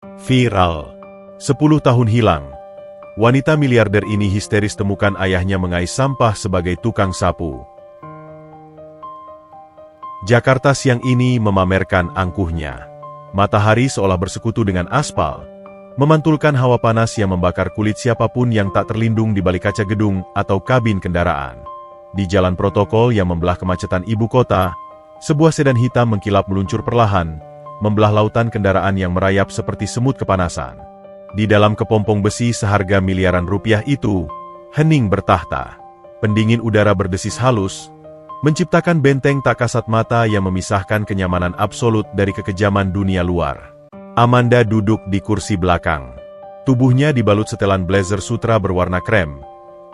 Viral. 10 tahun hilang. Wanita miliarder ini histeris temukan ayahnya mengais sampah sebagai tukang sapu. Jakarta siang ini memamerkan angkuhnya. Matahari seolah bersekutu dengan aspal, memantulkan hawa panas yang membakar kulit siapapun yang tak terlindung di balik kaca gedung atau kabin kendaraan. Di jalan protokol yang membelah kemacetan ibu kota, sebuah sedan hitam mengkilap meluncur perlahan, membelah lautan kendaraan yang merayap seperti semut kepanasan. Di dalam kepompong besi seharga miliaran rupiah itu, hening bertahta. Pendingin udara berdesis halus, menciptakan benteng tak kasat mata yang memisahkan kenyamanan absolut dari kekejaman dunia luar. Amanda duduk di kursi belakang. Tubuhnya dibalut setelan blazer sutra berwarna krem,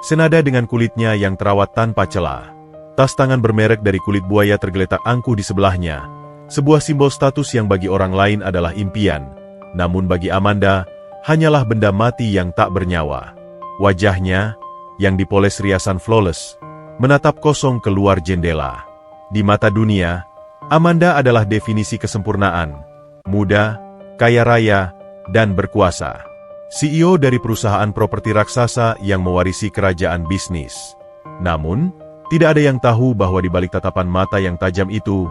senada dengan kulitnya yang terawat tanpa celah. Tas tangan bermerek dari kulit buaya tergeletak angkuh di sebelahnya, sebuah simbol status yang bagi orang lain adalah impian, namun bagi Amanda, hanyalah benda mati yang tak bernyawa. Wajahnya, yang dipoles riasan flawless, menatap kosong keluar jendela. Di mata dunia, Amanda adalah definisi kesempurnaan, muda, kaya raya, dan berkuasa. CEO dari perusahaan properti raksasa yang mewarisi kerajaan bisnis. Namun, tidak ada yang tahu bahwa di balik tatapan mata yang tajam itu,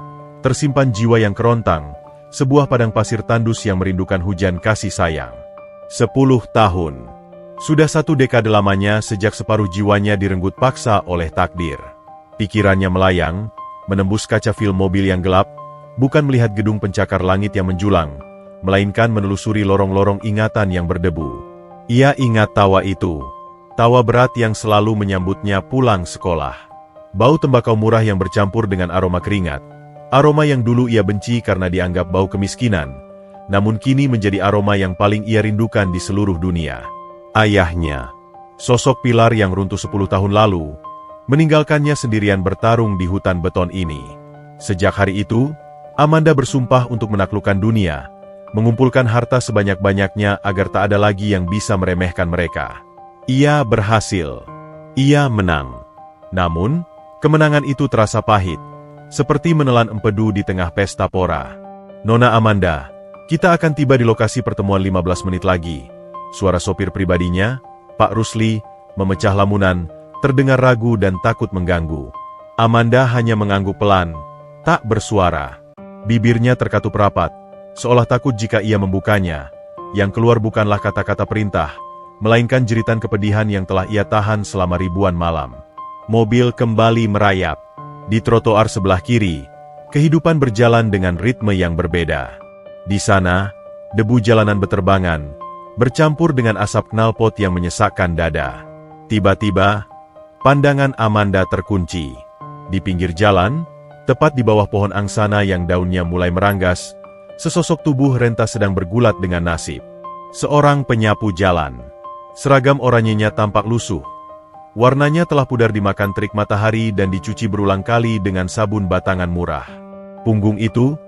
tersimpan jiwa yang kerontang, sebuah padang pasir tandus yang merindukan hujan kasih sayang. 10 tahun. Sudah 1 dekade lamanya sejak separuh jiwanya direnggut paksa oleh takdir. Pikirannya melayang, menembus kaca film mobil yang gelap, bukan melihat gedung pencakar langit yang menjulang, melainkan menelusuri lorong-lorong ingatan yang berdebu. Ia ingat tawa itu, tawa berat yang selalu menyambutnya pulang sekolah. Bau tembakau murah yang bercampur dengan aroma keringat, aroma yang dulu ia benci karena dianggap bau kemiskinan, namun kini menjadi aroma yang paling ia rindukan di seluruh dunia. Ayahnya, sosok pilar yang runtuh 10 tahun lalu, meninggalkannya sendirian bertarung di hutan beton ini. Sejak hari itu, Amanda bersumpah untuk menaklukkan dunia, mengumpulkan harta sebanyak-banyaknya agar tak ada lagi yang bisa meremehkan mereka. Ia berhasil. Ia menang. Namun, kemenangan itu terasa pahit, seperti menelan empedu di tengah pesta pora. Nona Amanda, kita akan tiba di lokasi pertemuan 15 menit lagi. Suara sopir pribadinya, Pak Rusli, memecah lamunan, terdengar ragu dan takut mengganggu. Amanda hanya mengangguk pelan, tak bersuara. Bibirnya terkatup rapat, seolah takut jika ia membukanya. Yang keluar bukanlah kata-kata perintah, melainkan jeritan kepedihan yang telah ia tahan selama ribuan malam. Mobil kembali merayap. Di trotoar sebelah kiri, kehidupan berjalan dengan ritme yang berbeda. Di sana, debu jalanan beterbangan, bercampur dengan asap knalpot yang menyesakkan dada. Tiba-tiba, pandangan Amanda terkunci. Di pinggir jalan, tepat di bawah pohon angsana yang daunnya mulai meranggas, sesosok tubuh renta sedang bergulat dengan nasib. Seorang penyapu jalan. Seragam oranyenya tampak lusuh. Warnanya telah pudar dimakan terik matahari dan dicuci berulang kali dengan sabun batangan murah. Punggung itu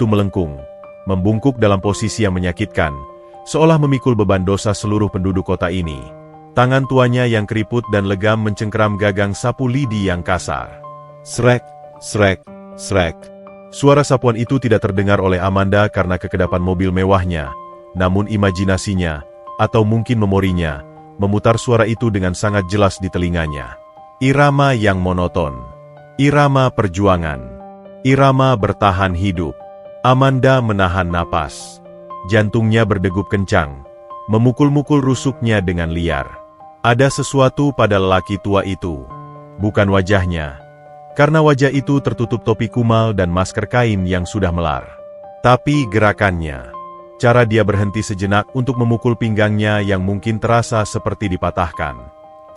melengkung, membungkuk dalam posisi yang menyakitkan, seolah memikul beban dosa seluruh penduduk kota ini. Tangan tuanya yang keriput dan legam mencengkeram gagang sapu lidi yang kasar. Srek, srek, srek. Suara sapuan itu tidak terdengar oleh Amanda karena kekedapan mobil mewahnya, namun imajinasinya, atau mungkin memorinya, memutar suara itu dengan sangat jelas di telinganya. Irama yang monoton. Irama perjuangan. Irama bertahan hidup. Amanda menahan napas. Jantungnya berdegup kencang, memukul-mukul rusuknya dengan liar. Ada sesuatu pada lelaki tua itu. Bukan wajahnya, karena wajah itu tertutup topi kumal dan masker kain yang sudah melar. Tapi gerakannya. Cara dia berhenti sejenak untuk memukul pinggangnya yang mungkin terasa seperti dipatahkan.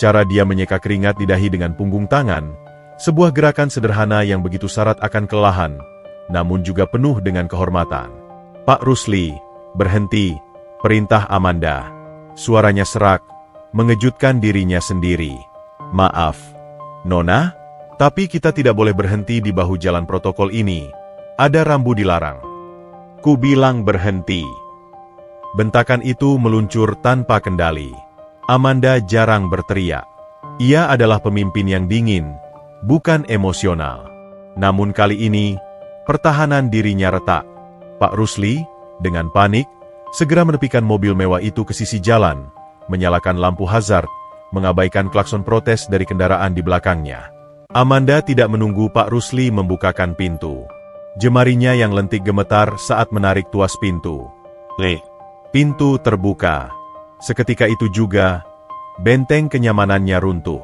Cara dia menyeka keringat di dahi dengan punggung tangan, sebuah gerakan sederhana yang begitu syarat akan kelelahan, namun juga penuh dengan kehormatan. Pak Rusli, berhenti, perintah Amanda. Suaranya serak, mengejutkan dirinya sendiri. Maaf, Nona, tapi kita tidak boleh berhenti di bahu jalan protokol ini. Ada rambu dilarang. Ku bilang berhenti. Bentakan itu meluncur tanpa kendali. Amanda jarang berteriak. Ia adalah pemimpin yang dingin, bukan emosional. Namun kali ini, pertahanan dirinya retak. Pak Rusli, dengan panik, Segera menepikan mobil mewah itu ke sisi jalan, menyalakan lampu hazard, mengabaikan klakson protes dari kendaraan di belakangnya. Amanda tidak menunggu Pak Rusli membukakan pintu. Jemarinya yang lentik gemetar saat menarik tuas pintu. Pintu terbuka. Seketika itu juga, benteng kenyamanannya runtuh.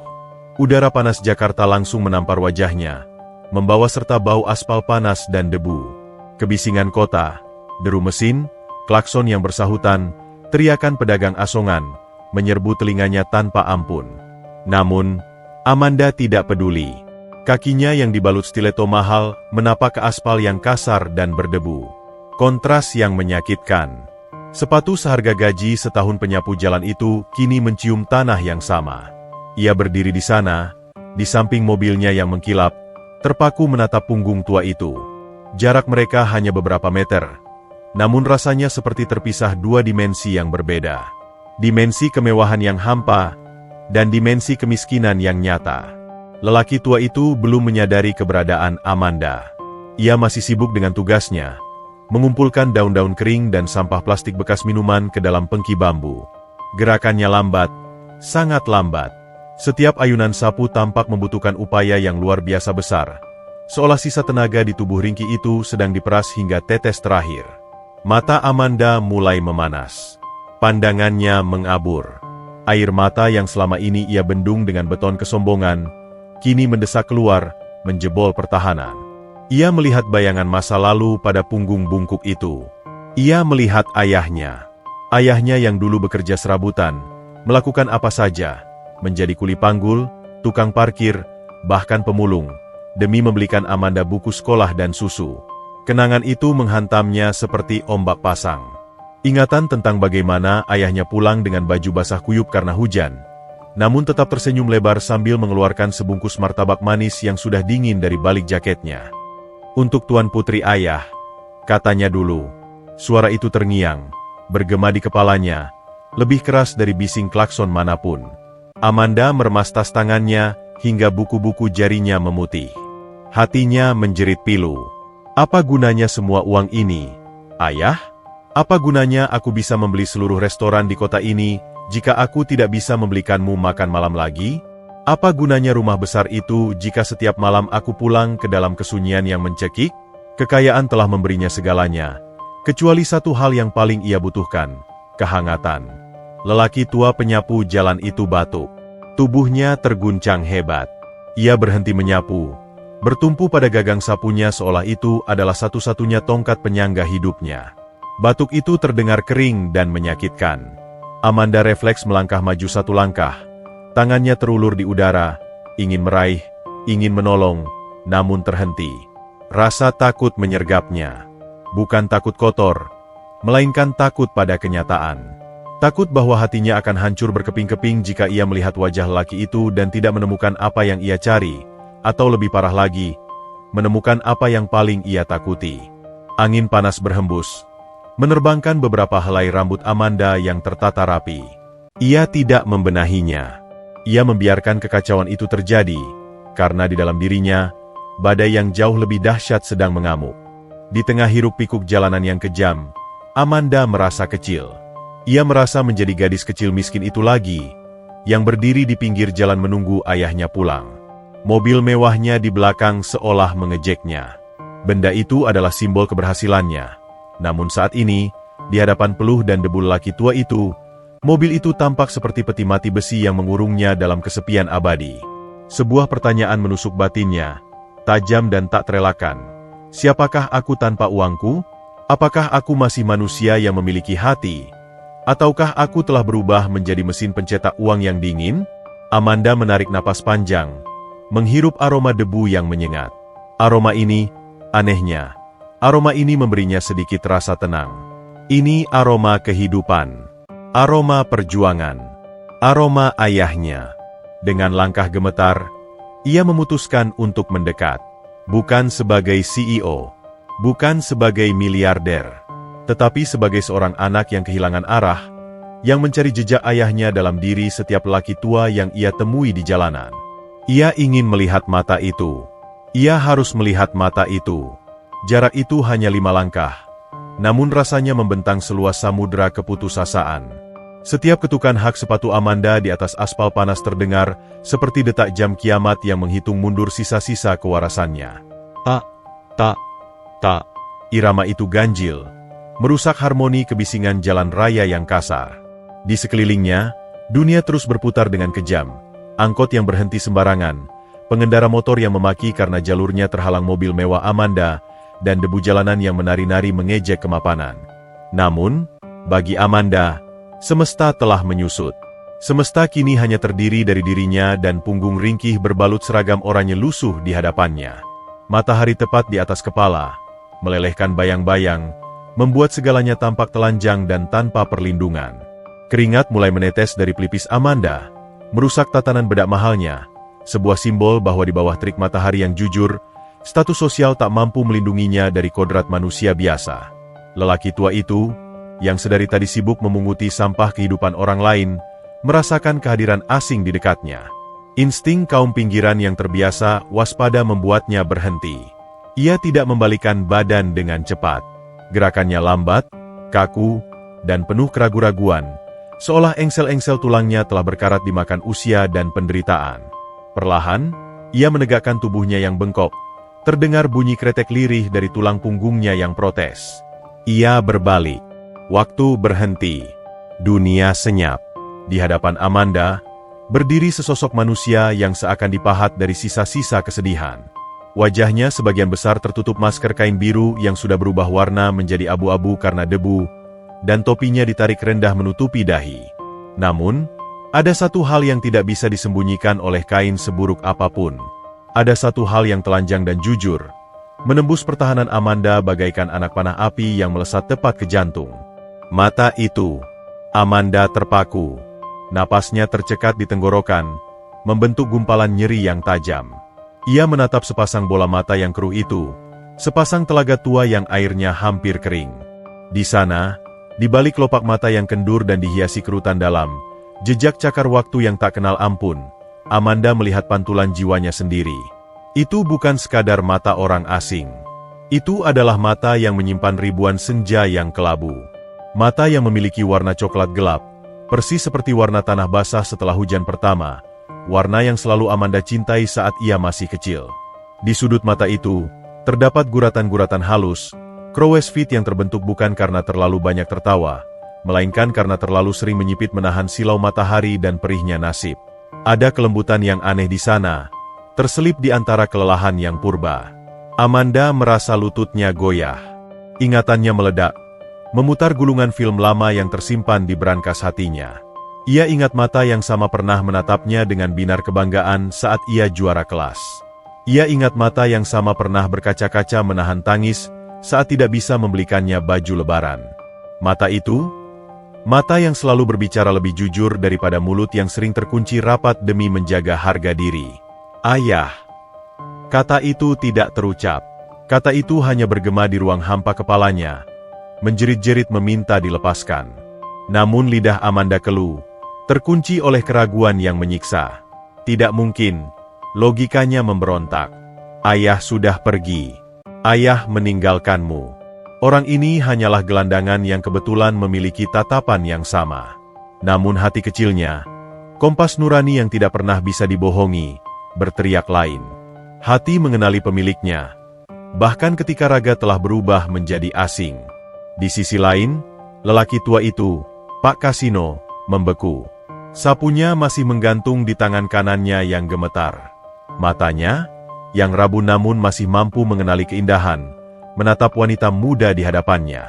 Udara panas Jakarta langsung menampar wajahnya, membawa serta bau aspal panas dan debu. Kebisingan kota, deru mesin, klakson yang bersahutan, teriakan pedagang asongan, menyerbu telinganya tanpa ampun. Namun, Amanda tidak peduli. Kakinya yang dibalut stiletto mahal menapak ke aspal yang kasar dan berdebu. Kontras yang menyakitkan. Sepatu seharga gaji setahun penyapu jalan itu kini mencium tanah yang sama. Ia berdiri di sana, di samping mobilnya yang mengkilap, terpaku menatap punggung tua itu. Jarak mereka hanya beberapa meter, namun rasanya seperti terpisah dua dimensi yang berbeda. Dimensi kemewahan yang hampa, dan dimensi kemiskinan yang nyata. Lelaki tua itu belum menyadari keberadaan Amanda. Ia masih sibuk dengan tugasnya, mengumpulkan daun-daun kering dan sampah plastik bekas minuman ke dalam pengki bambu. Gerakannya lambat, sangat lambat. Setiap ayunan sapu tampak membutuhkan upaya yang luar biasa besar, seolah sisa tenaga di tubuh ringki itu sedang diperas hingga tetes terakhir. Mata Amanda mulai memanas. Pandangannya mengabur. Air mata yang selama ini ia bendung dengan beton kesombongan, kini mendesak keluar, menjebol pertahanan. Ia melihat bayangan masa lalu pada punggung bungkuk itu. Ia melihat ayahnya. Ayahnya yang dulu bekerja serabutan, melakukan apa saja, menjadi kuli panggul, tukang parkir, bahkan pemulung, demi membelikan Amanda buku sekolah dan susu. Kenangan itu menghantamnya seperti ombak pasang. Ingatan tentang bagaimana ayahnya pulang dengan baju basah kuyup karena hujan, namun tetap tersenyum lebar sambil mengeluarkan sebungkus martabak manis yang sudah dingin dari balik jaketnya. "Untuk Tuan Putri Ayah," katanya dulu. Suara itu terngiang, bergema di kepalanya, lebih keras dari bising klakson manapun. Amanda meremas tas tangannya hingga buku-buku jarinya memutih. Hatinya menjerit pilu. Apa gunanya semua uang ini, Ayah? Apa gunanya aku bisa membeli seluruh restoran di kota ini, jika aku tidak bisa membelikanmu makan malam lagi? Apa gunanya rumah besar itu jika setiap malam aku pulang ke dalam kesunyian yang mencekik? Kekayaan telah memberinya segalanya, kecuali satu hal yang paling ia butuhkan, kehangatan. Lelaki tua penyapu jalan itu batuk. Tubuhnya terguncang hebat. Ia berhenti menyapu, bertumpu pada gagang sapunya seolah itu adalah satu-satunya tongkat penyangga hidupnya. Batuk itu terdengar kering dan menyakitkan. Amanda refleks melangkah maju satu langkah. Tangannya terulur di udara, ingin meraih, ingin menolong, namun terhenti. Rasa takut menyergapnya. Bukan takut kotor, melainkan takut pada kenyataan. Takut bahwa hatinya akan hancur berkeping-keping jika ia melihat wajah lelaki itu dan tidak menemukan apa yang ia cari, atau lebih parah lagi, menemukan apa yang paling ia takuti. Angin panas berhembus, menerbangkan beberapa helai rambut Amanda yang tertata rapi. Ia tidak membenahinya. Ia membiarkan kekacauan itu terjadi, karena di dalam dirinya, badai yang jauh lebih dahsyat sedang mengamuk. Di tengah hiruk-pikuk jalanan yang kejam, Amanda merasa kecil. Ia merasa menjadi gadis kecil miskin itu lagi, yang berdiri di pinggir jalan menunggu ayahnya pulang. Mobil mewahnya di belakang seolah mengejeknya. Benda itu adalah simbol keberhasilannya. Namun saat ini, di hadapan peluh dan debu lelaki tua itu, mobil itu tampak seperti peti mati besi yang mengurungnya dalam kesepian abadi. Sebuah pertanyaan menusuk batinnya, tajam dan tak terelakkan. Siapakah aku tanpa uangku? Apakah aku masih manusia yang memiliki hati? Ataukah aku telah berubah menjadi mesin pencetak uang yang dingin? Amanda menarik napas panjang, menghirup aroma debu yang menyengat. Aroma ini, anehnya, aroma ini memberinya sedikit rasa tenang. Ini aroma kehidupan, aroma perjuangan, aroma ayahnya. Dengan langkah gemetar, ia memutuskan untuk mendekat. Bukan sebagai CEO, bukan sebagai miliarder, tetapi sebagai seorang anak yang kehilangan arah, yang mencari jejak ayahnya dalam diri setiap lelaki tua yang ia temui di jalanan. Ia ingin melihat mata itu. Ia harus melihat mata itu. Jarak itu hanya 5 langkah. namun rasanya membentang seluas samudera keputusasaan. Setiap ketukan hak sepatu Amanda di atas aspal panas terdengar, seperti detak jam kiamat yang menghitung mundur sisa-sisa kewarasannya. Tak, tak, tak. Irama itu ganjil, merusak harmoni kebisingan jalan raya yang kasar. Di sekelilingnya, dunia terus berputar dengan kejam. Angkot yang berhenti sembarangan, pengendara motor yang memaki karena jalurnya terhalang mobil mewah Amanda, dan debu jalanan yang menari-nari mengejek kemapanan. Namun, bagi Amanda, semesta telah menyusut. Semesta kini hanya terdiri dari dirinya dan punggung ringkih berbalut seragam oranye lusuh di hadapannya. Matahari tepat di atas kepala, melelehkan bayang-bayang, membuat segalanya tampak telanjang dan tanpa perlindungan. Keringat mulai menetes dari pelipis Amanda, merusak tatanan bedak mahalnya, sebuah simbol bahwa di bawah terik matahari yang jujur, status sosial tak mampu melindunginya dari kodrat manusia biasa. Lelaki tua itu, yang sedari tadi sibuk memunguti sampah kehidupan orang lain, merasakan kehadiran asing di dekatnya. Insting kaum pinggiran yang terbiasa waspada membuatnya berhenti. Ia tidak membalikkan badan dengan cepat. Gerakannya lambat, kaku, dan penuh keraguan-raguan, seolah engsel-engsel tulangnya telah berkarat dimakan usia dan penderitaan. Perlahan, ia menegakkan tubuhnya yang bengkok. Terdengar bunyi kretek lirih dari tulang punggungnya yang protes. Ia berbalik. Waktu berhenti. Dunia senyap. Di hadapan Amanda, berdiri sesosok manusia yang seakan dipahat dari sisa-sisa kesedihan. Wajahnya sebagian besar tertutup masker kain biru yang sudah berubah warna menjadi abu-abu karena debu, dan topinya ditarik rendah menutupi dahi. Namun, ada satu hal yang tidak bisa disembunyikan oleh kain seburuk apapun. Ada satu hal yang telanjang dan jujur, menembus pertahanan Amanda bagaikan anak panah api yang melesat tepat ke jantung. Mata itu. Amanda terpaku. Napasnya tercekat di tenggorokan, membentuk gumpalan nyeri yang tajam. Ia menatap sepasang bola mata yang keruh itu, sepasang telaga tua yang airnya hampir kering. Di sana, di balik kelopak mata yang kendur dan dihiasi kerutan dalam, jejak cakar waktu yang tak kenal ampun, Amanda melihat pantulan jiwanya sendiri. Itu bukan sekadar mata orang asing. Itu adalah mata yang menyimpan ribuan senja yang kelabu. Mata yang memiliki warna coklat gelap, persis seperti warna tanah basah setelah hujan pertama, warna yang selalu Amanda cintai saat ia masih kecil. Di sudut mata itu, terdapat guratan-guratan halus, crow's feet yang terbentuk bukan karena terlalu banyak tertawa, melainkan karena terlalu sering menyipit menahan silau matahari dan perihnya nasib. Ada kelembutan yang aneh di sana, terselip di antara kelelahan yang purba. Amanda merasa lututnya goyah. Ingatannya meledak, memutar gulungan film lama yang tersimpan di brankas hatinya. Ia ingat mata yang sama pernah menatapnya dengan binar kebanggaan saat ia juara kelas. Ia ingat mata yang sama pernah berkaca-kaca menahan tangis saat tidak bisa membelikannya baju lebaran. Mata itu, mata yang selalu berbicara lebih jujur daripada mulut yang sering terkunci rapat demi menjaga harga diri. Ayah. Kata itu tidak terucap. Kata itu hanya bergema di ruang hampa kepalanya, menjerit-jerit meminta dilepaskan. Namun lidah Amanda keluh, terkunci oleh keraguan yang menyiksa. Tidak mungkin, logikanya memberontak. Ayah sudah pergi. Ayah meninggalkanmu. Orang ini hanyalah gelandangan yang kebetulan memiliki tatapan yang sama. Namun hati kecilnya, kompas nurani yang tidak pernah bisa dibohongi, berteriak lain. Hati mengenali pemiliknya, bahkan ketika raga telah berubah menjadi asing. Di sisi lain, lelaki tua itu, Pak Kasino, membeku. Sapunya masih menggantung di tangan kanannya yang gemetar. Matanya, yang rabu namun masih mampu mengenali keindahan, menatap wanita muda di hadapannya.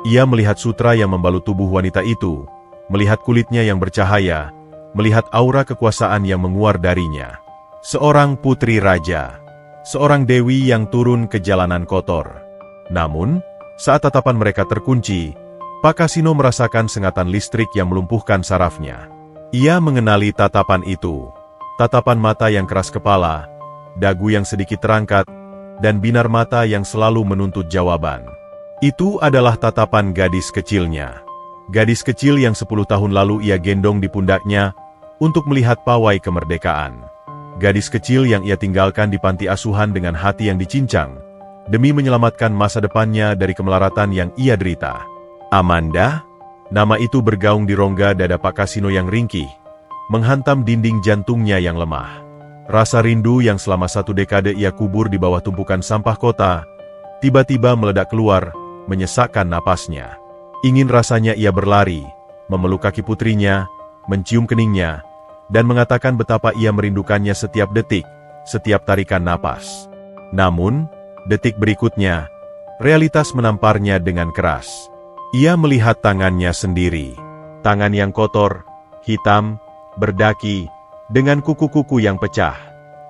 Ia melihat sutra yang membalut tubuh wanita itu, melihat kulitnya yang bercahaya, melihat aura kekuasaan yang menguar darinya. Seorang putri raja, seorang dewi yang turun ke jalanan kotor. Namun, saat tatapan mereka terkunci, Pak Kasino merasakan sengatan listrik yang melumpuhkan sarafnya. Ia mengenali tatapan itu. Tatapan mata yang keras kepala, dagu yang sedikit terangkat, dan binar mata yang selalu menuntut jawaban. Itu adalah tatapan gadis kecilnya. Gadis kecil yang 10 tahun lalu ia gendong di pundaknya untuk melihat pawai kemerdekaan. Gadis kecil yang ia tinggalkan di panti asuhan dengan hati yang dicincang, demi menyelamatkan masa depannya dari kemelaratan yang ia derita. Amanda? Nama itu bergaung di rongga dada Pak Kasino yang ringkih, menghantam dinding jantungnya yang lemah. Rasa rindu yang selama 1 dekade ia kubur di bawah tumpukan sampah kota, tiba-tiba meledak keluar, menyesakkan napasnya. Ingin rasanya ia berlari, memeluk kaki putrinya, mencium keningnya, dan mengatakan betapa ia merindukannya setiap detik, setiap tarikan napas. Namun, detik berikutnya, realitas menamparnya dengan keras. Ia melihat tangannya sendiri. Tangan yang kotor, hitam, berdaki, dengan kuku-kuku yang pecah.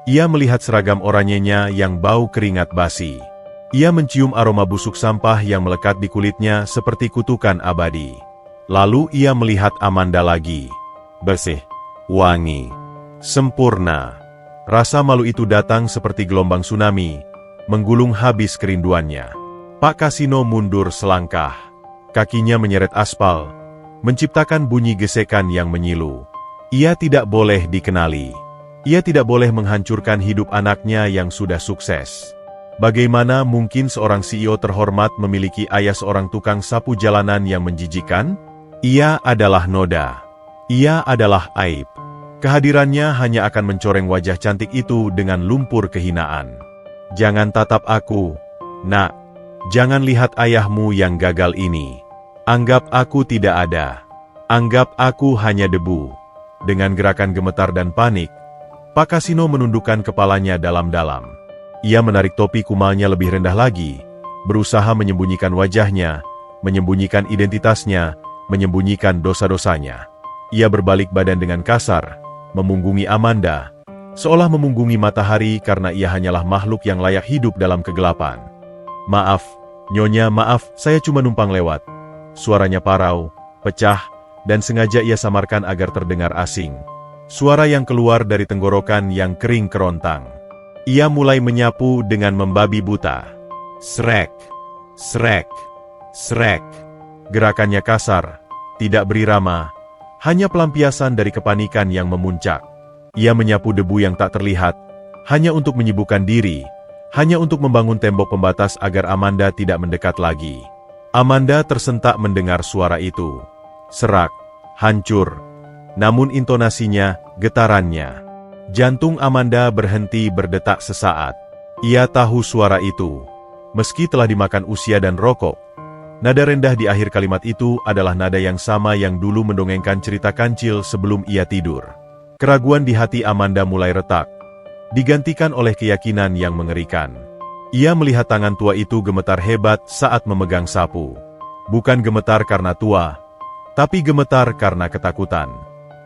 Ia melihat seragam oranyenya yang bau keringat basi. Ia mencium aroma busuk sampah yang melekat di kulitnya seperti kutukan abadi. Lalu ia melihat Amanda lagi. Bersih, wangi, sempurna. Rasa malu itu datang seperti gelombang tsunami, menggulung habis kerinduannya. Pak Kasino mundur selangkah. Kakinya menyeret aspal, menciptakan bunyi gesekan yang menyilu. Ia tidak boleh dikenali. Ia tidak boleh menghancurkan hidup anaknya yang sudah sukses. Bagaimana mungkin seorang CEO terhormat memiliki ayah seorang tukang sapu jalanan yang menjijikan? Ia adalah noda. Ia adalah aib. Kehadirannya hanya akan mencoreng wajah cantik itu dengan lumpur kehinaan. Jangan tatap aku, nak. Jangan lihat ayahmu yang gagal ini. Anggap aku tidak ada. Anggap aku hanya debu. Dengan gerakan gemetar dan panik, Pak Kasino menundukkan kepalanya dalam-dalam. Ia menarik topi kumalnya lebih rendah lagi, berusaha menyembunyikan wajahnya, menyembunyikan identitasnya, menyembunyikan dosa-dosanya. Ia berbalik badan dengan kasar, memunggungi Amanda, seolah memunggungi matahari karena ia hanyalah makhluk yang layak hidup dalam kegelapan. Maaf, Nyonya, maaf, saya cuma numpang lewat. Suaranya parau, pecah, dan sengaja ia samarkan agar terdengar asing. Suara yang keluar dari tenggorokan yang kering kerontang. Ia mulai menyapu dengan membabi buta. Srek, srek, srek. Gerakannya kasar, tidak berirama, hanya pelampiasan dari kepanikan yang memuncak. Ia menyapu debu yang tak terlihat, hanya untuk menyibukkan diri, hanya untuk membangun tembok pembatas agar Amanda tidak mendekat lagi. Amanda tersentak mendengar suara itu. Serak, hancur, namun intonasinya, getarannya. Jantung Amanda berhenti berdetak sesaat. Ia tahu suara itu. Meski telah dimakan usia dan rokok, nada rendah di akhir kalimat itu adalah nada yang sama yang dulu mendongengkan cerita kancil sebelum ia tidur. Keraguan di hati Amanda mulai retak, digantikan oleh keyakinan yang mengerikan. Ia melihat tangan tua itu gemetar hebat saat memegang sapu. Bukan gemetar karena tua, tapi gemetar karena ketakutan.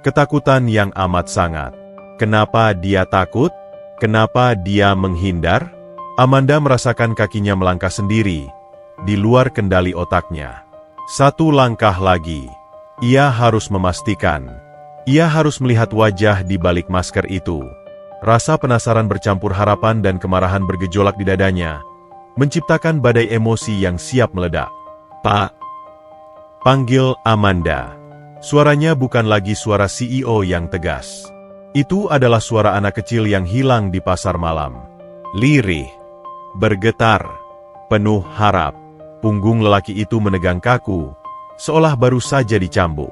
Ketakutan yang amat sangat. Kenapa dia takut? Kenapa dia menghindar? Amanda merasakan kakinya melangkah sendiri, di luar kendali otaknya. 1 langkah lagi. Ia harus memastikan. Ia harus melihat wajah di balik masker itu. Rasa penasaran bercampur harapan dan kemarahan bergejolak di dadanya, menciptakan badai emosi yang siap meledak. Pak, panggil Amanda. Suaranya bukan lagi suara CEO yang tegas. Itu adalah suara anak kecil yang hilang di pasar malam. Lirih, bergetar, penuh harap. Punggung lelaki itu menegang kaku, seolah baru saja dicambuk.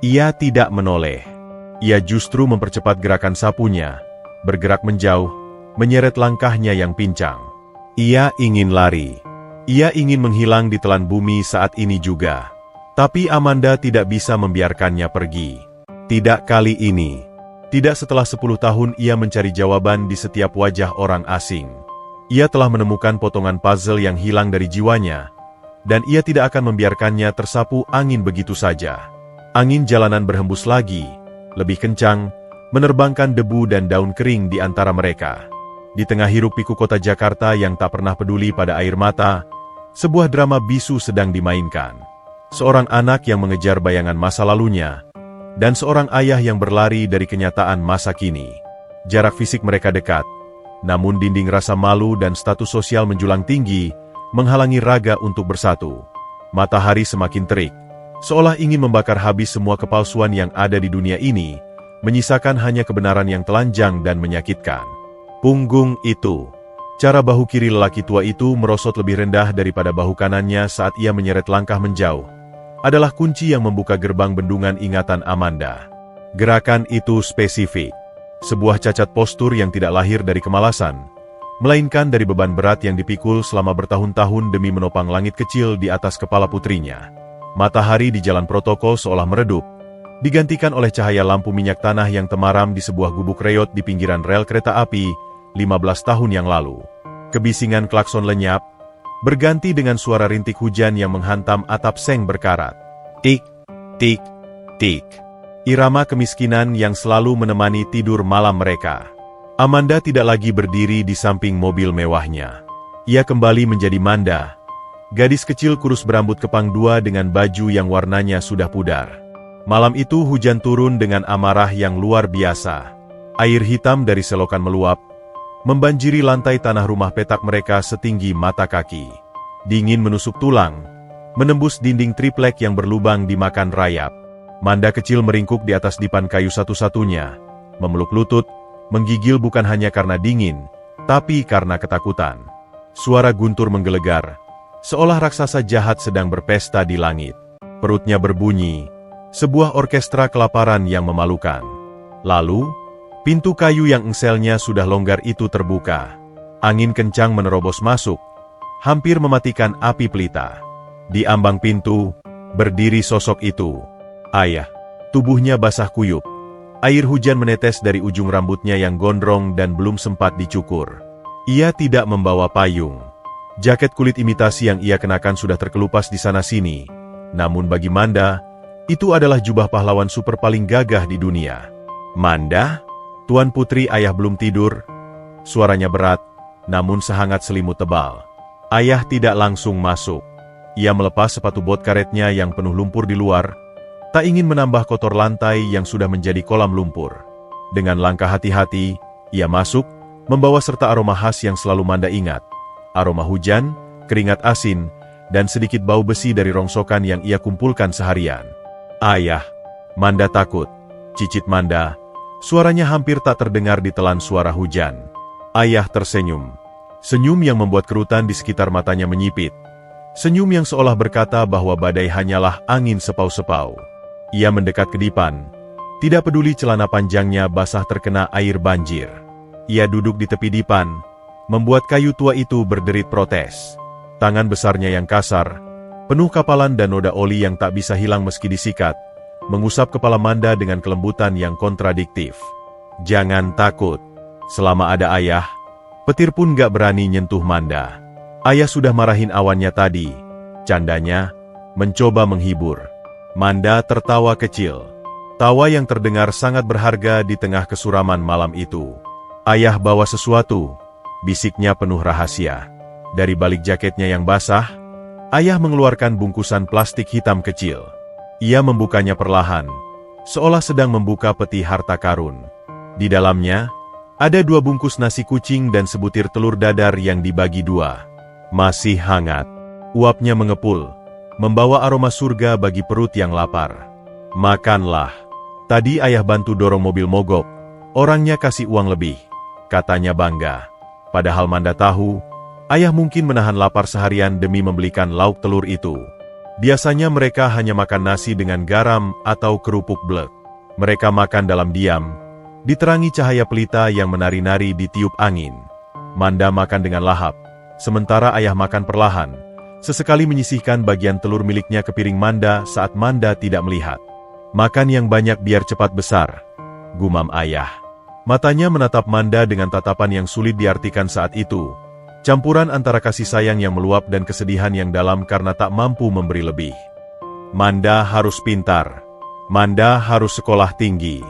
Ia tidak menoleh. Ia justru mempercepat gerakan sapunya, bergerak menjauh, menyeret langkahnya yang pincang. Ia ingin lari. Ia ingin menghilang di telan bumi saat ini juga. Tapi Amanda tidak bisa membiarkannya pergi. Tidak kali ini. Tidak setelah 10 tahun ia mencari jawaban di setiap wajah orang asing. Ia telah menemukan potongan puzzle yang hilang dari jiwanya, dan ia tidak akan membiarkannya tersapu angin begitu saja. Angin jalanan berhembus lagi, lebih kencang, menerbangkan debu dan daun kering di antara mereka. Di tengah hiruk-pikuk kota Jakarta yang tak pernah peduli pada air mata, sebuah drama bisu sedang dimainkan. Seorang anak yang mengejar bayangan masa lalunya, dan seorang ayah yang berlari dari kenyataan masa kini. Jarak fisik mereka dekat, namun dinding rasa malu dan status sosial menjulang tinggi, menghalangi raga untuk bersatu. Matahari semakin terik, seolah ingin membakar habis semua kepalsuan yang ada di dunia ini, menyisakan hanya kebenaran yang telanjang dan menyakitkan. Punggung itu, Cara bahu kiri lelaki tua itu merosot lebih rendah daripada bahu kanannya saat ia menyeret langkah menjauh. Adalah kunci yang membuka gerbang bendungan ingatan Amanda. Gerakan itu spesifik. Sebuah cacat postur yang tidak lahir dari kemalasan, melainkan dari beban berat yang dipikul selama bertahun-tahun demi menopang langit kecil di atas kepala putrinya. Matahari di jalan protokol seolah meredup, digantikan oleh cahaya lampu minyak tanah yang temaram di sebuah gubuk reot di pinggiran rel kereta api 15 tahun yang lalu. Kebisingan klakson lenyap, berganti dengan suara rintik hujan yang menghantam atap seng berkarat. Tik, tik, tik. Irama kemiskinan yang selalu menemani tidur malam mereka. Amanda tidak lagi berdiri di samping mobil mewahnya. Ia kembali menjadi Manda, gadis kecil kurus berambut kepang dua dengan baju yang warnanya sudah pudar. Malam itu hujan turun dengan amarah yang luar biasa. Air hitam dari selokan meluap, membanjiri lantai tanah rumah petak mereka setinggi mata kaki. Dingin menusuk tulang, menembus dinding triplek yang berlubang dimakan rayap. Manda kecil meringkuk di atas dipan kayu satu-satunya, memeluk lutut, menggigil bukan hanya karena dingin, tapi karena ketakutan. Suara guntur menggelegar, seolah raksasa jahat sedang berpesta di langit. Perutnya berbunyi, sebuah orkestra kelaparan yang memalukan. Lalu, pintu kayu yang engselnya sudah longgar itu terbuka. Angin kencang menerobos masuk, hampir mematikan api pelita. Di ambang pintu, berdiri sosok itu. Ayah. Tubuhnya basah kuyup. Air hujan menetes dari ujung rambutnya yang gondrong dan belum sempat dicukur. Ia tidak membawa payung. Jaket kulit imitasi yang ia kenakan sudah terkelupas di sana-sini. Namun bagi Manda, itu adalah jubah pahlawan super paling gagah di dunia. Manda? Tuan Putri, ayah belum tidur. Suaranya berat, namun sehangat selimut tebal. Ayah tidak langsung masuk. Ia melepas sepatu bot karetnya yang penuh lumpur di luar, tak ingin menambah kotor lantai yang sudah menjadi kolam lumpur. Dengan langkah hati-hati, ia masuk, membawa serta aroma khas yang selalu Manda ingat. Aroma hujan, keringat asin, dan sedikit bau besi dari rongsokan yang ia kumpulkan seharian. Ayah. Manda takut. Cicit Manda. Suaranya hampir tak terdengar di telan suara hujan. Ayah tersenyum. Senyum yang membuat kerutan di sekitar matanya menyipit. Senyum yang seolah berkata bahwa badai hanyalah angin sepau-sepau. Ia mendekat ke dipan. Tidak peduli celana panjangnya basah terkena air banjir. Ia duduk di tepi dipan, membuat kayu tua itu berderit protes. Tangan besarnya yang kasar, penuh kapalan dan noda oli yang tak bisa hilang meski disikat, mengusap kepala Manda dengan kelembutan yang kontradiktif. Jangan takut. Selama ada ayah, petir pun gak berani nyentuh Manda. Ayah sudah marahin awannya tadi. Candanya, mencoba menghibur. Manda tertawa kecil. Tawa yang terdengar sangat berharga di tengah kesuraman malam itu. Ayah bawa sesuatu, bisiknya penuh rahasia. Dari balik jaketnya yang basah, ayah mengeluarkan bungkusan plastik hitam kecil. Ia membukanya perlahan, seolah sedang membuka peti harta karun. Di dalamnya, ada 2 bungkus nasi kucing dan sebutir telur dadar yang dibagi 2. Masih hangat. Uapnya mengepul, membawa aroma surga bagi perut yang lapar. Makanlah. Tadi ayah bantu dorong mobil mogok, orangnya kasih uang lebih, katanya bangga. Padahal Manda tahu, ayah mungkin menahan lapar seharian demi membelikan lauk telur itu. Biasanya mereka hanya makan nasi dengan garam atau kerupuk blek. Mereka makan dalam diam, diterangi cahaya pelita yang menari-nari di tiup angin. Manda makan dengan lahap, sementara ayah makan perlahan, sesekali menyisihkan bagian telur miliknya ke piring Manda saat Manda tidak melihat. Makan yang banyak biar cepat besar, gumam ayah. Matanya menatap Manda dengan tatapan yang sulit diartikan saat itu. Campuran antara kasih sayang yang meluap dan kesedihan yang dalam karena tak mampu memberi lebih. Manda harus pintar. Manda harus sekolah tinggi.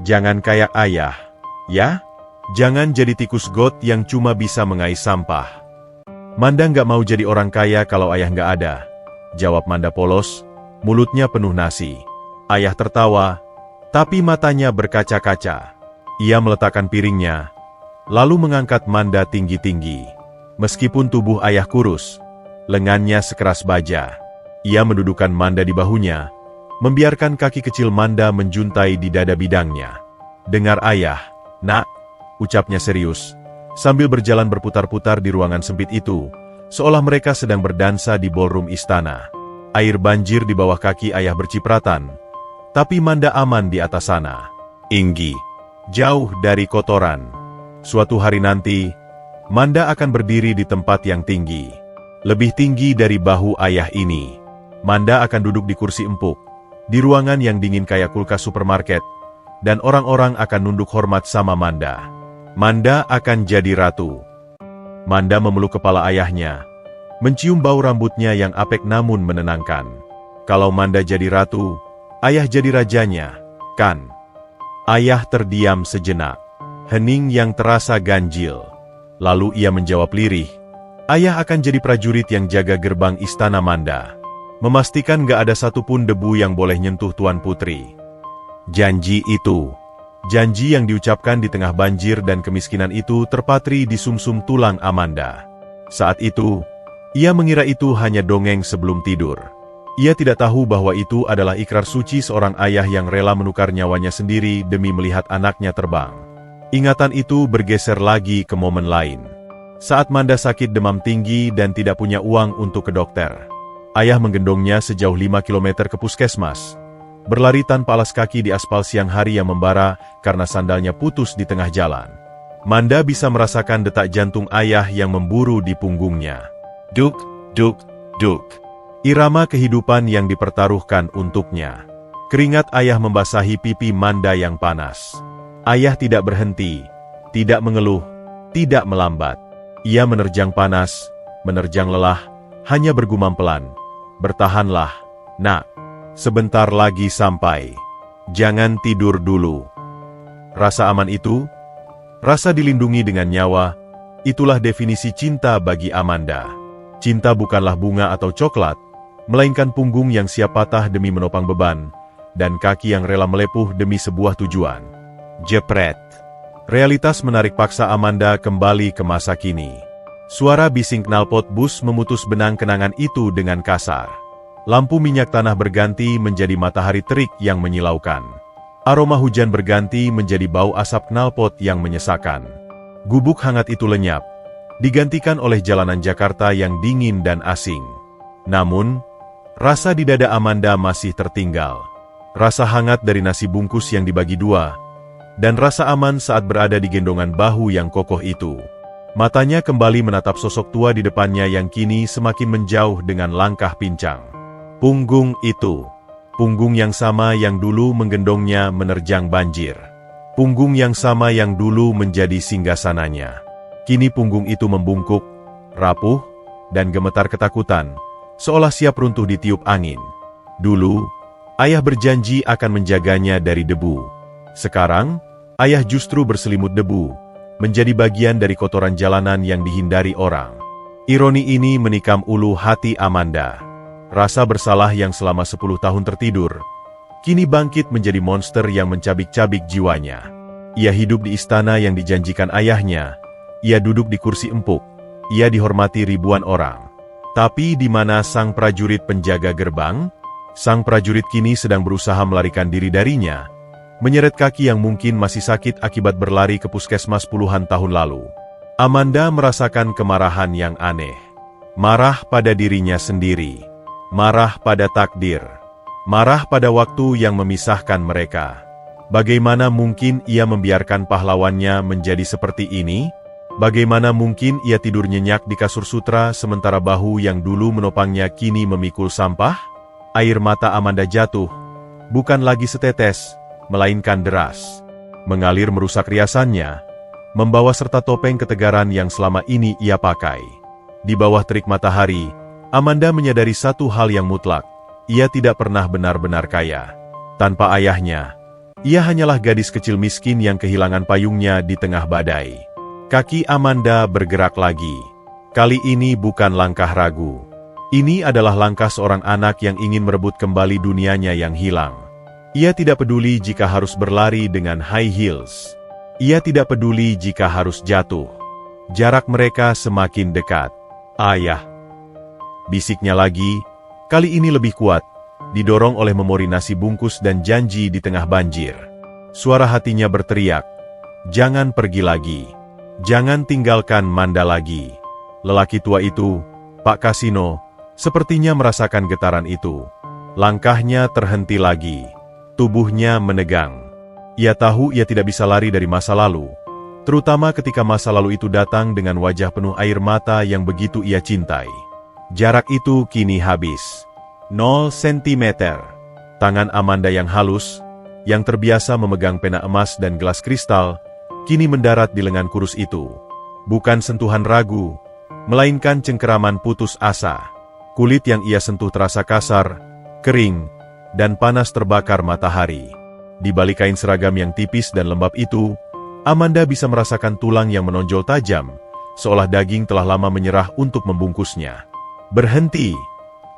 Jangan kayak ayah, ya? Jangan jadi tikus got yang cuma bisa mengais sampah. Manda nggak mau jadi orang kaya kalau ayah nggak ada, jawab Manda polos, mulutnya penuh nasi. Ayah tertawa, tapi matanya berkaca-kaca. Ia meletakkan piringnya, lalu mengangkat Manda tinggi-tinggi. Meskipun tubuh ayah kurus, lengannya sekeras baja. Ia mendudukkan Manda di bahunya, membiarkan kaki kecil Manda menjuntai di dada bidangnya. Dengar ayah, nak, ucapnya serius. Sambil berjalan berputar-putar di ruangan sempit itu, seolah mereka sedang berdansa di ballroom istana. Air banjir di bawah kaki ayah bercipratan, tapi Manda aman di atas sana. Tinggi, jauh dari kotoran. Suatu hari nanti, Manda akan berdiri di tempat yang tinggi. Lebih tinggi dari bahu ayah ini. Manda akan duduk di kursi empuk, di ruangan yang dingin kayak kulkas supermarket, dan orang-orang akan nunduk hormat sama Manda. Manda akan jadi ratu. Manda memeluk kepala ayahnya, mencium bau rambutnya yang apek namun menenangkan. Kalau Manda jadi ratu, ayah jadi rajanya, kan? Ayah terdiam sejenak, hening yang terasa ganjil. Lalu ia menjawab lirih, ayah akan jadi prajurit yang jaga gerbang istana Manda, memastikan gak ada satupun debu yang boleh nyentuh Tuan Putri. Janji itu, janji yang diucapkan di tengah banjir dan kemiskinan itu terpatri di sumsum tulang Amanda. Saat itu, ia mengira itu hanya dongeng sebelum tidur. Ia tidak tahu bahwa itu adalah ikrar suci seorang ayah yang rela menukar nyawanya sendiri demi melihat anaknya terbang. Ingatan itu bergeser lagi ke momen lain. Saat Manda sakit demam tinggi dan tidak punya uang untuk ke dokter. Ayah menggendongnya sejauh 5 km ke puskesmas. Berlari tanpa alas kaki di aspal siang hari yang membara karena sandalnya putus di tengah jalan. Manda bisa merasakan detak jantung ayah yang memburu di punggungnya. Duk, duk, duk. Irama kehidupan yang dipertaruhkan untuknya. Keringat ayah membasahi pipi Manda yang panas. Ayah tidak berhenti, tidak mengeluh, tidak melambat. Ia menerjang panas, menerjang lelah, hanya bergumam pelan. Bertahanlah, nak. Sebentar lagi sampai. Jangan tidur dulu. Rasa aman itu, rasa dilindungi dengan nyawa, itulah definisi cinta bagi Amanda. Cinta bukanlah bunga atau coklat, melainkan punggung yang siap patah demi menopang beban, dan kaki yang rela melepuh demi sebuah tujuan. Jepret. Realitas menarik paksa Amanda kembali ke masa kini. Suara bising knalpot bus memutus benang kenangan itu dengan kasar. Lampu minyak tanah berganti menjadi matahari terik yang menyilaukan. Aroma hujan berganti menjadi bau asap knalpot yang menyesakan. Gubuk hangat itu lenyap, digantikan oleh jalanan Jakarta yang dingin dan asing. Namun, rasa di dada Amanda masih tertinggal. Rasa hangat dari nasi bungkus yang dibagi dua, dan rasa aman saat berada di gendongan bahu yang kokoh itu. Matanya kembali menatap sosok tua di depannya yang kini semakin menjauh dengan langkah pincang. Punggung itu, punggung yang sama yang dulu menggendongnya menerjang banjir. Punggung yang sama yang dulu menjadi singgasananya. Kini punggung itu membungkuk, rapuh, dan gemetar ketakutan, seolah siap runtuh ditiup angin. Dulu, ayah berjanji akan menjaganya dari debu. Sekarang, ayah justru berselimut debu, menjadi bagian dari kotoran jalanan yang dihindari orang. Ironi ini menikam ulu hati Amanda. Rasa bersalah yang selama 10 tahun tertidur, kini bangkit menjadi monster yang mencabik-cabik jiwanya. Ia hidup di istana yang dijanjikan ayahnya, ia duduk di kursi empuk, ia dihormati ribuan orang. Tapi di mana sang prajurit penjaga gerbang? Sang prajurit kini sedang berusaha melarikan diri darinya, menyeret kaki yang mungkin masih sakit akibat berlari ke puskesmas puluhan tahun lalu. Amanda merasakan kemarahan yang aneh. Marah pada dirinya sendiri. Marah pada takdir. Marah pada waktu yang memisahkan mereka. Bagaimana mungkin ia membiarkan pahlawannya menjadi seperti ini? Bagaimana mungkin ia tidur nyenyak di kasur sutra sementara bahu yang dulu menopangnya kini memikul sampah? Air mata Amanda jatuh, bukan lagi setetes, melainkan deras. Mengalir merusak riasannya, membawa serta topeng ketegaran yang selama ini ia pakai. Di bawah terik matahari, Amanda menyadari satu hal yang mutlak, ia tidak pernah benar-benar kaya. Tanpa ayahnya, ia hanyalah gadis kecil miskin yang kehilangan payungnya di tengah badai. Kaki Amanda bergerak lagi. Kali ini bukan langkah ragu. Ini adalah langkah seorang anak yang ingin merebut kembali dunianya yang hilang. Ia tidak peduli jika harus berlari dengan high heels. Ia tidak peduli jika harus jatuh. Jarak mereka semakin dekat. Ayah. Bisiknya lagi, kali ini lebih kuat, didorong oleh memori nasi bungkus dan janji di tengah banjir. Suara hatinya berteriak, "Jangan pergi lagi. Jangan tinggalkan Manda lagi. Lelaki tua itu, Pak Kasino, sepertinya merasakan getaran itu. Langkahnya terhenti lagi. Tubuhnya menegang. Ia tahu ia tidak bisa lari dari masa lalu, terutama ketika masa lalu itu datang dengan wajah penuh air mata yang begitu ia cintai. Jarak itu kini habis. 0 sentimeter. Tangan Amanda yang halus, yang terbiasa memegang pena emas dan gelas kristal, kini mendarat di lengan kurus itu. Bukan sentuhan ragu, melainkan cengkeraman putus asa. Kulit yang ia sentuh terasa kasar, kering, dan panas terbakar matahari. Di balik kain seragam yang tipis dan lembab itu, Amanda bisa merasakan tulang yang menonjol tajam, seolah daging telah lama menyerah untuk membungkusnya. "Berhenti!"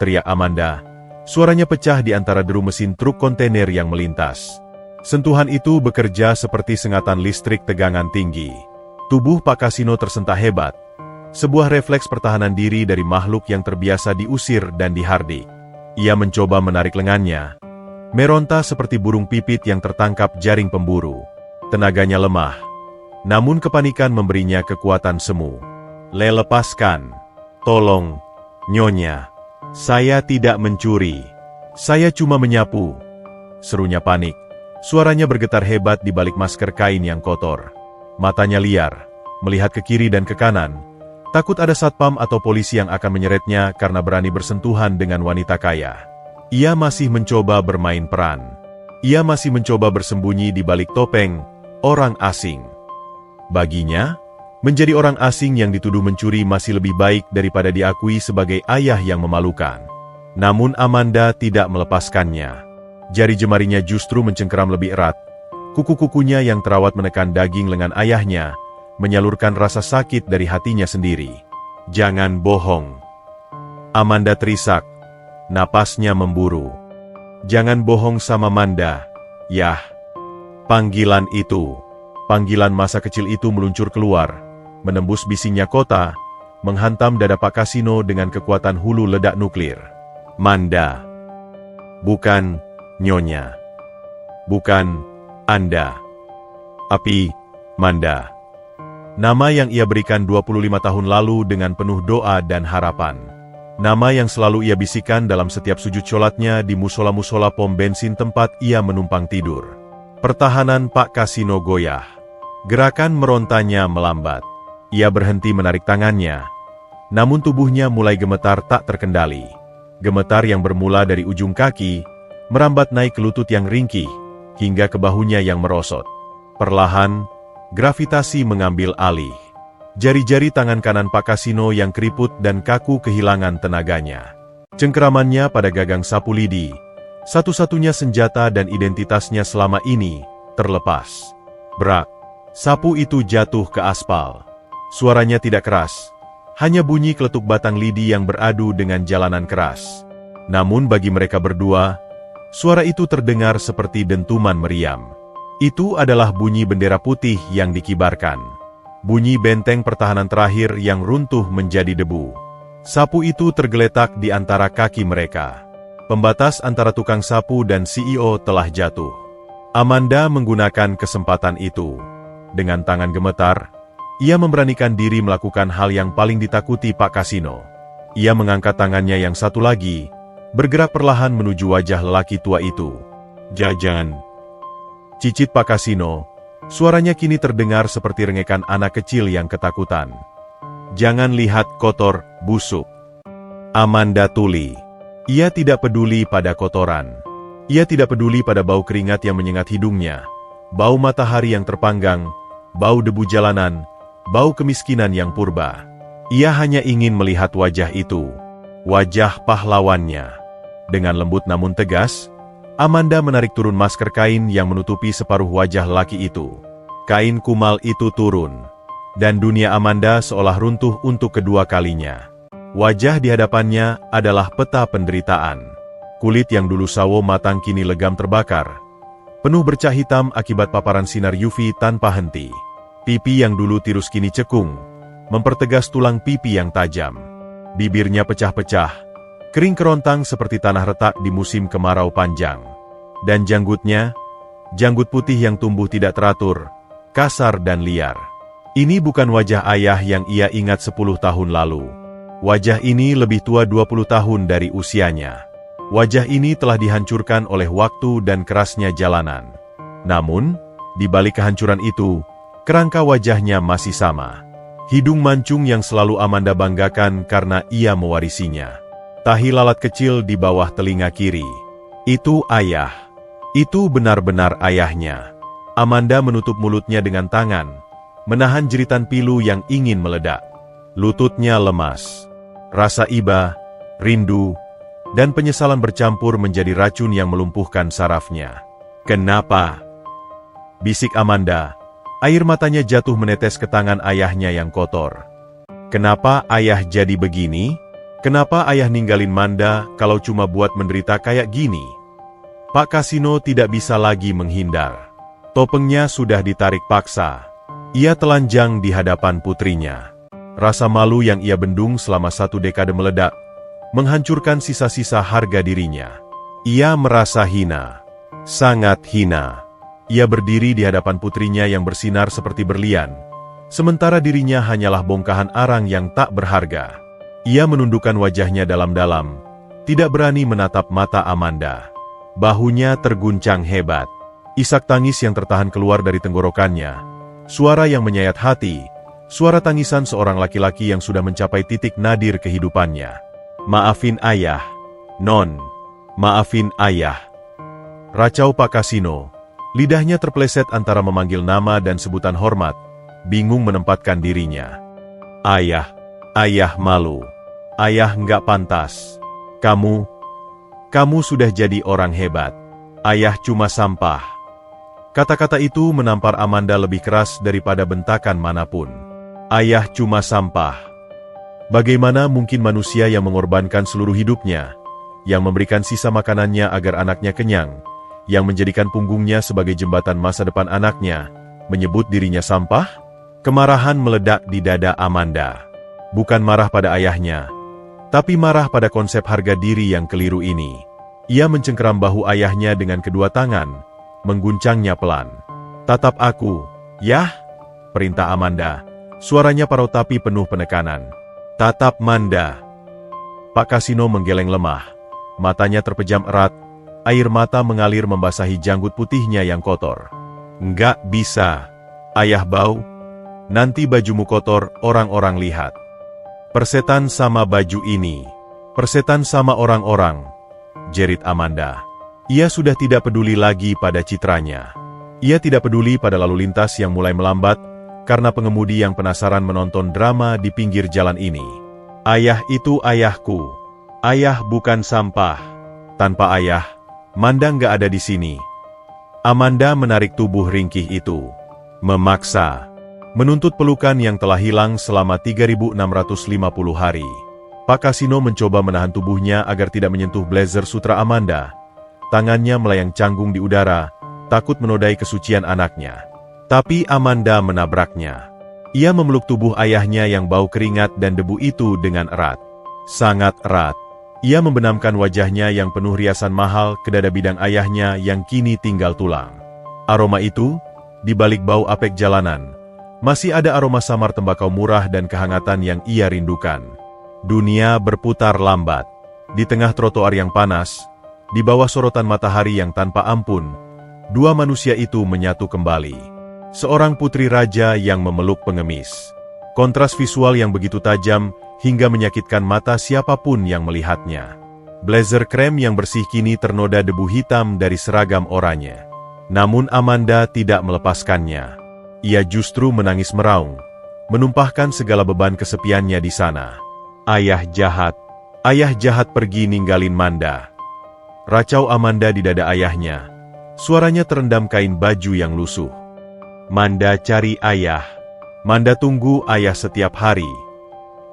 teriak Amanda. Suaranya pecah di antara deru mesin truk kontainer yang melintas. Sentuhan itu bekerja seperti sengatan listrik tegangan tinggi. Tubuh Pak Kasino tersentak hebat. Sebuah refleks pertahanan diri dari makhluk yang terbiasa diusir dan dihardik. Ia mencoba menarik lengannya, meronta seperti burung pipit yang tertangkap jaring pemburu. Tenaganya lemah, namun kepanikan memberinya kekuatan semu. "Lepaskan. Tolong, Nyonya. Saya tidak mencuri. Saya cuma menyapu," serunya panik. Suaranya bergetar hebat di balik masker kain yang kotor. Matanya liar, melihat ke kiri dan ke kanan. Takut ada satpam atau polisi yang akan menyeretnya karena berani bersentuhan dengan wanita kaya. Ia masih mencoba bermain peran. Ia masih mencoba bersembunyi di balik topeng orang asing. Baginya, menjadi orang asing yang dituduh mencuri masih lebih baik daripada diakui sebagai ayah yang memalukan. Namun Amanda tidak melepaskannya. Jari jemarinya justru mencengkeram lebih erat. Kuku-kukunya yang terawat menekan daging lengan ayahnya, menyalurkan rasa sakit dari hatinya sendiri. "Jangan bohong." Amanda terisak, napasnya memburu. "Jangan bohong sama Manda, Yah." Panggilan itu, panggilan masa kecil itu meluncur keluar, menembus bisingnya kota, menghantam dada Pak Kasino dengan kekuatan hulu ledak nuklir. "Manda." "Bukan, Nyonya. Bukan, Anda. Api, Manda." Nama yang ia berikan 25 tahun lalu dengan penuh doa dan harapan. Nama yang selalu ia bisikan dalam setiap sujud sholatnya di musola-musola pom bensin tempat ia menumpang tidur. Pertahanan Pak Kasino goyah. Gerakan merontanya melambat. Ia berhenti menarik tangannya. Namun tubuhnya mulai gemetar tak terkendali. Gemetar yang bermula dari ujung kaki, merambat naik ke lutut yang ringkih, hingga ke bahunya yang merosot. Perlahan, gravitasi mengambil alih. Jari-jari tangan kanan Pak Kasino yang keriput dan kaku kehilangan tenaganya. Cengkeramannya pada gagang sapu lidi, satu-satunya senjata dan identitasnya selama ini, terlepas. Brak! Sapu itu jatuh ke aspal. Suaranya tidak keras, hanya bunyi keletuk batang lidi yang beradu dengan jalanan keras. Namun bagi mereka berdua, suara itu terdengar seperti dentuman meriam. Itu adalah bunyi bendera putih yang dikibarkan. Bunyi benteng pertahanan terakhir yang runtuh menjadi debu. Sapu itu tergeletak di antara kaki mereka. Pembatas antara tukang sapu dan CEO telah jatuh. Amanda menggunakan kesempatan itu. Dengan tangan gemetar, ia memberanikan diri melakukan hal yang paling ditakuti Pak Kasino. Ia mengangkat tangannya yang satu lagi, bergerak perlahan menuju wajah lelaki tua itu. "Jajan," cicit Pak Kasino. Suaranya kini terdengar seperti rengekan anak kecil yang ketakutan. "Jangan lihat kotor, busuk." Amanda tuli. Ia tidak peduli pada kotoran. Ia tidak peduli pada bau keringat yang menyengat hidungnya, bau matahari yang terpanggang, bau debu jalanan, bau kemiskinan yang purba. Ia hanya ingin melihat wajah itu, wajah pahlawannya. Dengan lembut namun tegas, Amanda menarik turun masker kain yang menutupi separuh wajah laki itu. Kain kumal itu turun, dan dunia Amanda seolah runtuh untuk kedua kalinya. Wajah di hadapannya adalah peta penderitaan. Kulit yang dulu sawo matang kini legam terbakar, penuh bercak hitam akibat paparan sinar UV tanpa henti. Pipi yang dulu tirus kini cekung, mempertegas tulang pipi yang tajam. Bibirnya pecah-pecah, kering kerontang seperti tanah retak di musim kemarau panjang. Dan janggutnya, janggut putih yang tumbuh tidak teratur, kasar dan liar. Ini bukan wajah ayah yang ia ingat 10 tahun lalu. Wajah ini lebih tua 20 tahun dari usianya. Wajah ini telah dihancurkan oleh waktu dan kerasnya jalanan. Namun, di balik kehancuran itu, kerangka wajahnya masih sama. Hidung mancung yang selalu Amanda banggakan karena ia mewarisinya. Tahi lalat kecil di bawah telinga kiri. Itu ayah. Itu benar-benar ayahnya. Amanda menutup mulutnya dengan tangan, menahan jeritan pilu yang ingin meledak. Lututnya lemas. Rasa iba, rindu, dan penyesalan bercampur menjadi racun yang melumpuhkan sarafnya. "Kenapa?" bisik Amanda. Air matanya jatuh menetes ke tangan ayahnya yang kotor. "Kenapa ayah jadi begini? Kenapa ayah ninggalin Manda kalau cuma buat menderita kayak gini?" Pak Kasino tidak bisa lagi menghindar. Topengnya sudah ditarik paksa. Ia telanjang di hadapan putrinya. Rasa malu yang ia bendung selama 1 dekade meledak, menghancurkan sisa-sisa harga dirinya. Ia merasa hina. Sangat hina. Ia berdiri di hadapan putrinya yang bersinar seperti berlian, sementara dirinya hanyalah bongkahan arang yang tak berharga. Ia menundukkan wajahnya dalam-dalam, tidak berani menatap mata Amanda. Bahunya terguncang hebat. Isak tangis yang tertahan keluar dari tenggorokannya. Suara yang menyayat hati. Suara tangisan seorang laki-laki yang sudah mencapai titik nadir kehidupannya. "Maafin ayah, Non. Maafin ayah." Racau Pak Kasino. Lidahnya terpeleset antara memanggil nama dan sebutan hormat, bingung menempatkan dirinya. "Ayah, ayah malu. Ayah nggak pantas. Kamu sudah jadi orang hebat. Ayah cuma sampah." Kata-kata itu menampar Amanda lebih keras daripada bentakan manapun. Ayah cuma sampah. Bagaimana mungkin manusia yang mengorbankan seluruh hidupnya, yang memberikan sisa makanannya agar anaknya kenyang, yang menjadikan punggungnya sebagai jembatan masa depan anaknya, menyebut dirinya sampah? Kemarahan meledak di dada Amanda. Bukan marah pada ayahnya, tapi marah pada konsep harga diri yang keliru ini. Ia mencengkeram bahu ayahnya dengan kedua tangan, mengguncangnya pelan. "Tatap aku, yah," perintah Amanda. Suaranya parau tapi penuh penekanan. "Tatap Manda." Pak Kasino menggeleng lemah. Matanya terpejam erat, air mata mengalir membasahi janggut putihnya yang kotor. "Nggak bisa. Ayah bau. Nanti bajumu kotor, orang-orang lihat." "Persetan sama baju ini. Persetan sama orang-orang," jerit Amanda. Ia sudah tidak peduli lagi pada citranya. Ia tidak peduli pada lalu lintas yang mulai melambat, karena pengemudi yang penasaran menonton drama di pinggir jalan ini. "Ayah itu ayahku. Ayah bukan sampah. Tanpa ayah, Manda nggak ada di sini." Amanda menarik tubuh ringkih itu. Memaksa. Menuntut pelukan yang telah hilang selama 3.650 hari. Pak Kasino mencoba menahan tubuhnya agar tidak menyentuh blazer sutra Amanda. Tangannya melayang canggung di udara, takut menodai kesucian anaknya. Tapi Amanda menabraknya. Ia memeluk tubuh ayahnya yang bau keringat dan debu itu dengan erat. Sangat erat. Ia membenamkan wajahnya yang penuh riasan mahal ke dada bidang ayahnya yang kini tinggal tulang. Aroma itu, di balik bau apek jalanan, masih ada aroma samar tembakau murah dan kehangatan yang ia rindukan. Dunia berputar lambat. Di tengah trotoar yang panas, di bawah sorotan matahari yang tanpa ampun, dua manusia itu menyatu kembali. Seorang putri raja yang memeluk pengemis. Kontras visual yang begitu tajam hingga menyakitkan mata siapapun yang melihatnya. Blazer krem yang bersih kini ternoda debu hitam dari seragam oranye. Namun Amanda tidak melepaskannya. Ia justru menangis meraung, menumpahkan segala beban kesepiannya di sana. "Ayah jahat. Ayah jahat pergi ninggalin Manda." Racau Amanda di dada ayahnya. Suaranya terendam kain baju yang lusuh. "Manda cari ayah. Manda tunggu ayah setiap hari."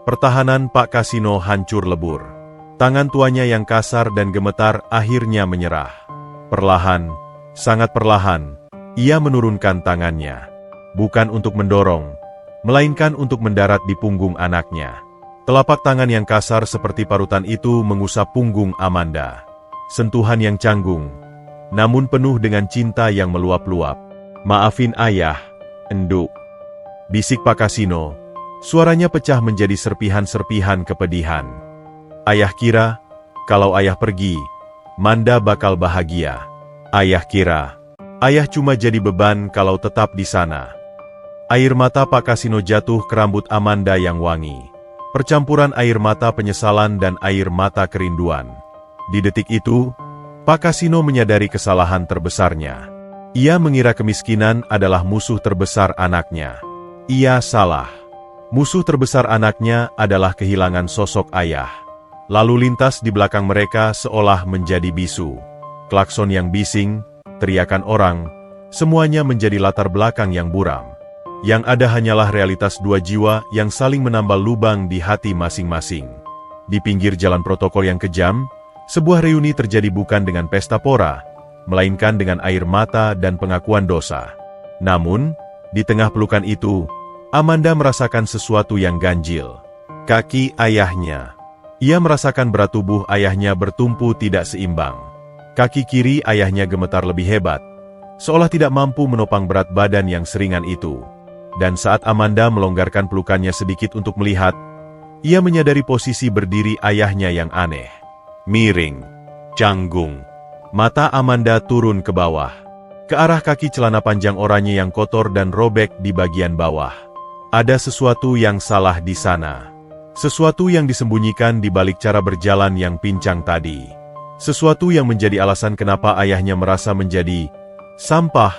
Pertahanan Pak Kasino hancur lebur. Tangan tuanya yang kasar dan gemetar akhirnya menyerah. Perlahan, sangat perlahan, ia menurunkan tangannya. Bukan untuk mendorong, melainkan untuk mendarat di punggung anaknya. Telapak tangan yang kasar seperti parutan itu mengusap punggung Amanda. Sentuhan yang canggung, namun penuh dengan cinta yang meluap-luap. "Maafin ayah, Enduk. bisik Pak Kasino. Suaranya pecah menjadi serpihan-serpihan kepedihan. Ayah kira, kalau ayah pergi, Manda bakal bahagia. Ayah kira, ayah cuma jadi beban kalau tetap di sana. Air mata Pak Kasino jatuh ke rambut Amanda yang wangi. Percampuran air mata penyesalan dan air mata kerinduan. Di detik itu, Pak Kasino menyadari kesalahan terbesarnya. Ia mengira kemiskinan adalah musuh terbesar anaknya. Ia salah. Musuh terbesar anaknya adalah kehilangan sosok ayah. Lalu lintas di belakang mereka seolah menjadi bisu. Klakson yang bising, teriakan orang, semuanya menjadi latar belakang yang buram. Yang ada hanyalah realitas dua jiwa yang saling menambal lubang di hati masing-masing. Di pinggir jalan protokol yang kejam, sebuah reuni terjadi bukan dengan pesta pora, melainkan dengan air mata dan pengakuan dosa. Namun, di tengah pelukan itu, Amanda merasakan sesuatu yang ganjil. Kaki ayahnya. Ia merasakan berat tubuh ayahnya bertumpu tidak seimbang. Kaki kiri ayahnya gemetar lebih hebat, seolah tidak mampu menopang berat badan yang seringan itu. Dan saat Amanda melonggarkan pelukannya sedikit untuk melihat, ia menyadari posisi berdiri ayahnya yang aneh. Miring, canggung. Mata Amanda turun ke bawah, ke arah kaki celana panjang oranye yang kotor dan robek di bagian bawah. Ada sesuatu yang salah di sana. Sesuatu yang disembunyikan di balik cara berjalan yang pincang tadi. Sesuatu yang menjadi alasan kenapa ayahnya merasa menjadi sampah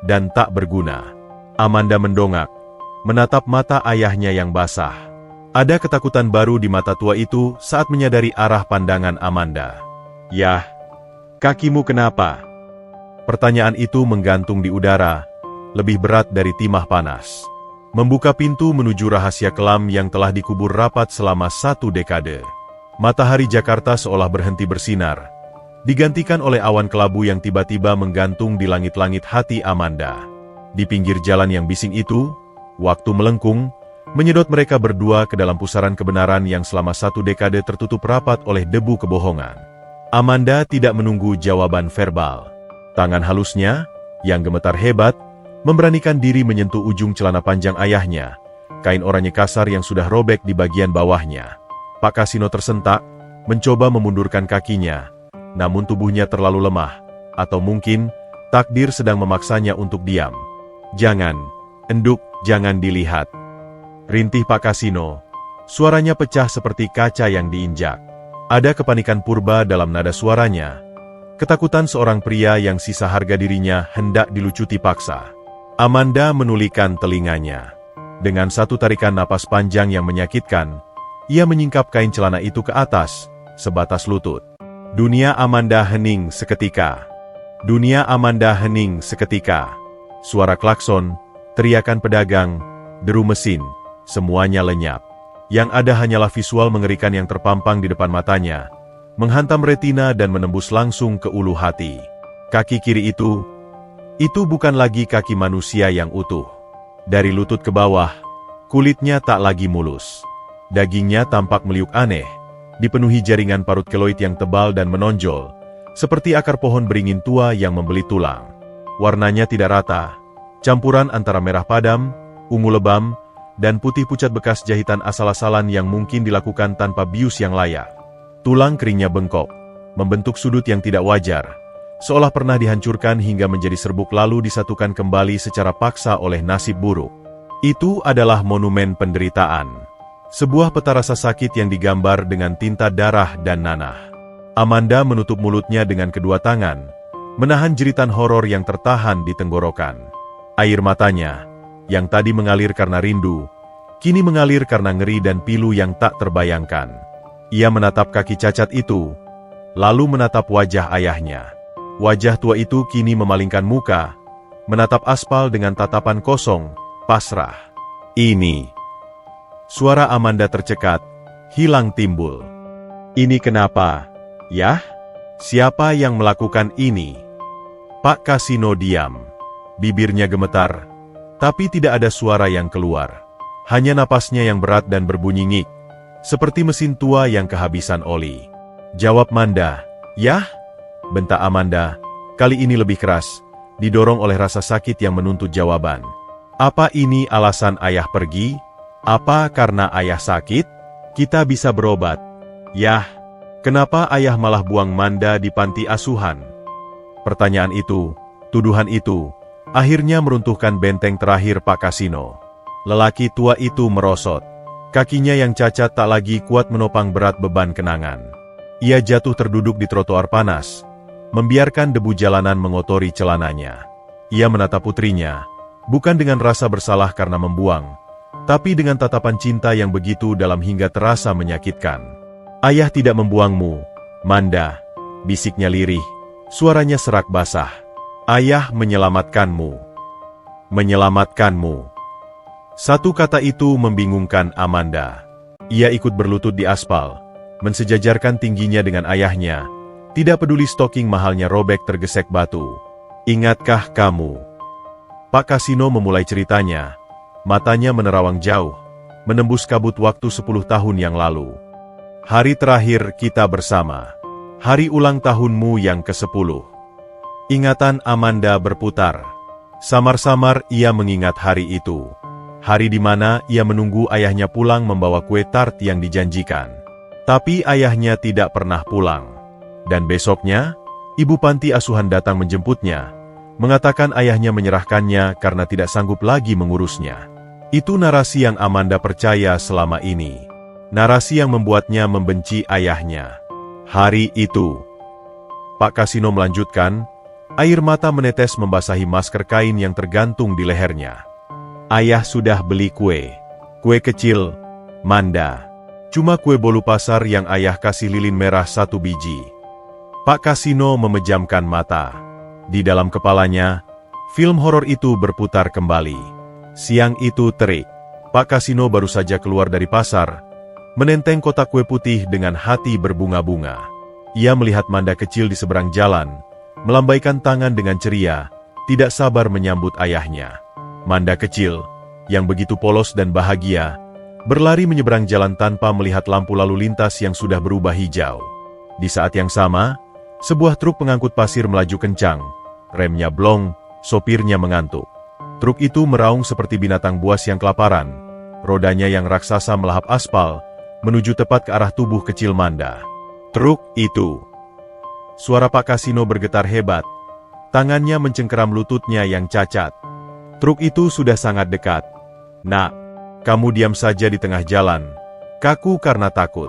dan tak berguna. Amanda mendongak, menatap mata ayahnya yang basah. Ada ketakutan baru di mata tua itu saat menyadari arah pandangan Amanda. "Yah, kakimu kenapa?" Pertanyaan itu menggantung di udara, lebih berat dari timah panas. Membuka pintu menuju rahasia kelam yang telah dikubur rapat selama 1 dekade. Matahari Jakarta seolah berhenti bersinar, digantikan oleh awan kelabu yang tiba-tiba menggantung di langit-langit hati Amanda. Di pinggir jalan yang bising itu, waktu melengkung, menyedot mereka berdua ke dalam pusaran kebenaran yang selama 1 dekade tertutup rapat oleh debu kebohongan. Amanda tidak menunggu jawaban verbal. Tangan halusnya, yang gemetar hebat, memberanikan diri menyentuh ujung celana panjang ayahnya, kain oranye kasar yang sudah robek di bagian bawahnya. Pak Kasino tersentak, mencoba memundurkan kakinya, namun tubuhnya terlalu lemah, atau mungkin takdir sedang memaksanya untuk diam. "Jangan, enduk, jangan dilihat," rintih Pak Kasino. Suaranya pecah seperti kaca yang diinjak. Ada kepanikan purba dalam nada suaranya. Ketakutan seorang pria yang sisa harga dirinya hendak dilucuti paksa. Amanda menulikan telinganya. Dengan satu tarikan napas panjang yang menyakitkan, ia menyingkap kain celana itu ke atas, sebatas lutut. Dunia Amanda hening seketika. Dunia Amanda hening seketika. Suara klakson, teriakan pedagang, deru mesin, semuanya lenyap. Yang ada hanyalah visual mengerikan yang terpampang di depan matanya, menghantam retina dan menembus langsung ke ulu hati. Kaki kiri itu bukan lagi kaki manusia yang utuh. Dari lutut ke bawah, kulitnya tak lagi mulus. Dagingnya tampak meliuk aneh, dipenuhi jaringan parut keloid yang tebal dan menonjol, seperti akar pohon beringin tua yang membeli tulang. Warnanya tidak rata, campuran antara merah padam, ungu lebam, dan putih pucat bekas jahitan asal-asalan yang mungkin dilakukan tanpa bius yang layak. Tulang keringnya bengkok, membentuk sudut yang tidak wajar, seolah pernah dihancurkan hingga menjadi serbuk lalu disatukan kembali secara paksa oleh nasib buruk. Itu adalah monumen penderitaan. Sebuah peta rasa sakit yang digambar dengan tinta darah dan nanah. Amanda menutup mulutnya dengan kedua tangan, menahan jeritan horor yang tertahan di tenggorokan. Air matanya, yang tadi mengalir karena rindu, kini mengalir karena ngeri dan pilu yang tak terbayangkan. Ia menatap kaki cacat itu, lalu menatap wajah ayahnya. Wajah tua itu kini memalingkan muka, menatap aspal dengan tatapan kosong, pasrah. "Ini..." Suara Amanda tercekat, hilang timbul. "Ini kenapa? Yah? Siapa yang melakukan ini?" Pak Kasino diam. Bibirnya gemetar, tapi tidak ada suara yang keluar. Hanya napasnya yang berat dan berbunyi ngik, seperti mesin tua yang kehabisan oli. "Jawab Manda." "Yah?" bentak Amanda, kali ini lebih keras, didorong oleh rasa sakit yang menuntut jawaban. Apa ini alasan ayah pergi? Apa karena ayah sakit? Kita bisa berobat. Yah, kenapa ayah malah buang Manda di panti asuhan? Pertanyaan itu, tuduhan itu, akhirnya meruntuhkan benteng terakhir Pak Kasino. Lelaki tua itu merosot. Kakinya yang cacat tak lagi kuat menopang berat beban kenangan. Ia jatuh terduduk di trotoar panas, membiarkan debu jalanan mengotori celananya. Ia menatap putrinya, bukan dengan rasa bersalah karena membuang, tapi dengan tatapan cinta yang begitu dalam hingga terasa menyakitkan. Ayah tidak membuangmu, Manda, bisiknya lirih, suaranya serak basah. Ayah menyelamatkanmu. Menyelamatkanmu. Satu kata itu membingungkan Amanda. Ia ikut berlutut di aspal, mensejajarkan tingginya dengan ayahnya, tidak peduli stoking mahalnya robek tergesek batu. Ingatkah kamu? Pak Kasino memulai ceritanya, matanya menerawang jauh, menembus kabut waktu 10 tahun yang lalu. Hari terakhir kita bersama. Hari ulang tahunmu yang ke-10. Ingatan Amanda berputar. Samar-samar ia mengingat hari itu. Hari di mana ia menunggu ayahnya pulang membawa kue tart yang dijanjikan. Tapi ayahnya tidak pernah pulang. Dan besoknya, ibu panti asuhan datang menjemputnya, mengatakan ayahnya menyerahkannya karena tidak sanggup lagi mengurusnya. Itu narasi yang Amanda percaya selama ini. Narasi yang membuatnya membenci ayahnya. Hari itu, Pak Kasino melanjutkan, air mata menetes membasahi masker kain yang tergantung di lehernya. Ayah sudah beli kue. Kue kecil, Manda. Cuma kue bolu pasar yang ayah kasih lilin merah 1 biji. Pak Kasino memejamkan mata. Di dalam kepalanya, film horor itu berputar kembali. Siang itu terik. Pak Kasino baru saja keluar dari pasar, menenteng kotak kue putih dengan hati berbunga-bunga. Ia melihat Manda kecil di seberang jalan, melambaikan tangan dengan ceria, tidak sabar menyambut ayahnya. Manda kecil, yang begitu polos dan bahagia, berlari menyeberang jalan tanpa melihat lampu lalu lintas yang sudah berubah hijau. Di saat yang sama, sebuah truk pengangkut pasir melaju kencang, remnya blong, sopirnya mengantuk. Truk itu meraung seperti binatang buas yang kelaparan, rodanya yang raksasa melahap aspal, menuju tepat ke arah tubuh kecil Manda. Truk itu. Suara Pak Kasino bergetar hebat, tangannya mencengkeram lututnya yang cacat. Truk itu sudah sangat dekat. Nak, kamu diam saja di tengah jalan. Kaku karena takut.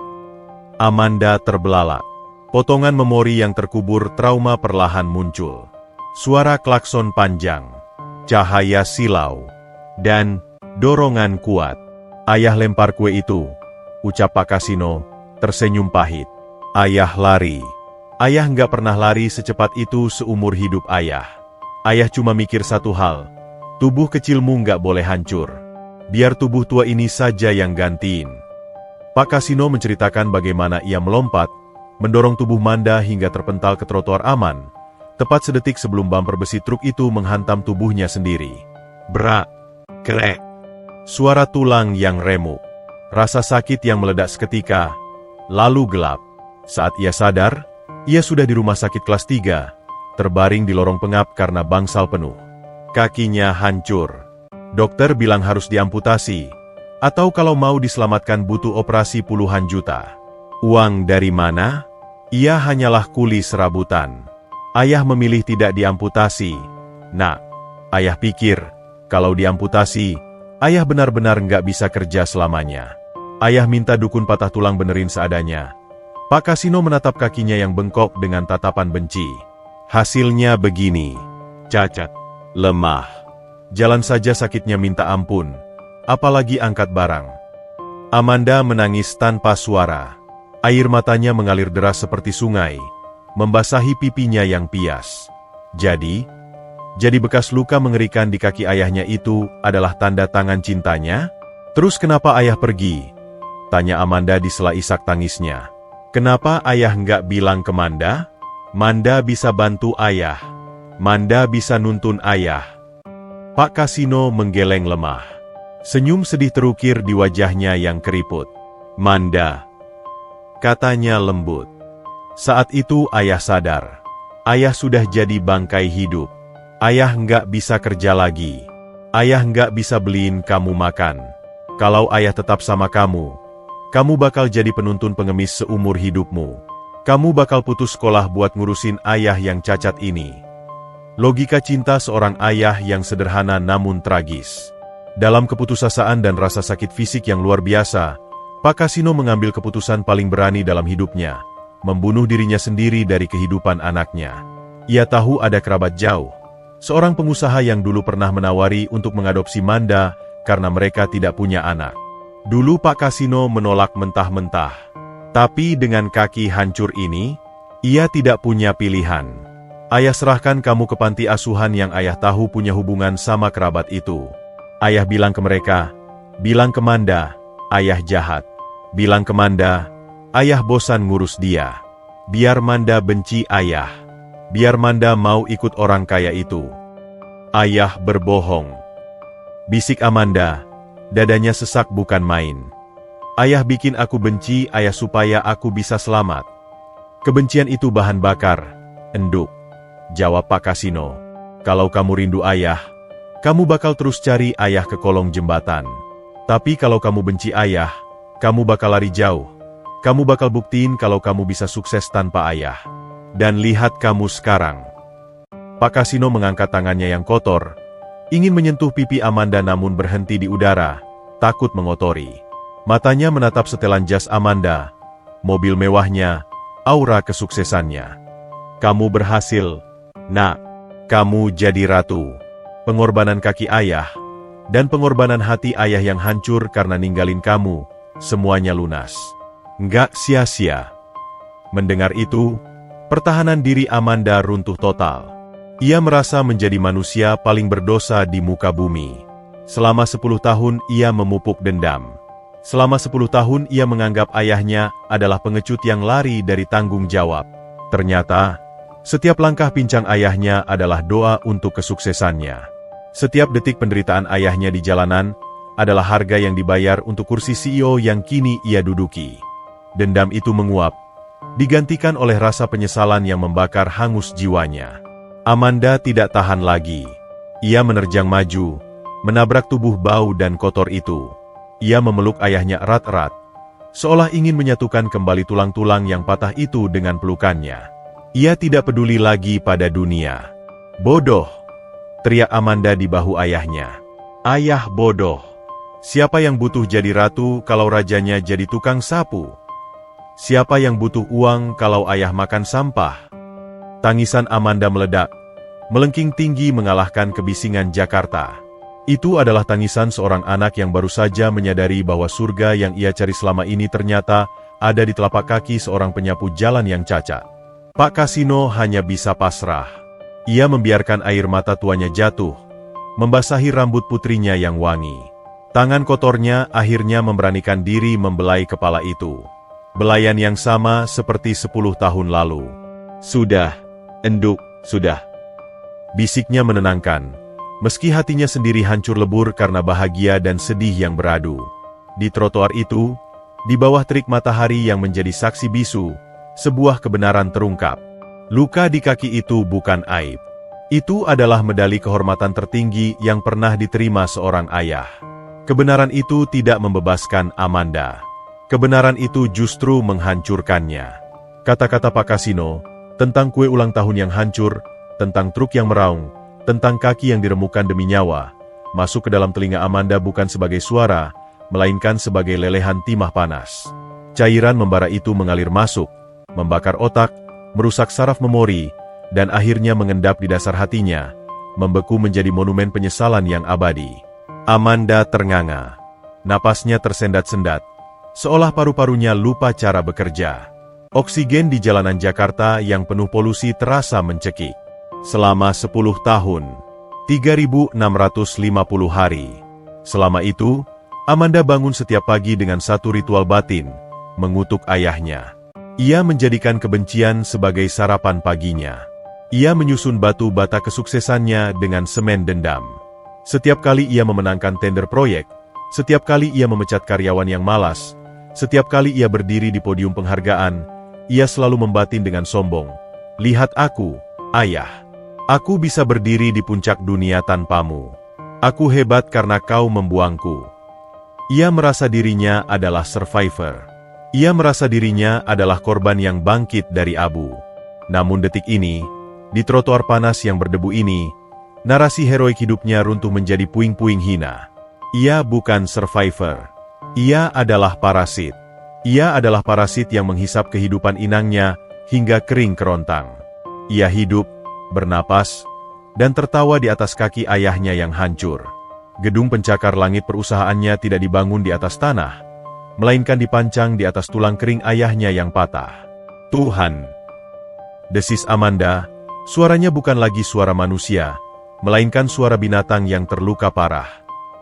Amanda terbelalak. Potongan memori yang terkubur trauma perlahan muncul. Suara klakson panjang, cahaya silau, dan dorongan kuat. Ayah lempar kue itu, ucap Pak Kasino, tersenyum pahit. Ayah lari. Ayah nggak pernah lari secepat itu seumur hidup ayah. Ayah cuma mikir satu hal. Tubuh kecilmu nggak boleh hancur. Biar tubuh tua ini saja yang gantiin. Pak Kasino menceritakan bagaimana ia melompat, mendorong tubuh Manda hingga terpental ke trotoar aman, tepat sedetik sebelum bumper besi truk itu menghantam tubuhnya sendiri. Brak, krek, suara tulang yang remuk, rasa sakit yang meledak seketika, lalu gelap. Saat ia sadar, ia sudah di rumah sakit kelas 3, terbaring di lorong pengap karena bangsal penuh. Kakinya hancur. Dokter bilang harus diamputasi, atau kalau mau diselamatkan butuh operasi puluhan juta. Uang dari mana? Ia hanyalah kuli serabutan. Ayah memilih tidak diamputasi. Nak, ayah pikir, kalau diamputasi, ayah benar-benar nggak bisa kerja selamanya. Ayah minta dukun patah tulang benerin seadanya. Pak Kasino menatap kakinya yang bengkok dengan tatapan benci. Hasilnya begini. Cacat. Lemah. Jalan saja sakitnya minta ampun, apalagi angkat barang. Amanda menangis tanpa suara. Air matanya mengalir deras seperti sungai, membasahi pipinya yang pias. Jadi bekas luka mengerikan di kaki ayahnya itu adalah tanda tangan cintanya? Terus kenapa ayah pergi? Tanya Amanda di sela isak tangisnya. Kenapa ayah nggak bilang ke Manda? Manda bisa bantu ayah. Manda bisa nuntun ayah. Pak Kasino menggeleng lemah. Senyum sedih terukir di wajahnya yang keriput. Manda, katanya lembut. Saat itu ayah sadar. Ayah sudah jadi bangkai hidup. Ayah nggak bisa kerja lagi. Ayah nggak bisa beliin kamu makan. Kalau ayah tetap sama kamu bakal jadi penuntun pengemis seumur hidupmu. Kamu bakal putus sekolah buat ngurusin ayah yang cacat ini. Logika cinta seorang ayah yang sederhana namun tragis. Dalam keputusasaan dan rasa sakit fisik yang luar biasa, Pak Kasino mengambil keputusan paling berani dalam hidupnya, membunuh dirinya sendiri dari kehidupan anaknya. Ia tahu ada kerabat jauh, seorang pengusaha yang dulu pernah menawari untuk mengadopsi Manda karena mereka tidak punya anak. Dulu Pak Kasino menolak mentah-mentah. Tapi dengan kaki hancur ini, ia tidak punya pilihan. Ayah serahkan kamu ke panti asuhan yang ayah tahu punya hubungan sama kerabat itu. Ayah bilang ke mereka, bilang ke Manda, ayah jahat. Bilang ke Manda, ayah bosan ngurus dia. Biar Manda benci ayah. Biar Manda mau ikut orang kaya itu. Ayah berbohong. Bisik Amanda, dadanya sesak bukan main. Ayah bikin aku benci ayah supaya aku bisa selamat. Kebencian itu bahan bakar, enduk. Jawab Pak Kasino. Kalau kamu rindu ayah, kamu bakal terus cari ayah ke kolong jembatan. Tapi kalau kamu benci ayah, kamu bakal lari jauh. Kamu bakal buktiin kalau kamu bisa sukses tanpa ayah. Dan lihat kamu sekarang. Pak Kasino mengangkat tangannya yang kotor, ingin menyentuh pipi Amanda namun berhenti di udara, takut mengotori. Matanya menatap setelan jas Amanda, mobil mewahnya, aura kesuksesannya. Kamu berhasil, nak. Kamu jadi ratu. Pengorbanan kaki ayah, dan pengorbanan hati ayah yang hancur karena ninggalin kamu, semuanya lunas. Nggak sia-sia. Mendengar itu, pertahanan diri Amanda runtuh total. Ia merasa menjadi manusia paling berdosa di muka bumi. Selama 10 tahun ia memupuk dendam. Selama 10 tahun ia menganggap ayahnya adalah pengecut yang lari dari tanggung jawab. Ternyata, setiap langkah pincang ayahnya adalah doa untuk kesuksesannya. Setiap detik penderitaan ayahnya di jalanan adalah harga yang dibayar untuk kursi CEO yang kini ia duduki. Dendam itu menguap, digantikan oleh rasa penyesalan yang membakar hangus jiwanya. Amanda tidak tahan lagi. Ia menerjang maju, menabrak tubuh bau dan kotor itu. Ia memeluk ayahnya erat-erat, seolah ingin menyatukan kembali tulang-tulang yang patah itu dengan pelukannya. Ia tidak peduli lagi pada dunia. Bodoh! Teriak Amanda di bahu ayahnya. Ayah bodoh. Siapa yang butuh jadi ratu kalau rajanya jadi tukang sapu? Siapa yang butuh uang kalau ayah makan sampah? Tangisan Amanda meledak, melengking tinggi mengalahkan kebisingan Jakarta. Itu adalah tangisan seorang anak yang baru saja menyadari bahwa surga yang ia cari selama ini ternyata ada di telapak kaki seorang penyapu jalan yang cacat. Pak Kasino hanya bisa pasrah. Ia membiarkan air mata tuanya jatuh, membasahi rambut putrinya yang wangi. Tangan kotornya akhirnya memberanikan diri membelai kepala itu. Belayan yang sama seperti 10 tahun lalu. Sudah, enduk, sudah. Bisiknya menenangkan, meski hatinya sendiri hancur lebur karena bahagia dan sedih yang beradu. Di trotoar itu, di bawah terik matahari yang menjadi saksi bisu, sebuah kebenaran terungkap. Luka di kaki itu bukan aib. Itu adalah medali kehormatan tertinggi yang pernah diterima seorang ayah. Kebenaran itu tidak membebaskan Amanda. Kebenaran itu justru menghancurkannya. Kata-kata Pak Kasino, tentang kue ulang tahun yang hancur, tentang truk yang meraung, tentang kaki yang diremukkan demi nyawa, masuk ke dalam telinga Amanda bukan sebagai suara, melainkan sebagai lelehan timah panas. Cairan membara itu mengalir masuk, membakar otak, merusak saraf memori, dan akhirnya mengendap di dasar hatinya, membeku menjadi monumen penyesalan yang abadi. Amanda ternganga. Napasnya tersendat-sendat, seolah paru-parunya lupa cara bekerja. Oksigen di jalanan Jakarta yang penuh polusi terasa mencekik. Selama 10 tahun, 3.650 hari. Selama itu, Amanda bangun setiap pagi dengan satu ritual batin, mengutuk ayahnya. Ia menjadikan kebencian sebagai sarapan paginya. Ia menyusun batu bata kesuksesannya dengan semen dendam. Setiap kali ia memenangkan tender proyek, setiap kali ia memecat karyawan yang malas, setiap kali ia berdiri di podium penghargaan, ia selalu membatin dengan sombong. Lihat aku, ayah. Aku bisa berdiri di puncak dunia tanpamu. Aku hebat karena kau membuangku. Ia merasa dirinya adalah survivor. Ia merasa dirinya adalah korban yang bangkit dari abu. Namun detik ini, di trotoar panas yang berdebu ini, narasi heroik hidupnya runtuh menjadi puing-puing hina. Ia bukan survivor. Ia adalah parasit. Ia adalah parasit yang menghisap kehidupan inangnya hingga kering kerontang. Ia hidup, bernapas, dan tertawa di atas kaki ayahnya yang hancur. Gedung pencakar langit perusahaannya tidak dibangun di atas tanah, melainkan dipancang di atas tulang kering ayahnya yang patah. Tuhan! Desis Amanda, suaranya bukan lagi suara manusia, melainkan suara binatang yang terluka parah.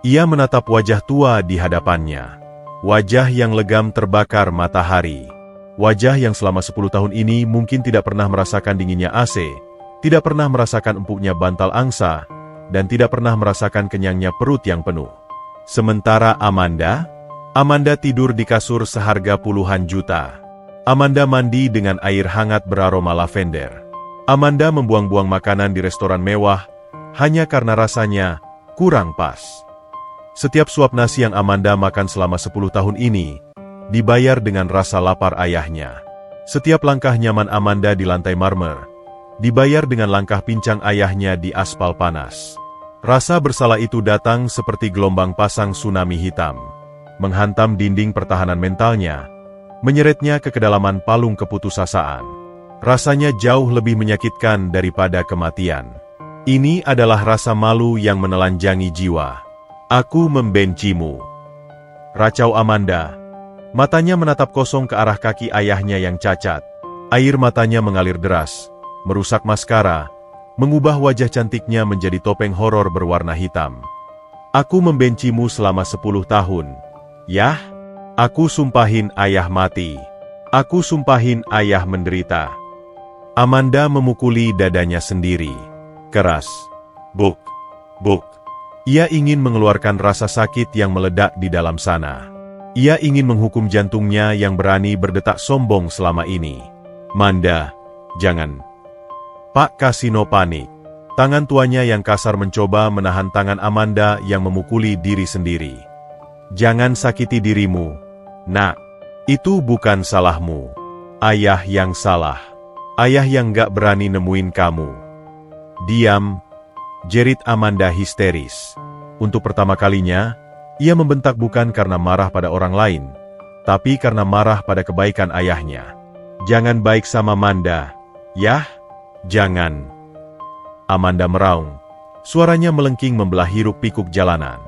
Ia menatap wajah tua di hadapannya. Wajah yang legam terbakar matahari. Wajah yang selama 10 tahun ini mungkin tidak pernah merasakan dinginnya AC, tidak pernah merasakan empuknya bantal angsa, dan tidak pernah merasakan kenyangnya perut yang penuh. Sementara Amanda tidur di kasur seharga puluhan juta. Amanda mandi dengan air hangat beraroma lavender. Amanda membuang-buang makanan di restoran mewah, hanya karena rasanya kurang pas. Setiap suap nasi yang Amanda makan selama 10 tahun ini, dibayar dengan rasa lapar ayahnya. Setiap langkah nyaman Amanda di lantai marmer, dibayar dengan langkah pincang ayahnya di aspal panas. Rasa bersalah itu datang seperti gelombang pasang tsunami hitam, menghantam dinding pertahanan mentalnya, menyeretnya ke kedalaman palung keputusasaan. Rasanya jauh lebih menyakitkan daripada kematian. Ini adalah rasa malu yang menelanjangi jiwa. Aku membencimu. Racau Amanda. Matanya menatap kosong ke arah kaki ayahnya yang cacat. Air matanya mengalir deras, merusak maskara, mengubah wajah cantiknya menjadi topeng horor berwarna hitam. Aku membencimu selama 10 tahun. Yah, aku sumpahin ayah mati. Aku sumpahin ayah menderita. Amanda memukuli dadanya sendiri. Keras. Buk, buk. Ia ingin mengeluarkan rasa sakit yang meledak di dalam sana. Ia ingin menghukum jantungnya yang berani berdetak sombong selama ini. Manda, jangan. Pak Kasino panik. Tangan tuanya yang kasar mencoba menahan tangan Amanda yang memukuli diri sendiri. Jangan sakiti dirimu, nak. Itu bukan salahmu. Ayah yang salah. Ayah yang gak berani nemuin kamu. Diam, jerit Amanda histeris. Untuk pertama kalinya, ia membentak bukan karena marah pada orang lain, tapi karena marah pada kebaikan ayahnya. Jangan baik sama Manda, yah? Jangan. Amanda meraung. Suaranya melengking membelah hiruk pikuk jalanan.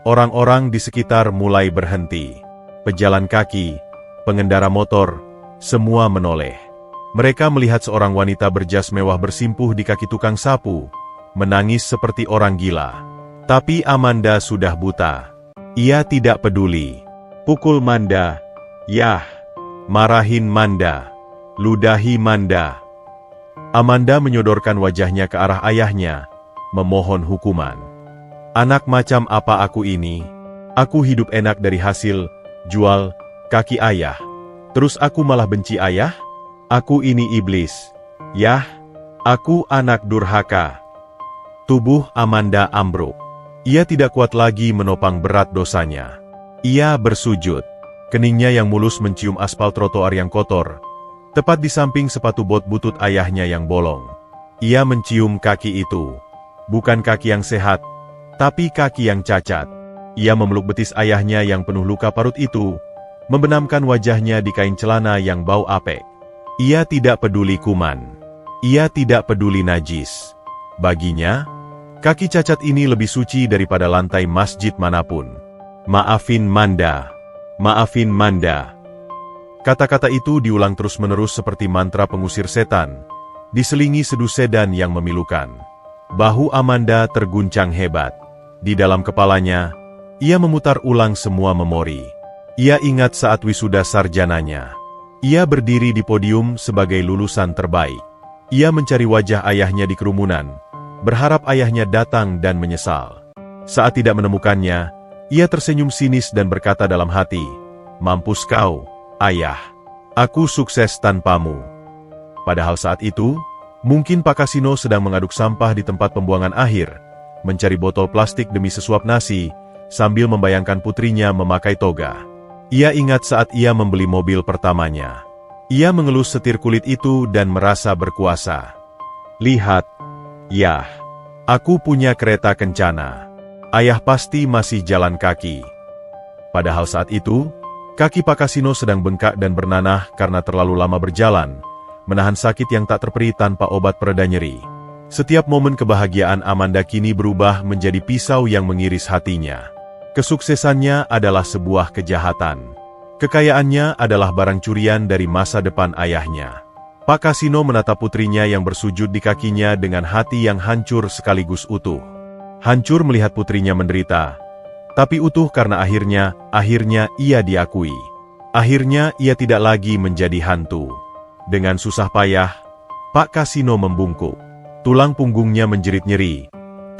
Orang-orang di sekitar mulai berhenti. Pejalan kaki, pengendara motor, semua menoleh. Mereka melihat seorang wanita berjas mewah bersimpuh di kaki tukang sapu, menangis seperti orang gila. Tapi Amanda sudah buta. Ia tidak peduli. Pukul Manda. Yah. Marahin Manda. Ludahi Manda. Amanda menyodorkan wajahnya ke arah ayahnya, memohon hukuman. Anak macam apa aku ini? Aku hidup enak dari hasil jual kaki ayah. Terus aku malah benci ayah? Aku ini iblis. Yah, aku anak durhaka. Tubuh Amanda ambruk. Ia tidak kuat lagi menopang berat dosanya. Ia bersujud. Keningnya yang mulus mencium aspal trotoar yang kotor, tepat di samping sepatu bot butut ayahnya yang bolong. Ia mencium kaki itu. Bukan kaki yang sehat, tapi kaki yang cacat. Ia memeluk betis ayahnya yang penuh luka parut itu, membenamkan wajahnya di kain celana yang bau apek. Ia tidak peduli kuman. Ia tidak peduli najis. Baginya, kaki cacat ini lebih suci daripada lantai masjid manapun. Maafin Manda. Maafin Manda. Kata-kata itu diulang terus-menerus seperti mantra pengusir setan, diselingi sedu sedan yang memilukan. Bahu Amanda terguncang hebat. Di dalam kepalanya, ia memutar ulang semua memori. Ia ingat saat wisuda sarjananya. Ia berdiri di podium sebagai lulusan terbaik. Ia mencari wajah ayahnya di kerumunan, berharap ayahnya datang dan menyesal. Saat tidak menemukannya, ia tersenyum sinis dan berkata dalam hati, "Mampus kau, ayah. Aku sukses tanpamu." Padahal saat itu, mungkin Pak Kasino sedang mengaduk sampah di tempat pembuangan akhir, mencari botol plastik demi sesuap nasi, sambil membayangkan putrinya memakai toga. Ia ingat saat ia membeli mobil pertamanya. Ia mengelus setir kulit itu dan merasa berkuasa. Lihat, Yah, aku punya kereta kencana. Ayah pasti masih jalan kaki. Padahal saat itu, kaki Pak Kasino sedang bengkak dan bernanah karena terlalu lama berjalan, menahan sakit yang tak terperi tanpa obat pereda nyeri. Setiap momen kebahagiaan Amanda kini berubah menjadi pisau yang mengiris hatinya. Kesuksesannya adalah sebuah kejahatan. Kekayaannya adalah barang curian dari masa depan ayahnya. Pak Kasino menatap putrinya yang bersujud di kakinya dengan hati yang hancur sekaligus utuh. Hancur melihat putrinya menderita, tapi utuh karena akhirnya ia diakui. Akhirnya ia tidak lagi menjadi hantu. Dengan susah payah, Pak Kasino membungkuk. Tulang punggungnya menjerit nyeri,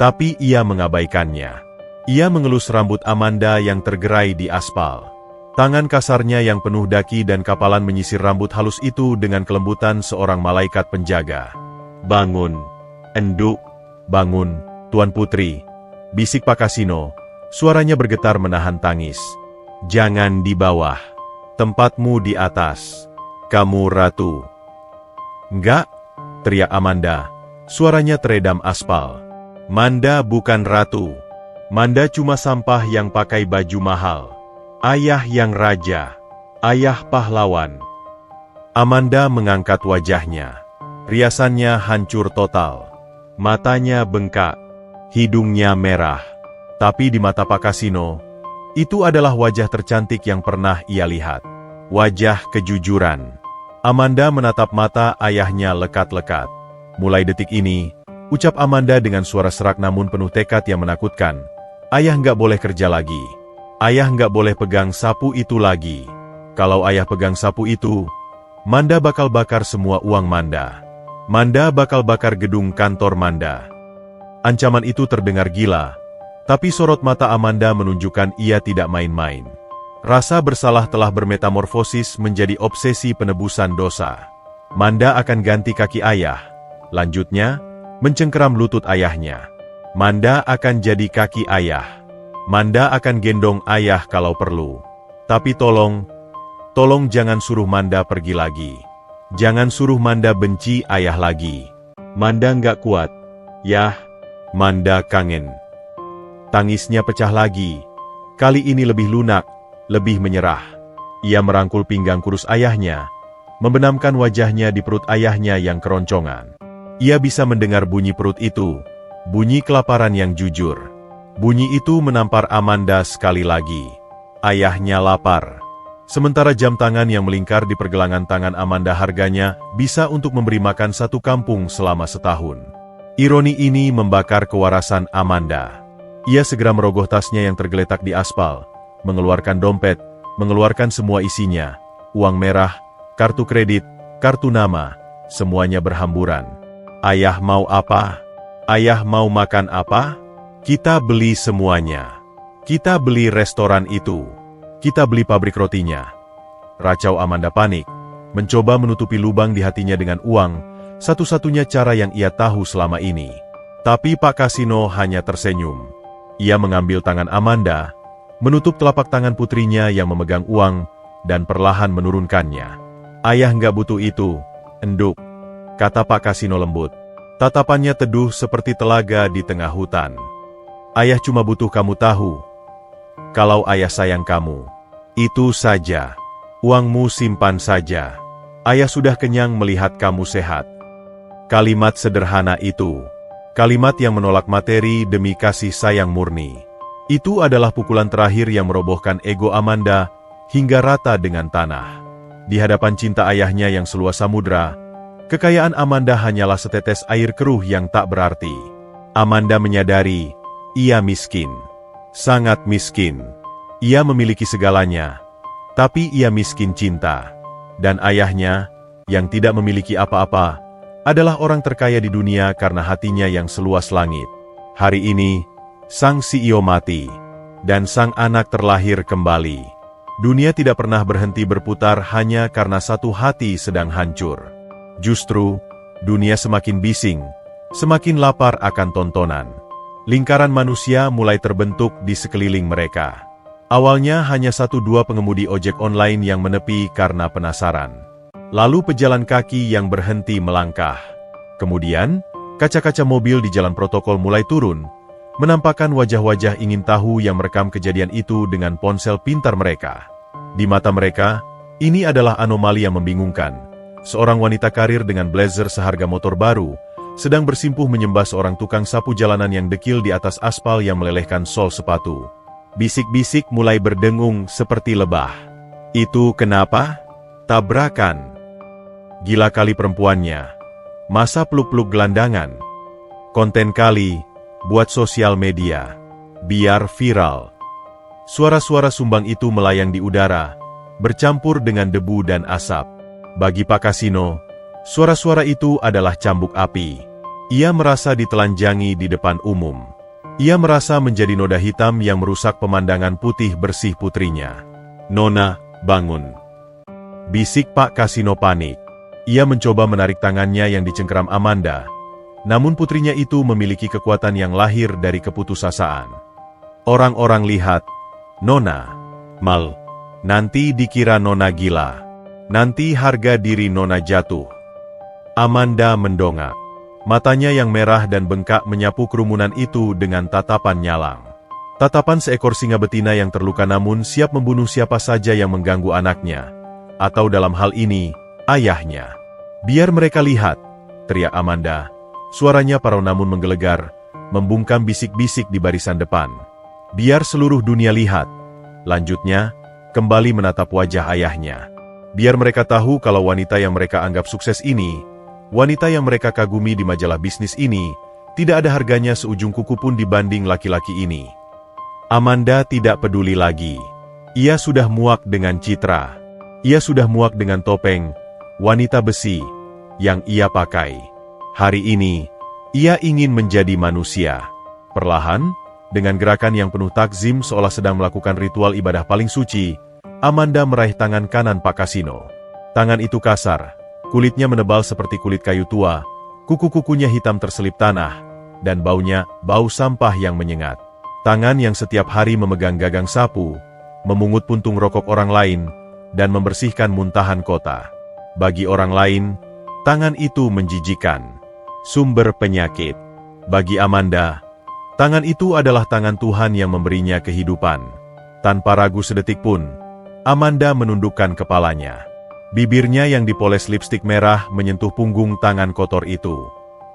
tapi ia mengabaikannya. Ia mengelus rambut Amanda yang tergerai di aspal. Tangan kasarnya yang penuh daki dan kapalan menyisir rambut halus itu dengan kelembutan seorang malaikat penjaga. Bangun, Enduk, bangun, Tuan Putri, bisik Pak Kasino, suaranya bergetar menahan tangis. Jangan di bawah, tempatmu di atas, kamu ratu. Enggak, teriak Amanda, suaranya teredam aspal. Manda bukan ratu, Manda cuma sampah yang pakai baju mahal. Ayah yang raja, ayah pahlawan. Amanda mengangkat wajahnya. Riasannya hancur total. Matanya bengkak, hidungnya merah. Tapi di mata Pak Kasino, itu adalah wajah tercantik yang pernah ia lihat. Wajah kejujuran. Amanda menatap mata ayahnya lekat-lekat. Mulai detik ini, ucap Amanda dengan suara serak namun penuh tekad yang menakutkan. Ayah nggak boleh kerja lagi. Ayah nggak boleh pegang sapu itu lagi. Kalau ayah pegang sapu itu, Manda bakal bakar semua uang Manda. Manda bakal bakar gedung kantor Manda. Ancaman itu terdengar gila, tapi sorot mata Amanda menunjukkan ia tidak main-main. Rasa bersalah telah bermetamorfosis menjadi obsesi penebusan dosa. Manda akan ganti kaki ayah. Lanjutnya, mencengkeram lutut ayahnya. Manda akan jadi kaki ayah. Manda akan gendong ayah kalau perlu. Tapi tolong jangan suruh Manda pergi lagi. Jangan suruh Manda benci ayah lagi. Manda nggak kuat. Yah, Manda kangen. Tangisnya pecah lagi. Kali ini lebih lunak, lebih menyerah. Ia merangkul pinggang kurus ayahnya, membenamkan wajahnya di perut ayahnya yang keroncongan. Ia bisa mendengar bunyi perut itu, bunyi kelaparan yang jujur. Bunyi itu menampar Amanda sekali lagi. Ayahnya lapar. Sementara jam tangan yang melingkar di pergelangan tangan Amanda harganya bisa untuk memberi makan satu kampung selama setahun. Ironi ini membakar kewarasan Amanda. Ia segera merogoh tasnya yang tergeletak di aspal, mengeluarkan dompet, mengeluarkan semua isinya. Uang merah, kartu kredit, kartu nama, semuanya berhamburan. Ayah mau apa? Ayah mau makan apa? Kita beli semuanya. Kita beli restoran itu. Kita beli pabrik rotinya. Racau Amanda panik, mencoba menutupi lubang di hatinya dengan uang, satu-satunya cara yang ia tahu selama ini. Tapi Pak Kasino hanya tersenyum. Ia mengambil tangan Amanda, menutup telapak tangan putrinya yang memegang uang, dan perlahan menurunkannya. Ayah nggak butuh itu, Enduk, kata Pak Kasino lembut. Tatapannya teduh seperti telaga di tengah hutan. Ayah cuma butuh kamu tahu. Kalau ayah sayang kamu, itu saja. Uangmu simpan saja. Ayah sudah kenyang melihat kamu sehat. Kalimat sederhana itu, kalimat yang menolak materi demi kasih sayang murni. Itu adalah pukulan terakhir yang merobohkan ego Amanda hingga rata dengan tanah. Di hadapan cinta ayahnya yang seluas samudra, kekayaan Amanda hanyalah setetes air keruh yang tak berarti. Amanda menyadari, ia miskin. Sangat miskin. Ia memiliki segalanya, tapi ia miskin cinta. Dan ayahnya, yang tidak memiliki apa-apa, adalah orang terkaya di dunia karena hatinya yang seluas langit. Hari ini, sang CEO mati, dan sang anak terlahir kembali. Dunia tidak pernah berhenti berputar hanya karena satu hati sedang hancur. Justru, dunia semakin bising, semakin lapar akan tontonan. Lingkaran manusia mulai terbentuk di sekeliling mereka. Awalnya hanya 1-2 pengemudi ojek online yang menepi karena penasaran. Lalu pejalan kaki yang berhenti melangkah. Kemudian, kaca-kaca mobil di jalan protokol mulai turun, menampakkan wajah-wajah ingin tahu yang merekam kejadian itu dengan ponsel pintar mereka. Di mata mereka, ini adalah anomali yang membingungkan. Seorang wanita karir dengan blazer seharga motor baru, sedang bersimpuh menyembah seorang tukang sapu jalanan yang dekil di atas aspal yang melelehkan sol sepatu. Bisik-bisik mulai berdengung seperti lebah. Itu kenapa? Tabrakan. Gila kali perempuannya. Masa peluk-peluk gelandangan. Konten kali, buat sosial media. Biar viral. Suara-suara sumbang itu melayang di udara, bercampur dengan debu dan asap. Bagi Pak Kasino, suara-suara itu adalah cambuk api. Ia merasa ditelanjangi di depan umum. Ia merasa menjadi noda hitam yang merusak pemandangan putih bersih putrinya. "Nona, bangun." Bisik Pak Kasino panik. Ia mencoba menarik tangannya yang dicengkeram Amanda. Namun putrinya itu memiliki kekuatan yang lahir dari keputusasaan. Orang-orang lihat, "Nona, mal, nanti dikira Nona gila. Nanti harga diri Nona jatuh." Amanda mendongak. Matanya yang merah dan bengkak menyapu kerumunan itu dengan tatapan nyalang. Tatapan seekor singa betina yang terluka namun siap membunuh siapa saja yang mengganggu anaknya. Atau dalam hal ini, ayahnya. "Biar mereka lihat," teriak Amanda. Suaranya parau namun menggelegar, membungkam bisik-bisik di barisan depan. "Biar seluruh dunia lihat." Lanjutnya, kembali menatap wajah ayahnya. "Biar mereka tahu kalau wanita yang mereka anggap sukses ini, wanita yang mereka kagumi di majalah bisnis ini, tidak ada harganya seujung kuku pun dibanding laki-laki ini." Amanda tidak peduli lagi. Ia sudah muak dengan citra. Ia sudah muak dengan topeng, wanita besi, yang ia pakai. Hari ini, ia ingin menjadi manusia. Perlahan, dengan gerakan yang penuh takzim seolah sedang melakukan ritual ibadah paling suci, Amanda meraih tangan kanan Pak Kasino. Tangan itu kasar, kulitnya menebal seperti kulit kayu tua, kuku-kukunya hitam terselip tanah, dan baunya bau sampah yang menyengat. Tangan yang setiap hari memegang gagang sapu, memungut puntung rokok orang lain, dan membersihkan muntahan kota. Bagi orang lain, tangan itu menjijikan. Sumber penyakit. Bagi Amanda, tangan itu adalah tangan Tuhan yang memberinya kehidupan. Tanpa ragu sedetik pun, Amanda menundukkan kepalanya. Bibirnya yang dipoles lipstik merah menyentuh punggung tangan kotor itu.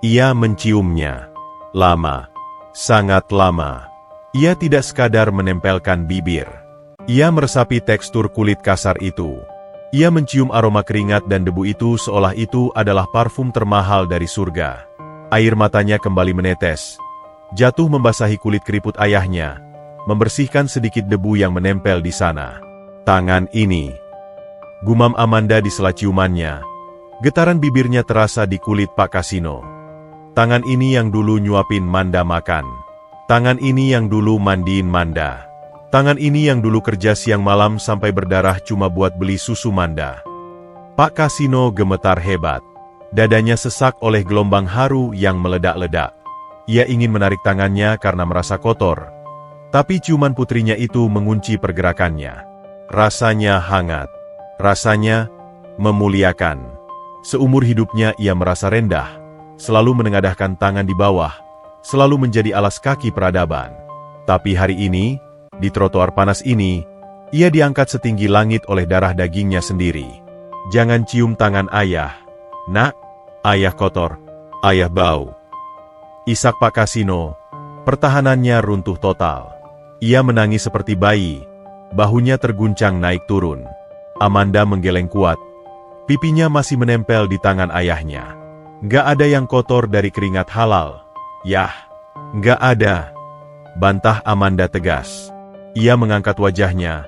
Ia menciumnya. Lama. Sangat lama. Ia tidak sekadar menempelkan bibir. Ia meresapi tekstur kulit kasar itu. Ia mencium aroma keringat dan debu itu seolah itu adalah parfum termahal dari surga. Air matanya kembali menetes. Jatuh membasahi kulit keriput ayahnya, membersihkan sedikit debu yang menempel di sana. "Tangan ini," gumam Amanda di sela ciumannya. Getaran bibirnya terasa di kulit Pak Kasino. "Tangan ini yang dulu nyuapin Manda makan. Tangan ini yang dulu mandiin Manda. Tangan ini yang dulu kerja siang malam sampai berdarah cuma buat beli susu Manda." Pak Kasino gemetar hebat. Dadanya sesak oleh gelombang haru yang meledak-ledak. Ia ingin menarik tangannya karena merasa kotor. Tapi ciuman putrinya itu mengunci pergerakannya. Rasanya hangat. Rasanya memuliakan. Seumur hidupnya ia merasa rendah, selalu menengadahkan tangan di bawah, selalu menjadi alas kaki peradaban. Tapi hari ini, di trotoar panas ini, ia diangkat setinggi langit oleh darah dagingnya sendiri. "Jangan cium tangan ayah, nak. Ayah kotor, ayah bau." Isak Pak Kasino, pertahanannya runtuh total. Ia menangis seperti bayi, bahunya terguncang naik turun. Amanda menggeleng kuat, pipinya masih menempel di tangan ayahnya. "Nggak ada yang kotor dari keringat halal." "Yah, nggak ada," bantah Amanda tegas. Ia mengangkat wajahnya,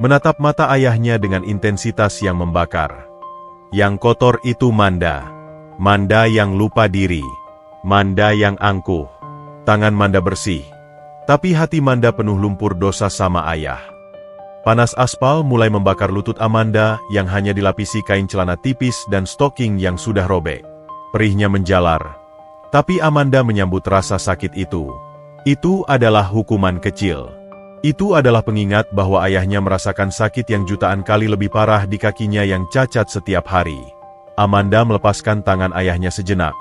menatap mata ayahnya dengan intensitas yang membakar. "Yang kotor itu Manda. Manda yang lupa diri. Manda yang angkuh." Tangan Manda bersih, tapi hati Manda penuh lumpur dosa sama ayah. Panas aspal mulai membakar lutut Amanda yang hanya dilapisi kain celana tipis dan stoking yang sudah robek. Perihnya menjalar, tapi Amanda menyambut rasa sakit itu. Itu adalah hukuman kecil. Itu adalah pengingat bahwa ayahnya merasakan sakit yang jutaan kali lebih parah di kakinya yang cacat setiap hari. Amanda melepaskan tangan ayahnya sejenak,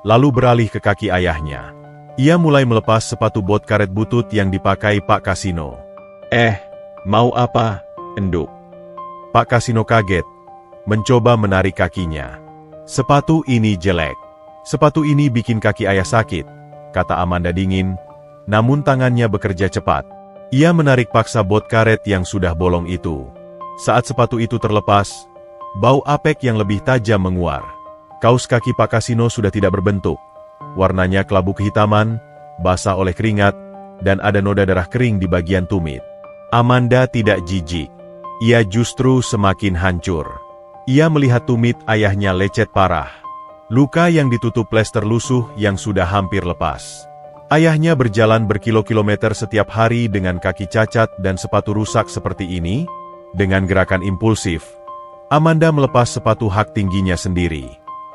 lalu beralih ke kaki ayahnya. Ia mulai melepas sepatu bot karet butut yang dipakai Pak Kasino. Mau apa, Enduk? Pak Kasino kaget, mencoba menarik kakinya. Sepatu ini jelek. Sepatu ini bikin kaki ayah sakit, kata Amanda dingin, namun tangannya bekerja cepat. Ia menarik paksa bot karet yang sudah bolong itu. Saat sepatu itu terlepas, bau apek yang lebih tajam menguar. Kaus kaki Pak Kasino sudah tidak berbentuk. Warnanya kelabu kehitaman, basah oleh keringat, dan ada noda darah kering di bagian tumit. Amanda tidak jijik. Ia justru semakin hancur. Ia melihat tumit ayahnya lecet parah. Luka yang ditutup plester lusuh yang sudah hampir lepas. Ayahnya berjalan berkilo-kilometer setiap hari dengan kaki cacat dan sepatu rusak seperti ini. Dengan gerakan impulsif, Amanda melepas sepatu hak tingginya sendiri.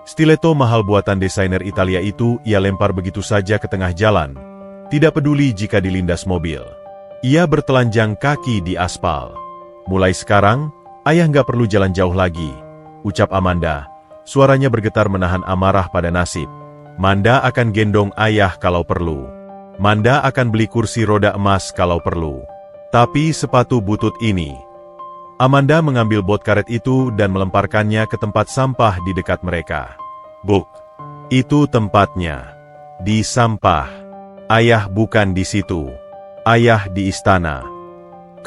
Stiletto mahal buatan desainer Italia itu ia lempar begitu saja ke tengah jalan, tidak peduli jika dilindas mobil. Ia bertelanjang kaki di aspal. Mulai sekarang, ayah nggak perlu jalan jauh lagi, ucap Amanda. Suaranya bergetar menahan amarah pada nasib. Manda akan gendong ayah kalau perlu. Manda akan beli kursi roda emas kalau perlu. Tapi sepatu butut ini. Amanda mengambil bot karet itu dan melemparkannya ke tempat sampah di dekat mereka. Buk, itu tempatnya. Di sampah. Ayah bukan di situ. Ayah di istana.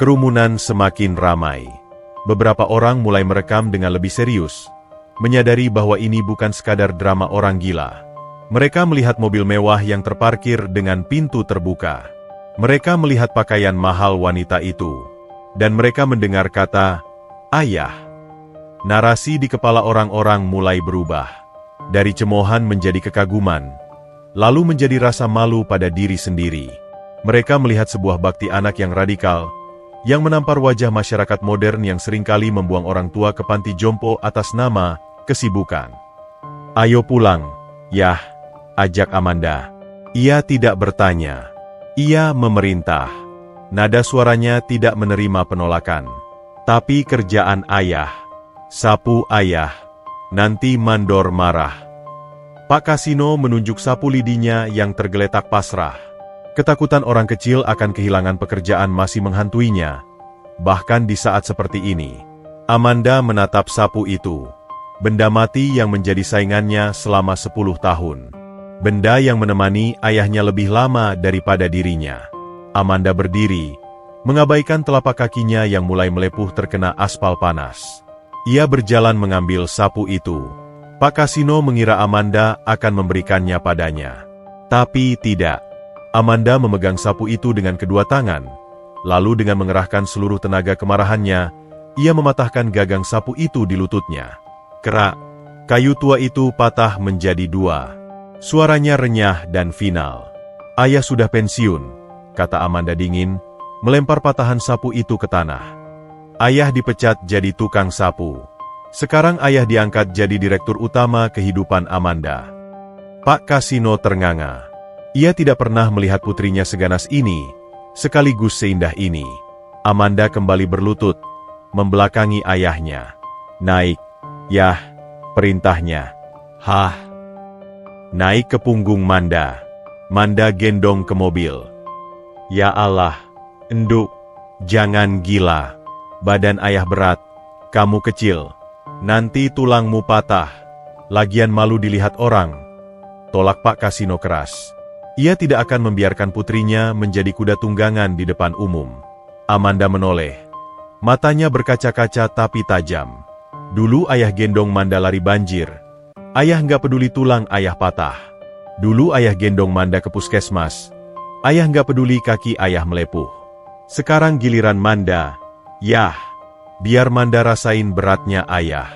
Kerumunan semakin ramai. Beberapa orang mulai merekam dengan lebih serius, menyadari bahwa ini bukan sekadar drama orang gila. Mereka melihat mobil mewah yang terparkir dengan pintu terbuka. Mereka melihat pakaian mahal wanita itu. Dan mereka mendengar kata, ayah. Narasi di kepala orang-orang mulai berubah. Dari cemoohan menjadi kekaguman. Lalu menjadi rasa malu pada diri sendiri. Mereka melihat sebuah bakti anak yang radikal, yang menampar wajah masyarakat modern yang seringkali membuang orang tua ke panti jompo atas nama kesibukan. Ayo pulang, Yah. Ajak Amanda. Ia tidak bertanya. Ia memerintah. Nada suaranya tidak menerima penolakan. Tapi kerjaan ayah. Sapu ayah. Nanti mandor marah. Pak Kasino menunjuk sapu lidinya yang tergeletak pasrah. Ketakutan orang kecil akan kehilangan pekerjaan masih menghantuinya. Bahkan di saat seperti ini. Amanda menatap sapu itu. Benda mati yang menjadi saingannya selama 10 tahun. Benda yang menemani ayahnya lebih lama daripada dirinya. Amanda berdiri, mengabaikan telapak kakinya yang mulai melepuh terkena aspal panas. Ia berjalan mengambil sapu itu. Pak Kasino mengira Amanda akan memberikannya padanya. Tapi tidak. Amanda memegang sapu itu dengan kedua tangan. Lalu dengan mengerahkan seluruh tenaga kemarahannya, ia mematahkan gagang sapu itu di lututnya. Kerak, kayu tua itu patah menjadi 2. Suaranya renyah dan final. Ayah sudah pensiun, kata Amanda dingin, melempar patahan sapu itu ke tanah. Ayah dipecat jadi tukang sapu. Sekarang ayah diangkat jadi direktur utama kehidupan Amanda. Pak Kasino ternganga. Ia tidak pernah melihat putrinya seganas ini, sekaligus seindah ini. Amanda kembali berlutut, membelakangi ayahnya. Naik, Yah, perintahnya. Hah. Naik ke punggung Manda. Manda gendong ke mobil. Ya Allah, Enduk, jangan gila. Badan ayah berat, kamu kecil. Nanti tulangmu patah. Lagian malu dilihat orang. Tolak Pak Kasino keras. Ia tidak akan membiarkan putrinya menjadi kuda tunggangan di depan umum. Amanda menoleh. Matanya berkaca-kaca tapi tajam. Dulu ayah gendong Manda lari banjir. Ayah nggak peduli tulang ayah patah. Dulu ayah gendong Manda ke puskesmas. Ayah nggak peduli kaki ayah melepuh. Sekarang giliran Manda. Yah, biar Manda rasain beratnya ayah.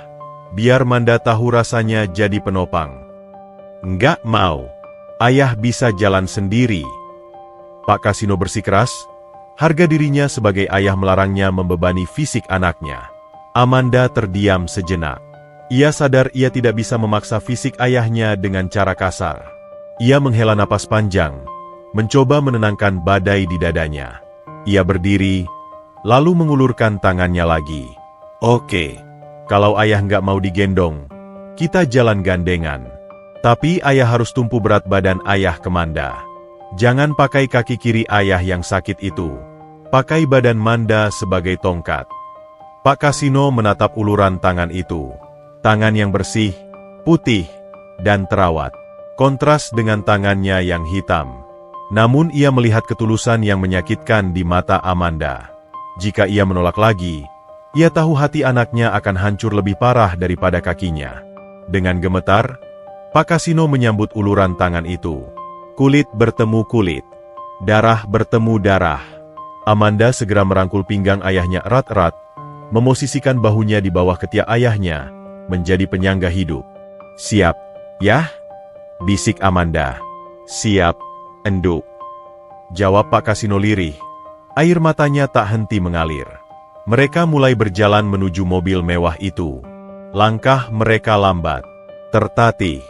Biar Manda tahu rasanya jadi penopang. Nggak mau. Ayah bisa jalan sendiri. Pak Kasino bersikeras. Harga dirinya sebagai ayah melarangnya membebani fisik anaknya. Amanda terdiam sejenak. Ia sadar ia tidak bisa memaksa fisik ayahnya dengan cara kasar. Ia menghela napas panjang, mencoba menenangkan badai di dadanya. Ia berdiri, lalu mengulurkan tangannya lagi. Oke, kalau ayah nggak mau digendong, kita jalan gandengan. Tapi ayah harus tumpu berat badan ayah ke Manda. Jangan pakai kaki kiri ayah yang sakit itu. Pakai badan Manda sebagai tongkat. Pak Kasino menatap uluran tangan itu. Tangan yang bersih, putih, dan terawat. Kontras dengan tangannya yang hitam. Namun ia melihat ketulusan yang menyakitkan di mata Amanda. Jika ia menolak lagi, ia tahu hati anaknya akan hancur lebih parah daripada kakinya. Dengan gemetar, Pak Kasino menyambut uluran tangan itu. Kulit bertemu kulit. Darah bertemu darah. Amanda segera merangkul pinggang ayahnya erat-erat, memosisikan bahunya di bawah ketiak ayahnya, menjadi penyangga hidup. Siap, yah? Bisik Amanda. Siap, Enduk. Jawab Pak Kasino lirih. Air matanya tak henti mengalir. Mereka mulai berjalan menuju mobil mewah itu. Langkah mereka lambat, tertatih.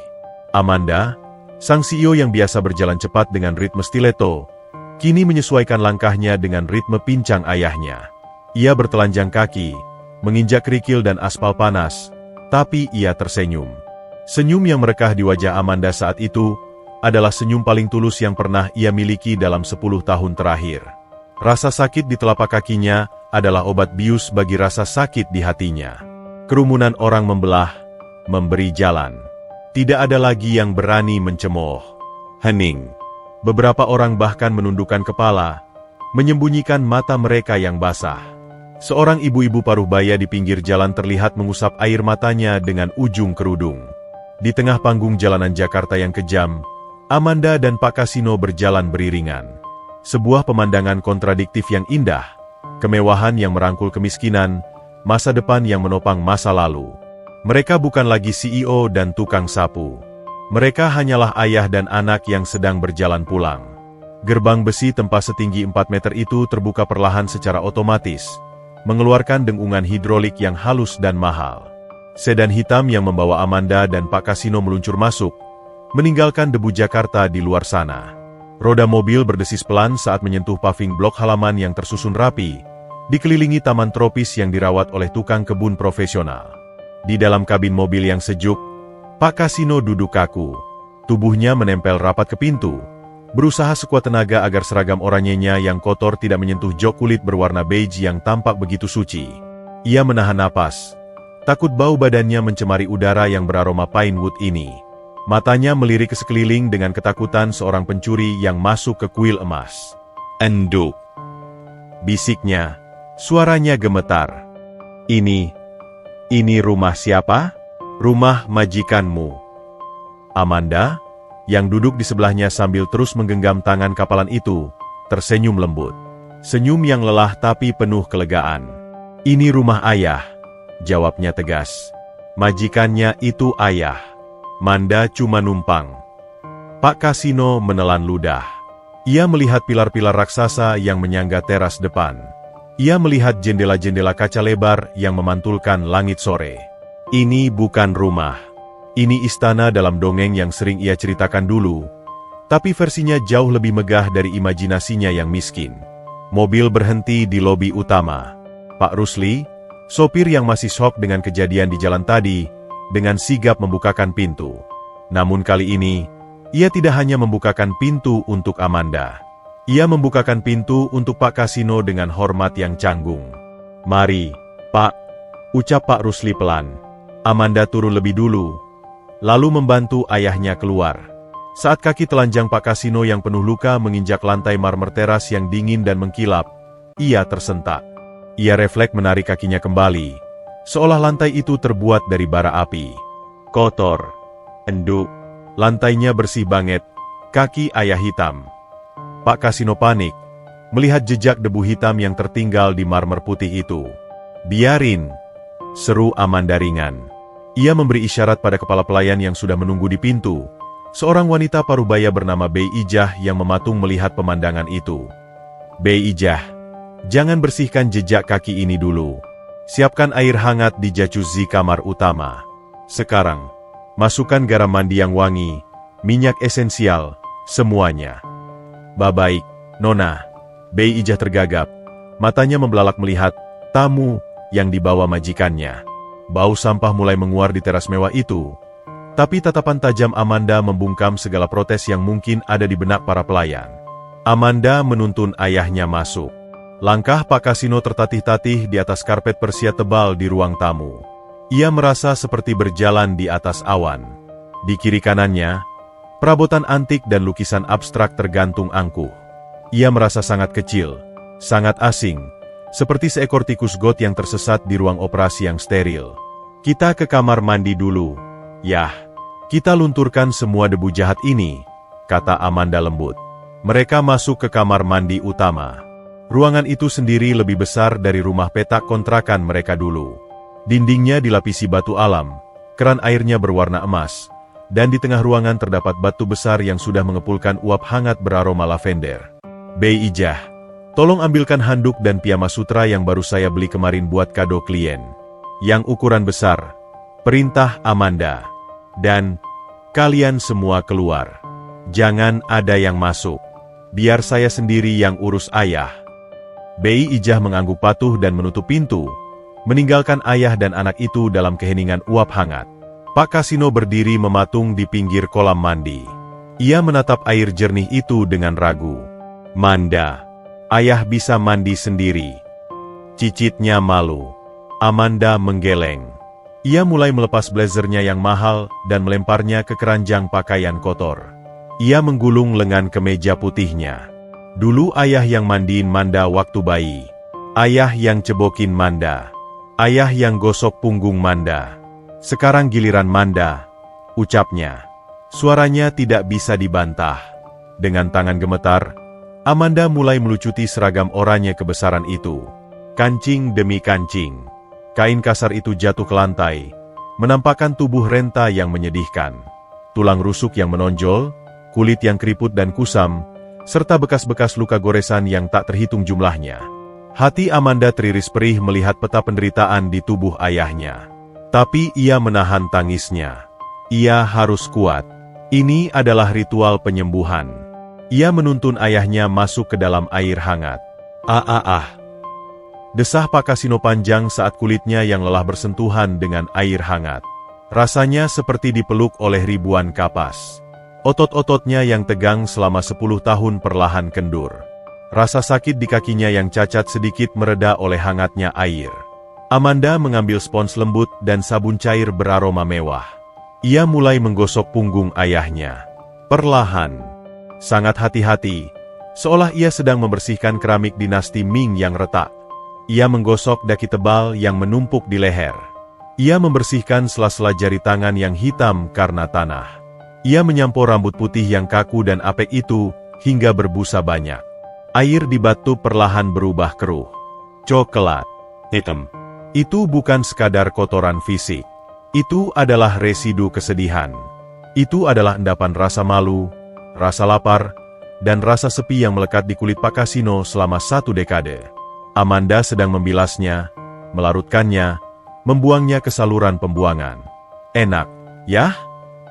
Amanda, sang CEO yang biasa berjalan cepat dengan ritme stiletto, kini menyesuaikan langkahnya dengan ritme pincang ayahnya. Ia bertelanjang kaki, menginjak kerikil dan aspal panas, tapi ia tersenyum. Senyum yang merekah di wajah Amanda saat itu adalah senyum paling tulus yang pernah ia miliki dalam 10 tahun terakhir. Rasa sakit di telapak kakinya adalah obat bius bagi rasa sakit di hatinya. Kerumunan orang membelah, memberi jalan. Tidak ada lagi yang berani mencemooh. Hening. Beberapa orang bahkan menundukkan kepala, menyembunyikan mata mereka yang basah. Seorang ibu-ibu paruh baya di pinggir jalan terlihat mengusap air matanya dengan ujung kerudung. Di tengah panggung jalanan Jakarta yang kejam, Amanda dan Pak Kasino berjalan beriringan. Sebuah pemandangan kontradiktif yang indah, kemewahan yang merangkul kemiskinan, masa depan yang menopang masa lalu. Mereka bukan lagi CEO dan tukang sapu. Mereka hanyalah ayah dan anak yang sedang berjalan pulang. Gerbang besi tempat setinggi 4 meter itu terbuka perlahan secara otomatis, mengeluarkan dengungan hidrolik yang halus dan mahal. Sedan hitam yang membawa Amanda dan Pak Kasino meluncur masuk, meninggalkan debu Jakarta di luar sana. Roda mobil berdesis pelan saat menyentuh paving blok halaman yang tersusun rapi, dikelilingi taman tropis yang dirawat oleh tukang kebun profesional. Di dalam kabin mobil yang sejuk, Pak Kasino duduk kaku. Tubuhnya menempel rapat ke pintu, berusaha sekuat tenaga agar seragam oranyenya yang kotor tidak menyentuh jok kulit berwarna beige yang tampak begitu suci. Ia menahan napas. Takut bau badannya mencemari udara yang beraroma pine wood ini. Matanya melirik ke sekeliling dengan ketakutan seorang pencuri yang masuk ke kuil emas. Enduk. Bisiknya. Suaranya gemetar. Ini rumah siapa? Rumah majikanmu. Amanda, yang duduk di sebelahnya sambil terus menggenggam tangan kapalan itu, tersenyum lembut. Senyum yang lelah tapi penuh kelegaan. Ini rumah ayah. Jawabnya tegas. Majikannya itu ayah. Manda cuma numpang. Pak Kasino menelan ludah. Ia melihat pilar-pilar raksasa yang menyangga teras depan. Ia melihat jendela-jendela kaca lebar yang memantulkan langit sore. Ini bukan rumah. Ini istana dalam dongeng yang sering ia ceritakan dulu, tapi versinya jauh lebih megah dari imajinasinya yang miskin. Mobil berhenti di lobi utama. Pak Rusli, sopir yang masih shock dengan kejadian di jalan tadi, dengan sigap membukakan pintu. Namun kali ini, ia tidak hanya membukakan pintu untuk Amanda. Ia membukakan pintu untuk Pak Kasino dengan hormat yang canggung. "Mari, Pak," ucap Pak Rusli pelan. Amanda turun lebih dulu, lalu membantu ayahnya keluar. Saat kaki telanjang Pak Kasino yang penuh luka menginjak lantai marmer teras yang dingin dan mengkilap, ia tersentak. Ia refleks menarik kakinya kembali, seolah lantai itu terbuat dari bara api. Kotor, enduk, lantainya bersih banget, kaki ayah hitam. Pak Kasino panik, melihat jejak debu hitam yang tertinggal di marmer putih itu. "Biarin," seru Amanda ringan. Ia memberi isyarat pada kepala pelayan yang sudah menunggu di pintu, seorang wanita parubaya bernama Bei Ijah yang mematung melihat pemandangan itu. "Bei Ijah, jangan bersihkan jejak kaki ini dulu. Siapkan air hangat di jacuzzi kamar utama. Sekarang, masukkan garam mandi yang wangi, minyak esensial, semuanya." Baik, Nona. Bei Ijah tergagap. Matanya membelalak melihat tamu yang dibawa majikannya. Bau sampah mulai menguar di teras mewah itu. Tapi tatapan tajam Amanda membungkam segala protes yang mungkin ada di benak para pelayan. Amanda menuntun ayahnya masuk. Langkah Pak Kasino tertatih-tatih di atas karpet persia tebal di ruang tamu. Ia merasa seperti berjalan di atas awan. Di kiri kanannya, perabotan antik dan lukisan abstrak tergantung angkuh. Ia merasa sangat kecil, sangat asing, seperti seekor tikus got yang tersesat di ruang operasi yang steril. Kita ke kamar mandi dulu. Yah, kita lunturkan semua debu jahat ini, kata Amanda lembut. Mereka masuk ke kamar mandi utama. Ruangan itu sendiri lebih besar dari rumah petak kontrakan mereka dulu. Dindingnya dilapisi batu alam, keran airnya berwarna emas, dan di tengah ruangan terdapat batu besar yang sudah mengepulkan uap hangat beraroma lavender. Bei Ijah, tolong ambilkan handuk dan piyama sutra yang baru saya beli kemarin buat kado klien. Yang ukuran besar, perintah Amanda. Dan, kalian semua keluar. Jangan ada yang masuk. Biar saya sendiri yang urus ayah. Bei Ijah mengangguk patuh dan menutup pintu, meninggalkan ayah dan anak itu dalam keheningan uap hangat. Pak Kasino berdiri mematung di pinggir kolam mandi. Ia menatap air jernih itu dengan ragu. Manda, ayah bisa mandi sendiri. Cicitnya malu. Amanda menggeleng. Ia mulai melepas blazernya yang mahal dan melemparnya ke keranjang pakaian kotor. Ia menggulung lengan kemeja putihnya. Dulu ayah yang mandiin Manda waktu bayi. Ayah yang cebokin Manda. Ayah yang gosok punggung Manda. Sekarang giliran Manda, ucapnya. Suaranya tidak bisa dibantah. Dengan tangan gemetar, Amanda mulai melucuti seragam oranye kebesaran itu. Kancing demi kancing. Kain kasar itu jatuh ke lantai, menampakkan tubuh renta yang menyedihkan. Tulang rusuk yang menonjol, kulit yang keriput dan kusam, serta bekas-bekas luka goresan yang tak terhitung jumlahnya. Hati Amanda teriris perih melihat peta penderitaan di tubuh ayahnya. Tapi ia menahan tangisnya. Ia harus kuat. Ini adalah ritual penyembuhan. Ia menuntun ayahnya masuk ke dalam air hangat. Desah Pak Kasino panjang saat kulitnya yang lelah bersentuhan dengan air hangat. Rasanya seperti dipeluk oleh ribuan kapas. Otot-ototnya yang tegang selama 10 tahun perlahan kendur. Rasa sakit di kakinya yang cacat sedikit mereda oleh hangatnya air. Amanda mengambil spons lembut dan sabun cair beraroma mewah. Ia mulai menggosok punggung ayahnya. Perlahan. Sangat hati-hati, seolah ia sedang membersihkan keramik dinasti Ming yang retak. Ia menggosok daki tebal yang menumpuk di leher. Ia membersihkan sela-sela jari tangan yang hitam karena tanah. Ia menyampur rambut putih yang kaku dan apek itu hingga berbusa banyak. Air di batu perlahan berubah keruh. Coklat. Hitam. Itu bukan sekadar kotoran fisik. Itu adalah residu kesedihan. Itu adalah endapan rasa malu, rasa lapar, dan rasa sepi yang melekat di kulit Pak Kasino selama 1 dekade. Amanda sedang membilasnya, melarutkannya, membuangnya ke saluran pembuangan. Enak, ya?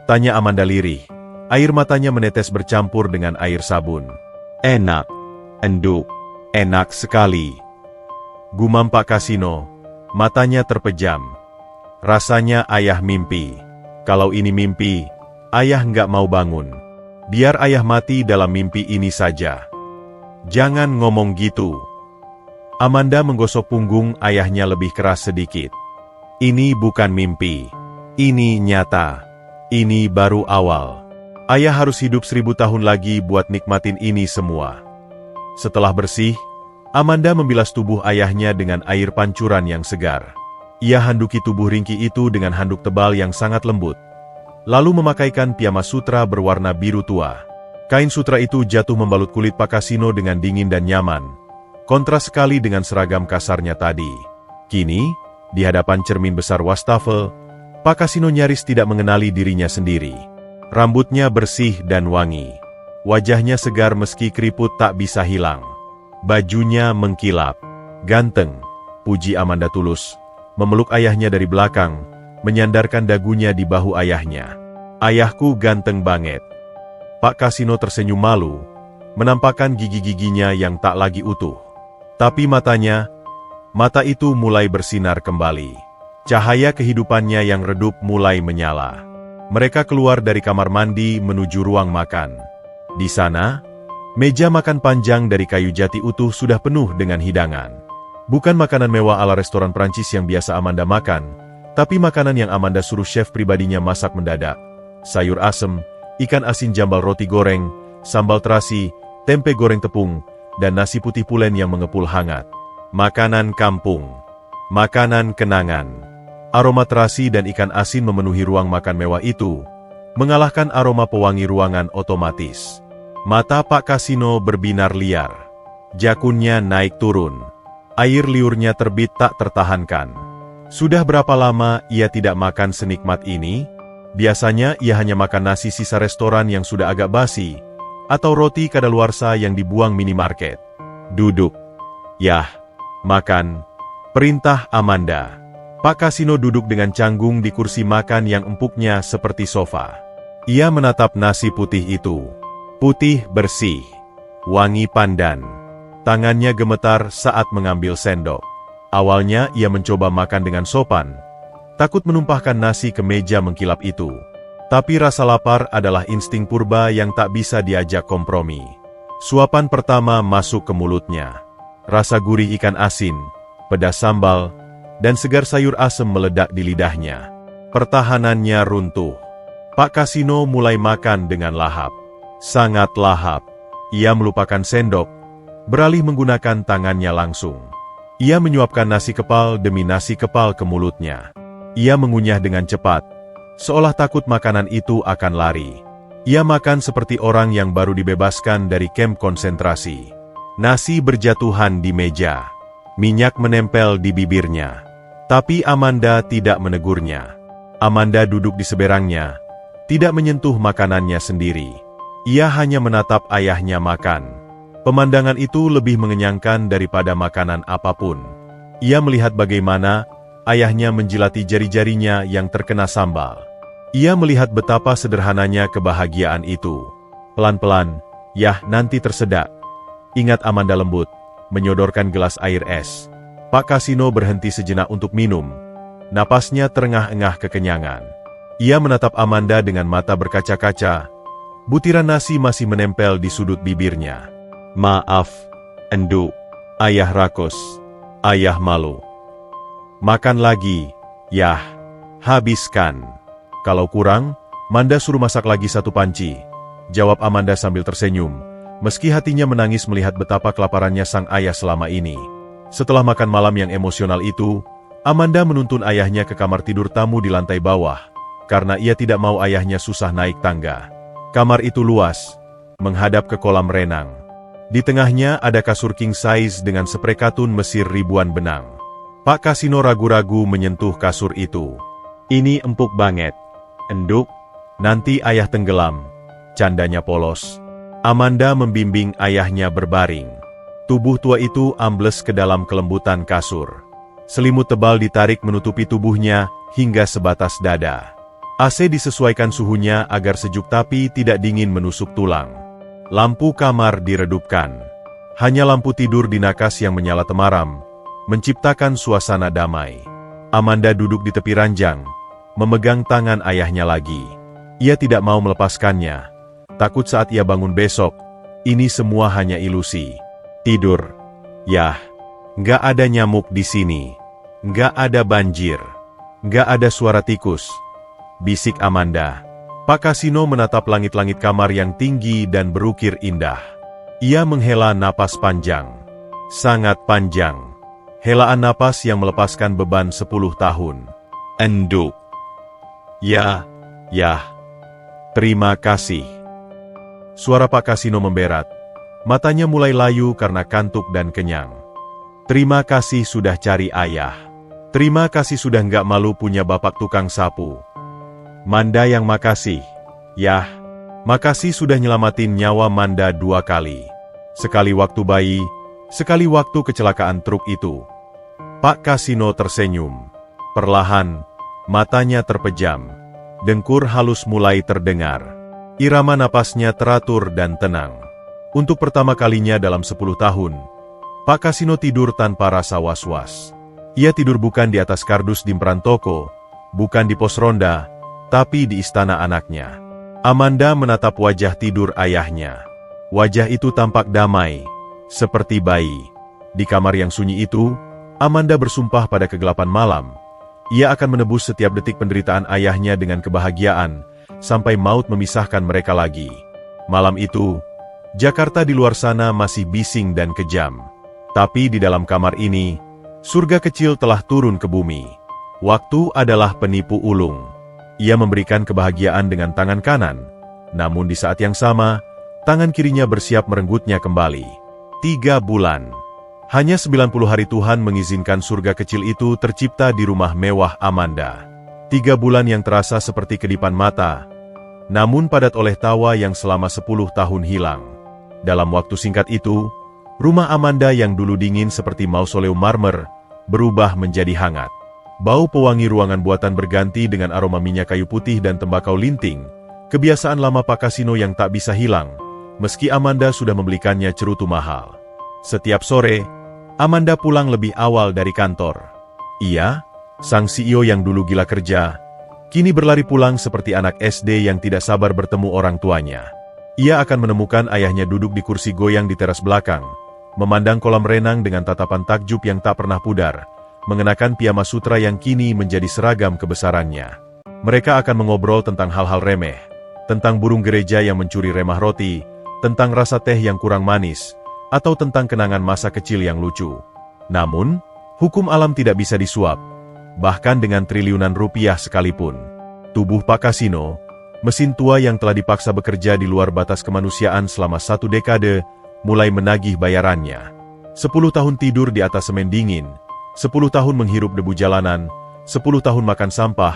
Tanya Amanda lirih. Air matanya menetes bercampur dengan air sabun. Enak, enduk, enak sekali. Gumam Pak Kasino, matanya terpejam. Rasanya ayah mimpi. Kalau ini mimpi, ayah nggak mau bangun. Biar ayah mati dalam mimpi ini saja. Jangan ngomong gitu. Amanda menggosok punggung ayahnya lebih keras sedikit. Ini bukan mimpi. Ini nyata. Ini baru awal. Ayah harus hidup 1000 tahun lagi buat nikmatin ini semua. Setelah bersih, Amanda membilas tubuh ayahnya dengan air pancuran yang segar. Ia handuki tubuh ringkih itu dengan handuk tebal yang sangat lembut. Lalu memakaikan piyama sutra berwarna biru tua. Kain sutra itu jatuh membalut kulit Pak Kasino dengan dingin dan nyaman. Kontras sekali dengan seragam kasarnya tadi. Kini, di hadapan cermin besar wastafel, Pak Kasino nyaris tidak mengenali dirinya sendiri. Rambutnya bersih dan wangi. Wajahnya segar meski keriput tak bisa hilang. Bajunya mengkilap. Ganteng, puji Amanda tulus, memeluk ayahnya dari belakang, menyandarkan dagunya di bahu ayahnya. Ayahku ganteng banget. Pak Kasino tersenyum malu, menampakkan gigi-giginya yang tak lagi utuh. Tapi mata itu mulai bersinar kembali. Cahaya kehidupannya yang redup mulai menyala. Mereka keluar dari kamar mandi menuju ruang makan. Di sana, meja makan panjang dari kayu jati utuh sudah penuh dengan hidangan. Bukan makanan mewah ala restoran Prancis yang biasa Amanda makan, tapi makanan yang Amanda suruh chef pribadinya masak mendadak. Sayur asem, ikan asin jambal roti goreng, sambal terasi, tempe goreng tepung, dan nasi putih pulen yang mengepul hangat. Makanan kampung. Makanan kenangan. Aroma terasi dan ikan asin memenuhi ruang makan mewah itu, mengalahkan aroma pewangi ruangan otomatis. Mata Pak Kasino berbinar liar. Jakunnya naik turun. Air liurnya terbit tak tertahankan. Sudah berapa lama ia tidak makan senikmat ini? Biasanya ia hanya makan nasi sisa restoran yang sudah agak basi, atau roti kadaluarsa yang dibuang minimarket. Duduk. Yah, makan. Perintah Amanda. Pak Kasino duduk dengan canggung di kursi makan yang empuknya seperti sofa. Ia menatap nasi putih itu. Putih bersih. Wangi pandan. Tangannya gemetar saat mengambil sendok. Awalnya ia mencoba makan dengan sopan, takut menumpahkan nasi ke meja mengkilap itu. Tapi rasa lapar adalah insting purba yang tak bisa diajak kompromi. Suapan pertama masuk ke mulutnya. Rasa gurih ikan asin, pedas sambal, dan segar sayur asem meledak di lidahnya. Pertahanannya runtuh. Pak Kasino mulai makan dengan lahap. Sangat lahap. Ia melupakan sendok, beralih menggunakan tangannya langsung. Ia menyuapkan nasi kepal demi nasi kepal ke mulutnya. Ia mengunyah dengan cepat, seolah takut makanan itu akan lari. Ia makan seperti orang yang baru dibebaskan dari kamp konsentrasi. Nasi berjatuhan di meja. Minyak menempel di bibirnya. Tapi Amanda tidak menegurnya. Amanda duduk di seberangnya, tidak menyentuh makanannya sendiri. Ia hanya menatap ayahnya makan. Pemandangan itu lebih mengenyangkan daripada makanan apapun. Ia melihat bagaimana ayahnya menjilati jari-jarinya yang terkena sambal. Ia melihat betapa sederhananya kebahagiaan itu. Pelan-pelan, yah nanti tersedak. Ingat Amanda lembut, menyodorkan gelas air es. Pak Kasino berhenti sejenak untuk minum. Napasnya terengah-engah kekenyangan. Ia menatap Amanda dengan mata berkaca-kaca. Butiran nasi masih menempel di sudut bibirnya. Maaf, Enduk. Ayah rakus. Ayah malu. Makan lagi, yah. Habiskan. Kalau kurang, Manda suruh masak lagi 1 panci. Jawab Amanda sambil tersenyum, meski hatinya menangis melihat betapa kelaparannya sang ayah selama ini. Setelah makan malam yang emosional itu, Amanda menuntun ayahnya ke kamar tidur tamu di lantai bawah, karena ia tidak mau ayahnya susah naik tangga. Kamar itu luas, menghadap ke kolam renang. Di tengahnya ada kasur king size dengan sprei katun Mesir ribuan benang. Pak Kasino ragu-ragu menyentuh kasur itu. Ini empuk banget. Enduk, nanti ayah tenggelam. Candanya polos. Amanda membimbing ayahnya berbaring. Tubuh tua itu ambles ke dalam kelembutan kasur. Selimut tebal ditarik menutupi tubuhnya hingga sebatas dada. AC disesuaikan suhunya agar sejuk tapi tidak dingin menusuk tulang. Lampu kamar diredupkan. Hanya lampu tidur di nakas yang menyala temaram, menciptakan suasana damai. Amanda duduk di tepi ranjang, memegang tangan ayahnya lagi. Ia tidak mau melepaskannya. Takut saat ia bangun besok, ini semua hanya ilusi. Tidur. Yah, nggak ada nyamuk di sini. Nggak ada banjir. Nggak ada suara tikus. Bisik Amanda. Pak Kasino menatap langit-langit kamar yang tinggi dan berukir indah. Ia menghela napas panjang. Sangat panjang. Helaan napas yang melepaskan beban 10 tahun. Enduk. Ya, yah. Terima kasih. Suara Pak Kasino memberat. Matanya mulai layu karena kantuk dan kenyang. Terima kasih sudah cari ayah. Terima kasih sudah nggak malu punya bapak tukang sapu. Manda yang makasih. Yah, makasih sudah nyelamatin nyawa Manda 2 kali. Sekali waktu bayi, sekali waktu kecelakaan truk itu. Pak Kasino tersenyum. Perlahan, matanya terpejam. Dengkur halus mulai terdengar. Irama napasnya teratur dan tenang. Untuk pertama kalinya dalam 10 tahun, Pak Kasino tidur tanpa rasa was-was. Ia tidur bukan di atas kardus di peran toko, bukan di pos ronda, tapi di istana anaknya. Amanda menatap wajah tidur ayahnya. Wajah itu tampak damai, seperti bayi. Di kamar yang sunyi itu, Amanda bersumpah pada kegelapan malam. Ia akan menebus setiap detik penderitaan ayahnya dengan kebahagiaan, sampai maut memisahkan mereka lagi. Malam itu, Jakarta di luar sana masih bising dan kejam. Tapi di dalam kamar ini, surga kecil telah turun ke bumi. Waktu adalah penipu ulung. Ia memberikan kebahagiaan dengan tangan kanan, namun di saat yang sama, tangan kirinya bersiap merenggutnya kembali. 3 bulan. Hanya 90 hari Tuhan mengizinkan surga kecil itu tercipta di rumah mewah Amanda. 3 bulan yang terasa seperti kedipan mata, namun padat oleh tawa yang selama 10 tahun hilang. Dalam waktu singkat itu, rumah Amanda yang dulu dingin seperti mausoleum marmer, berubah menjadi hangat. Bau pewangi ruangan buatan berganti dengan aroma minyak kayu putih dan tembakau linting, kebiasaan lama Pak Kasino yang tak bisa hilang, meski Amanda sudah membelikannya cerutu mahal. Setiap sore, Amanda pulang lebih awal dari kantor. Ia, sang CEO yang dulu gila kerja, kini berlari pulang seperti anak SD yang tidak sabar bertemu orang tuanya. Ia akan menemukan ayahnya duduk di kursi goyang di teras belakang, memandang kolam renang dengan tatapan takjub yang tak pernah pudar, mengenakan piyama sutra yang kini menjadi seragam kebesarannya. Mereka akan mengobrol tentang hal-hal remeh, tentang burung gereja yang mencuri remah roti, tentang rasa teh yang kurang manis, atau tentang kenangan masa kecil yang lucu. Namun, hukum alam tidak bisa disuap, bahkan dengan triliunan rupiah sekalipun. Tubuh Pak Kasino, mesin tua yang telah dipaksa bekerja di luar batas kemanusiaan selama 1 dekade, mulai menagih bayarannya. 10 tahun tidur di atas semen dingin, 10 tahun menghirup debu jalanan, 10 tahun makan sampah,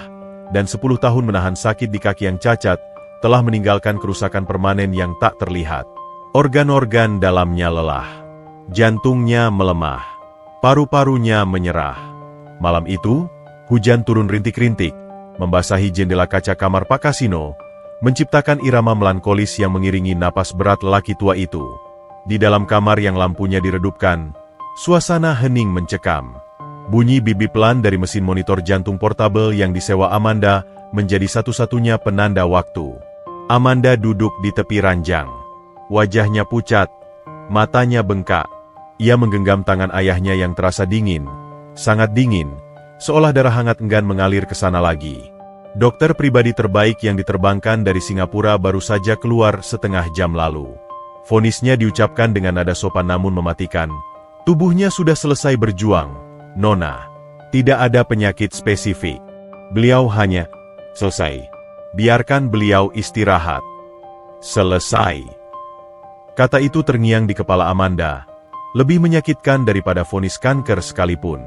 dan 10 tahun menahan sakit di kaki yang cacat, telah meninggalkan kerusakan permanen yang tak terlihat. Organ-organ dalamnya lelah. Jantungnya melemah. Paru-parunya menyerah. Malam itu, hujan turun rintik-rintik, membasahi jendela kaca kamar Pak Kasino, menciptakan irama melankolis yang mengiringi napas berat lelaki tua itu. Di dalam kamar yang lampunya diredupkan, suasana hening mencekam. Bunyi bibi pelan dari mesin monitor jantung portabel yang disewa Amanda menjadi satu-satunya penanda waktu. Amanda duduk di tepi ranjang. Wajahnya pucat, matanya bengkak. Ia menggenggam tangan ayahnya yang terasa dingin, sangat dingin, seolah darah hangat enggan mengalir ke sana lagi. Dokter pribadi terbaik yang diterbangkan dari Singapura baru saja keluar setengah jam lalu. Vonisnya diucapkan dengan nada sopan namun mematikan. Tubuhnya sudah selesai berjuang, Nona. Tidak ada penyakit spesifik. Beliau hanya selesai. Biarkan beliau istirahat. Selesai. Kata itu terngiang di kepala Amanda. Lebih menyakitkan daripada vonis kanker sekalipun.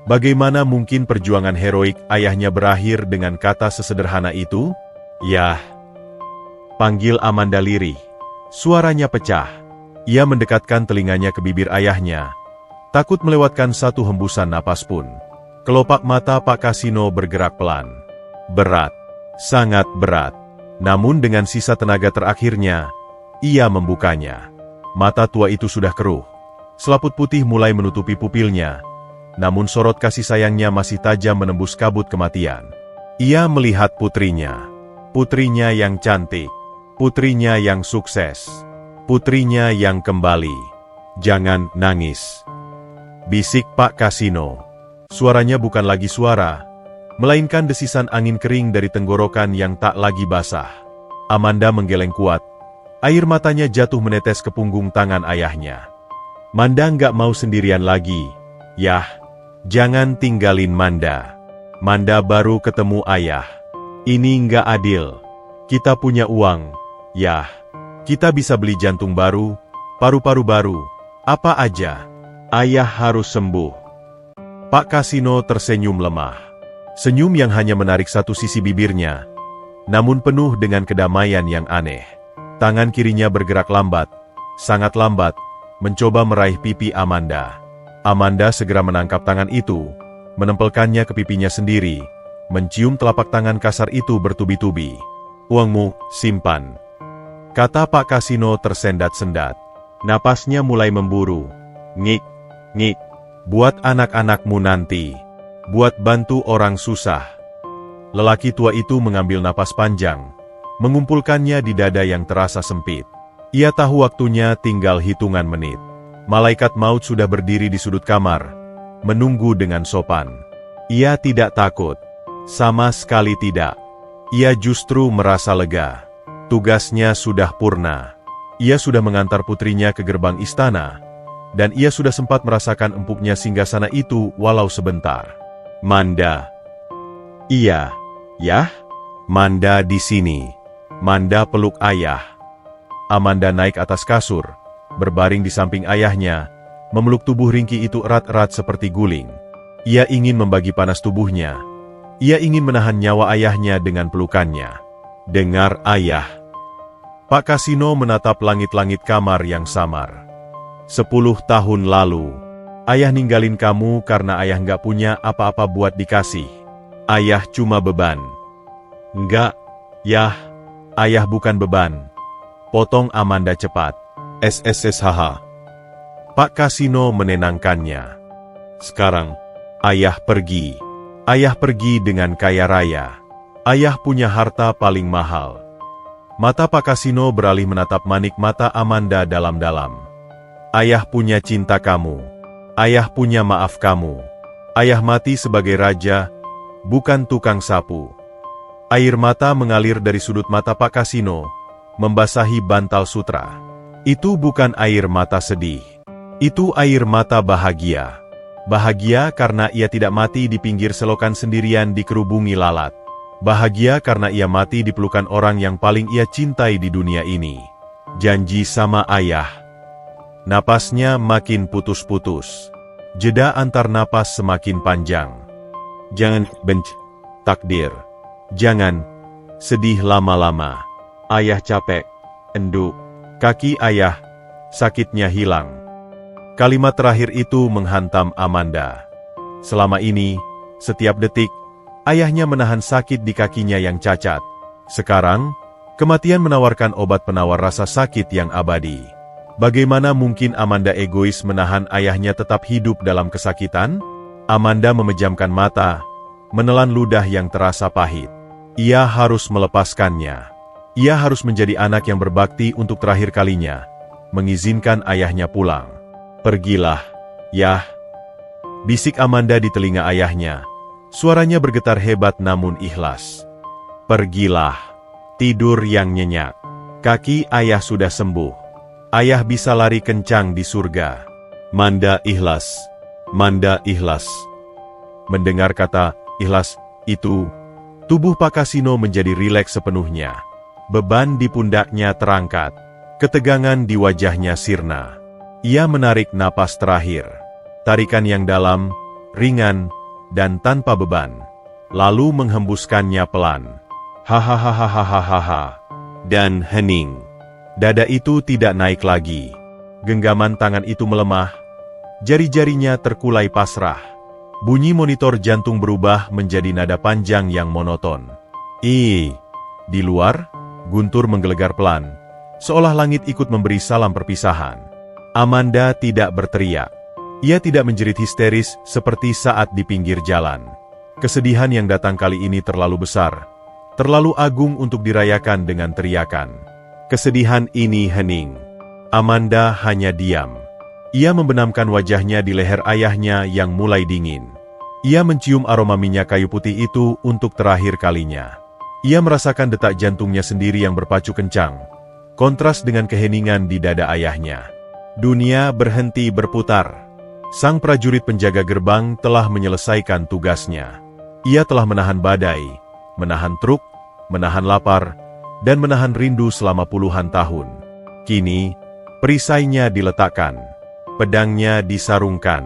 Bagaimana mungkin perjuangan heroik ayahnya berakhir dengan kata sesederhana itu? Yah. Panggil Amanda lirih. Suaranya pecah. Ia mendekatkan telinganya ke bibir ayahnya. Takut melewatkan satu hembusan napas pun. Kelopak mata Pak Kasino bergerak pelan. Berat. Sangat berat. Namun dengan sisa tenaga terakhirnya, ia membukanya. Mata tua itu sudah keruh. Selaput putih mulai menutupi pupilnya. Namun sorot kasih sayangnya masih tajam menembus kabut kematian. Ia melihat putrinya. Putrinya yang cantik. Putrinya yang sukses. Putrinya yang kembali. Jangan nangis. Bisik Pak Kasino. Suaranya bukan lagi suara, melainkan desisan angin kering dari tenggorokan yang tak lagi basah. Amanda menggeleng kuat. Air matanya jatuh menetes ke punggung tangan ayahnya. Manda nggak mau sendirian lagi. Yah, jangan tinggalin Manda. Manda baru ketemu ayah. Ini nggak adil. Kita punya uang. Yah, kita bisa beli jantung baru, paru-paru baru, apa aja. Ayah harus sembuh. Pak Kasino tersenyum lemah. Senyum yang hanya menarik satu sisi bibirnya, namun penuh dengan kedamaian yang aneh. Tangan kirinya bergerak lambat, sangat lambat, mencoba meraih pipi Amanda. Amanda segera menangkap tangan itu, menempelkannya ke pipinya sendiri, mencium telapak tangan kasar itu bertubi-tubi. Uangmu, simpan. Kata Pak Kasino tersendat-sendat. Napasnya mulai memburu. Ngik, ngik. Buat anak-anakmu nanti. Buat bantu orang susah. Lelaki tua itu mengambil napas panjang, mengumpulkannya di dada yang terasa sempit. Ia tahu waktunya tinggal hitungan menit. Malaikat maut sudah berdiri di sudut kamar, menunggu dengan sopan. Ia tidak takut. Sama sekali tidak. Ia justru merasa lega. Tugasnya sudah purna. Ia sudah mengantar putrinya ke gerbang istana, dan ia sudah sempat merasakan empuknya singgasana itu walau sebentar. Manda. Iya, Yah? Manda di sini. Manda peluk ayah. Amanda naik atas kasur, berbaring di samping ayahnya, memeluk tubuh ringkih itu erat-erat seperti guling. Ia ingin membagi panas tubuhnya. Ia ingin menahan nyawa ayahnya dengan pelukannya. Dengar ayah. Pak Kasino menatap langit-langit kamar yang samar. 10 tahun lalu, ayah ninggalin kamu karena ayah nggak punya apa-apa buat dikasih. Ayah cuma beban. Enggak, Yah. Ayah bukan beban. Potong Amanda cepat. SSSHH. Pak Kasino menenangkannya. Sekarang, ayah pergi. Ayah pergi dengan kaya raya. Ayah punya harta paling mahal. Mata Pak Kasino beralih menatap manik mata Amanda dalam-dalam. Ayah punya cinta kamu. Ayah punya maaf kamu. Ayah mati sebagai raja, bukan tukang sapu. Air mata mengalir dari sudut mata Pak Kasino, membasahi bantal sutra. Itu bukan air mata sedih. Itu air mata bahagia. Bahagia karena ia tidak mati di pinggir selokan sendirian dikerubungi lalat. Bahagia karena ia mati di pelukan orang yang paling ia cintai di dunia ini. Janji sama ayah. Napasnya makin putus-putus. Jeda antar napas semakin panjang. Jangan benci takdir. Jangan sedih lama-lama. Ayah capek. Enduk. Kaki ayah. Sakitnya hilang. Kalimat terakhir itu menghantam Amanda. Selama ini, setiap detik, ayahnya menahan sakit di kakinya yang cacat. Sekarang, kematian menawarkan obat penawar rasa sakit yang abadi. Bagaimana mungkin Amanda egois menahan ayahnya tetap hidup dalam kesakitan? Amanda memejamkan mata, menelan ludah yang terasa pahit. Ia harus melepaskannya. Ia harus menjadi anak yang berbakti untuk terakhir kalinya, mengizinkan ayahnya pulang. Pergilah, Yah. Bisik Amanda di telinga ayahnya. Suaranya bergetar hebat namun ikhlas. Pergilah. Tidur yang nyenyak. Kaki ayah sudah sembuh. Ayah bisa lari kencang di surga. Manda ikhlas. Manda ikhlas. Mendengar kata ikhlas itu, tubuh Pak Kasino menjadi rileks sepenuhnya. Beban di pundaknya terangkat. Ketegangan di wajahnya sirna. Ia menarik napas terakhir. Tarikan yang dalam, ringan, dan tanpa beban. Lalu menghembuskannya pelan. Hahaha. Dan hening. Dada itu tidak naik lagi. Genggaman tangan itu melemah. Jari-jarinya terkulai pasrah. Bunyi monitor jantung berubah menjadi nada panjang yang monoton. Di luar, guntur menggelegar pelan. Seolah langit ikut memberi salam perpisahan. Amanda tidak berteriak. Ia tidak menjerit histeris seperti saat di pinggir jalan. Kesedihan yang datang kali ini terlalu besar. Terlalu agung untuk dirayakan dengan teriakan. Kesedihan ini hening. Amanda hanya diam. Ia membenamkan wajahnya di leher ayahnya yang mulai dingin. Ia mencium aroma minyak kayu putih itu untuk terakhir kalinya. Ia merasakan detak jantungnya sendiri yang berpacu kencang. Kontras dengan keheningan di dada ayahnya. Dunia berhenti berputar. Sang prajurit penjaga gerbang telah menyelesaikan tugasnya. Ia telah menahan badai, menahan truk, menahan lapar, dan menahan rindu selama puluhan tahun. Kini, perisainya diletakkan. Pedangnya disarungkan.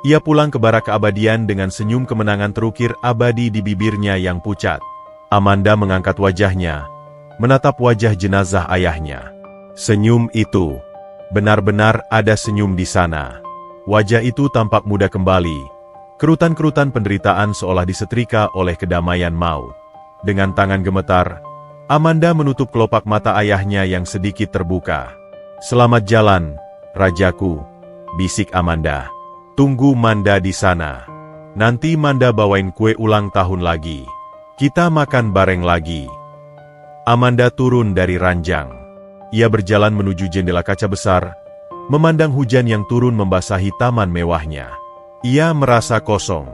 Ia pulang ke barak keabadian dengan senyum kemenangan terukir abadi di bibirnya yang pucat. Amanda mengangkat wajahnya, menatap wajah jenazah ayahnya. Senyum itu, benar-benar ada senyum di sana. Wajah itu tampak muda kembali. Kerutan-kerutan penderitaan seolah disetrika oleh kedamaian maut. Dengan tangan gemetar, Amanda menutup kelopak mata ayahnya yang sedikit terbuka. Selamat jalan, Rajaku, bisik Amanda. Tunggu Manda di sana. Nanti Manda bawain kue ulang tahun lagi. Kita makan bareng lagi. Amanda turun dari ranjang. Ia berjalan menuju jendela kaca besar, memandang hujan yang turun membasahi taman mewahnya. Ia merasa kosong.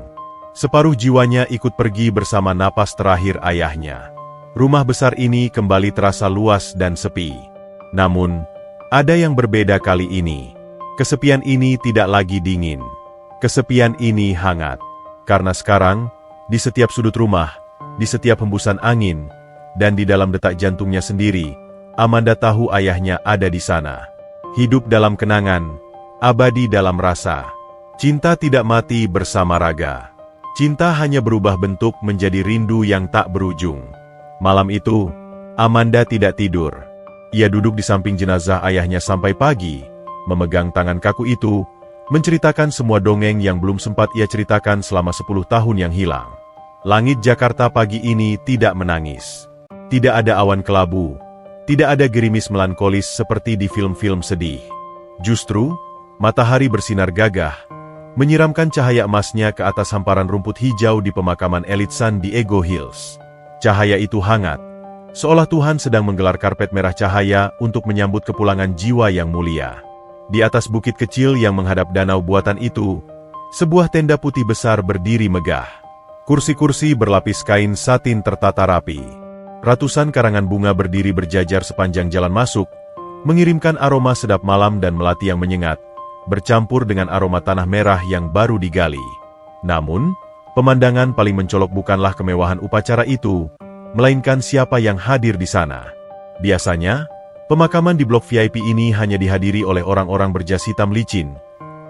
Separuh jiwanya ikut pergi bersama napas terakhir ayahnya. Rumah besar ini kembali terasa luas dan sepi. Namun, ada yang berbeda kali ini. Kesepian ini tidak lagi dingin. Kesepian ini hangat. Karena sekarang, di setiap sudut rumah, di setiap hembusan angin, dan di dalam detak jantungnya sendiri, Amanda tahu ayahnya ada di sana. Hidup dalam kenangan, abadi dalam rasa. Cinta tidak mati bersama raga. Cinta hanya berubah bentuk menjadi rindu yang tak berujung. Malam itu, Amanda tidak tidur. Ia duduk di samping jenazah ayahnya sampai pagi, memegang tangan kaku itu, menceritakan semua dongeng yang belum sempat ia ceritakan selama 10 tahun yang hilang. Langit Jakarta pagi ini tidak menangis. Tidak ada awan kelabu, tidak ada gerimis melankolis seperti di film-film sedih. Justru, matahari bersinar gagah, menyiramkan cahaya emasnya ke atas hamparan rumput hijau di pemakaman elit San Diego Hills. Cahaya itu hangat, seolah Tuhan sedang menggelar karpet merah cahaya untuk menyambut kepulangan jiwa yang mulia. Di atas bukit kecil yang menghadap danau buatan itu, sebuah tenda putih besar berdiri megah. Kursi-kursi berlapis kain satin tertata rapi. Ratusan karangan bunga berdiri berjajar sepanjang jalan masuk, mengirimkan aroma sedap malam dan melati yang menyengat, bercampur dengan aroma tanah merah yang baru digali. Namun, pemandangan paling mencolok bukanlah kemewahan upacara itu, melainkan siapa yang hadir di sana. Biasanya, pemakaman di blok VIP ini hanya dihadiri oleh orang-orang berjas hitam licin,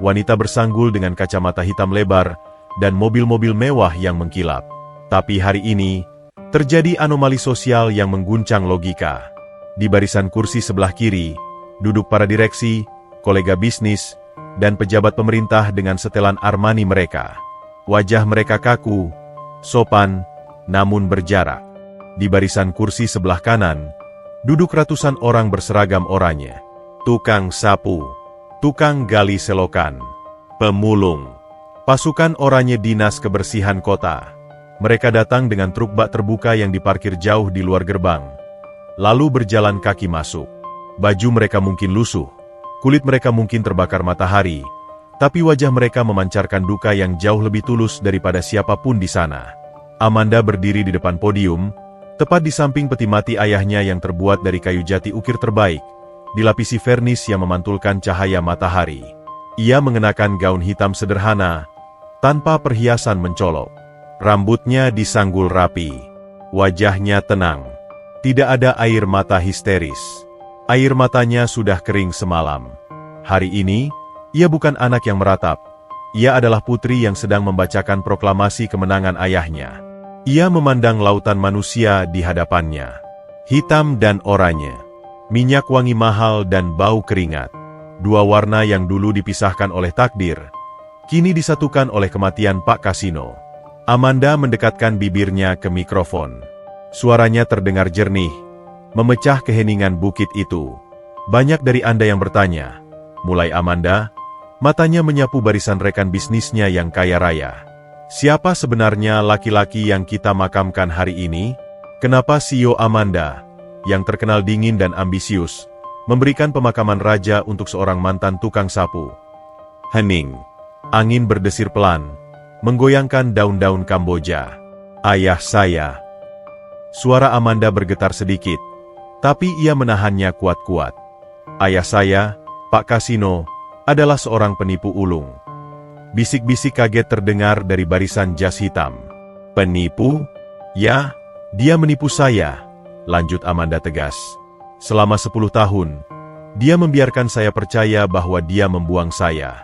wanita bersanggul dengan kacamata hitam lebar, dan mobil-mobil mewah yang mengkilap. Tapi hari ini, terjadi anomali sosial yang mengguncang logika. Di barisan kursi sebelah kiri, duduk para direksi, kolega bisnis, dan pejabat pemerintah dengan setelan Armani mereka. Wajah mereka kaku, sopan, namun berjarak. Di barisan kursi sebelah kanan, duduk ratusan orang berseragam oranye. Tukang sapu, tukang gali selokan, pemulung, pasukan oranye dinas kebersihan kota. Mereka datang dengan truk bak terbuka yang diparkir jauh di luar gerbang, lalu berjalan kaki masuk. Baju mereka mungkin lusuh, kulit mereka mungkin terbakar matahari, tapi wajah mereka memancarkan duka yang jauh lebih tulus daripada siapapun di sana. Amanda berdiri di depan podium, tepat di samping peti mati ayahnya yang terbuat dari kayu jati ukir terbaik, dilapisi vernis yang memantulkan cahaya matahari. Ia mengenakan gaun hitam sederhana, tanpa perhiasan mencolok. Rambutnya disanggul rapi, wajahnya tenang. Tidak ada air mata histeris. Air matanya sudah kering semalam. Hari ini, ia bukan anak yang meratap. Ia adalah putri yang sedang membacakan proklamasi kemenangan ayahnya. Ia memandang lautan manusia di hadapannya. Hitam dan oranye. Minyak wangi mahal dan bau keringat. Dua warna yang dulu dipisahkan oleh takdir, kini disatukan oleh kematian Pak Kasino. Amanda mendekatkan bibirnya ke mikrofon. Suaranya terdengar jernih, memecah keheningan bukit itu. Banyak dari Anda yang bertanya, mulai Amanda, matanya menyapu barisan rekan bisnisnya yang kaya raya. Siapa sebenarnya laki-laki yang kita makamkan hari ini? Kenapa CEO Amanda, yang terkenal dingin dan ambisius, memberikan pemakaman raja untuk seorang mantan tukang sapu? Hening. Angin berdesir pelan, menggoyangkan daun-daun Kamboja. Ayah saya. Suara Amanda bergetar sedikit, tapi ia menahannya kuat-kuat. Ayah saya, Pak Kasino, adalah seorang penipu ulung. Bisik-bisik kaget terdengar dari barisan jas hitam. Penipu? Ya, dia menipu saya, lanjut Amanda tegas. Selama 10 tahun, dia membiarkan saya percaya bahwa dia membuang saya.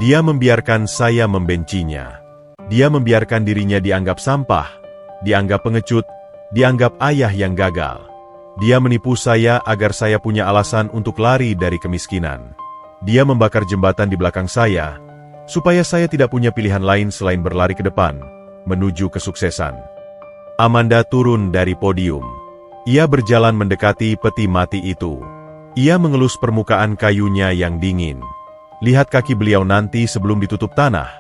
Dia membiarkan saya membencinya. Dia membiarkan dirinya dianggap sampah, dianggap pengecut, dianggap ayah yang gagal. Dia menipu saya agar saya punya alasan untuk lari dari kemiskinan. Dia membakar jembatan di belakang saya, supaya saya tidak punya pilihan lain selain berlari ke depan, menuju kesuksesan. Amanda turun dari podium. Ia berjalan mendekati peti mati itu. Ia mengelus permukaan kayunya yang dingin. "Lihat kaki beliau nanti sebelum ditutup tanah,"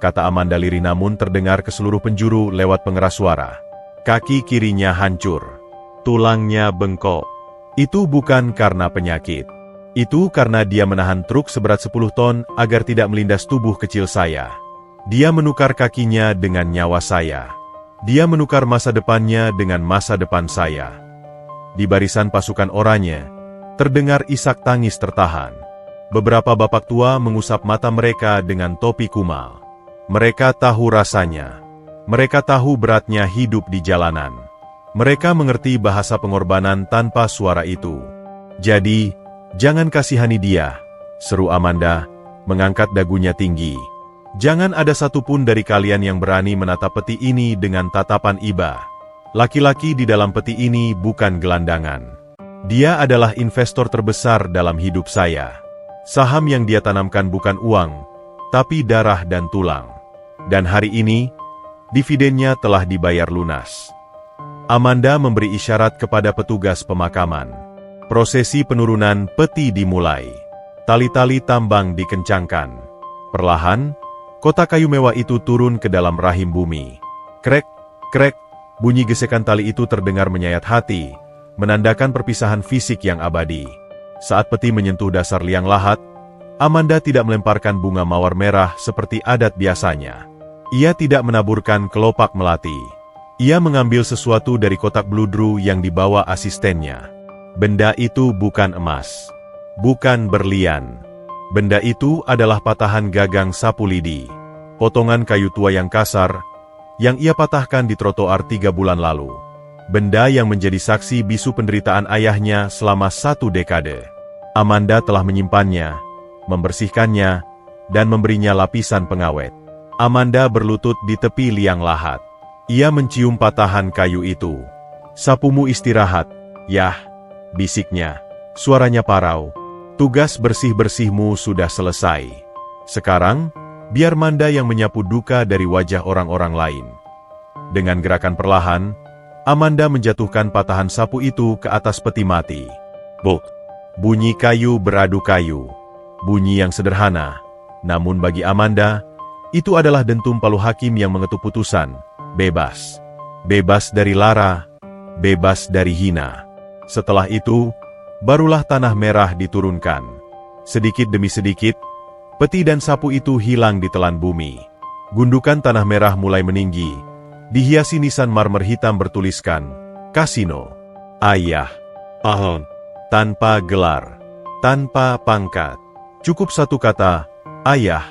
kata Amanda lirih namun terdengar ke seluruh penjuru lewat pengeras suara. "Kaki kirinya hancur. Tulangnya bengkok. Itu bukan karena penyakit. Itu karena dia menahan truk seberat 10 ton agar tidak melindas tubuh kecil saya. Dia menukar kakinya dengan nyawa saya. Dia menukar masa depannya dengan masa depan saya." Di barisan pasukan oranye, terdengar isak tangis tertahan. Beberapa bapak tua mengusap mata mereka dengan topi kumal. Mereka tahu rasanya. Mereka tahu beratnya hidup di jalanan. Mereka mengerti bahasa pengorbanan tanpa suara itu. "Jadi, jangan kasihani dia," seru Amanda, mengangkat dagunya tinggi. "Jangan ada satupun dari kalian yang berani menatap peti ini dengan tatapan iba. Laki-laki di dalam peti ini bukan gelandangan. Dia adalah investor terbesar dalam hidup saya. Saham yang dia tanamkan bukan uang, tapi darah dan tulang. Dan hari ini, dividennya telah dibayar lunas." Amanda memberi isyarat kepada petugas pemakaman. Prosesi penurunan peti dimulai. Tali-tali tambang dikencangkan. Perlahan, kotak kayu mewah itu turun ke dalam rahim bumi. Krek, krek, bunyi gesekan tali itu terdengar menyayat hati, menandakan perpisahan fisik yang abadi. Saat peti menyentuh dasar liang lahat, Amanda tidak melemparkan bunga mawar merah seperti adat biasanya. Ia tidak menaburkan kelopak melati. Ia mengambil sesuatu dari kotak bludru yang dibawa asistennya. Benda itu bukan emas. Bukan berlian. Benda itu adalah patahan gagang sapu lidi. Potongan kayu tua yang kasar, yang ia patahkan di trotoar 3 bulan lalu. Benda yang menjadi saksi bisu penderitaan ayahnya selama 1 dekade. Amanda telah menyimpannya, membersihkannya, dan memberinya lapisan pengawet. Amanda berlutut di tepi liang lahat. Ia mencium patahan kayu itu. "Sapumu istirahat, Yah," bisiknya. Suaranya parau. "Tugas bersih-bersihmu sudah selesai. Sekarang, biar Manda yang menyapu duka dari wajah orang-orang lain." Dengan gerakan perlahan, Amanda menjatuhkan patahan sapu itu ke atas peti mati. Buk! Bunyi kayu beradu kayu. Bunyi yang sederhana, namun bagi Amanda, itu adalah dentum palu hakim yang mengetuk putusan. Bebas. Bebas dari lara. Bebas dari hina. Setelah itu, barulah tanah merah diturunkan. Sedikit demi sedikit, peti dan sapu itu hilang di telan bumi. Gundukan tanah merah mulai meninggi, dihiasi nisan marmer hitam bertuliskan, "Kasino." Ayah. Ahon. Tanpa gelar. Tanpa pangkat. Cukup satu kata, ayah,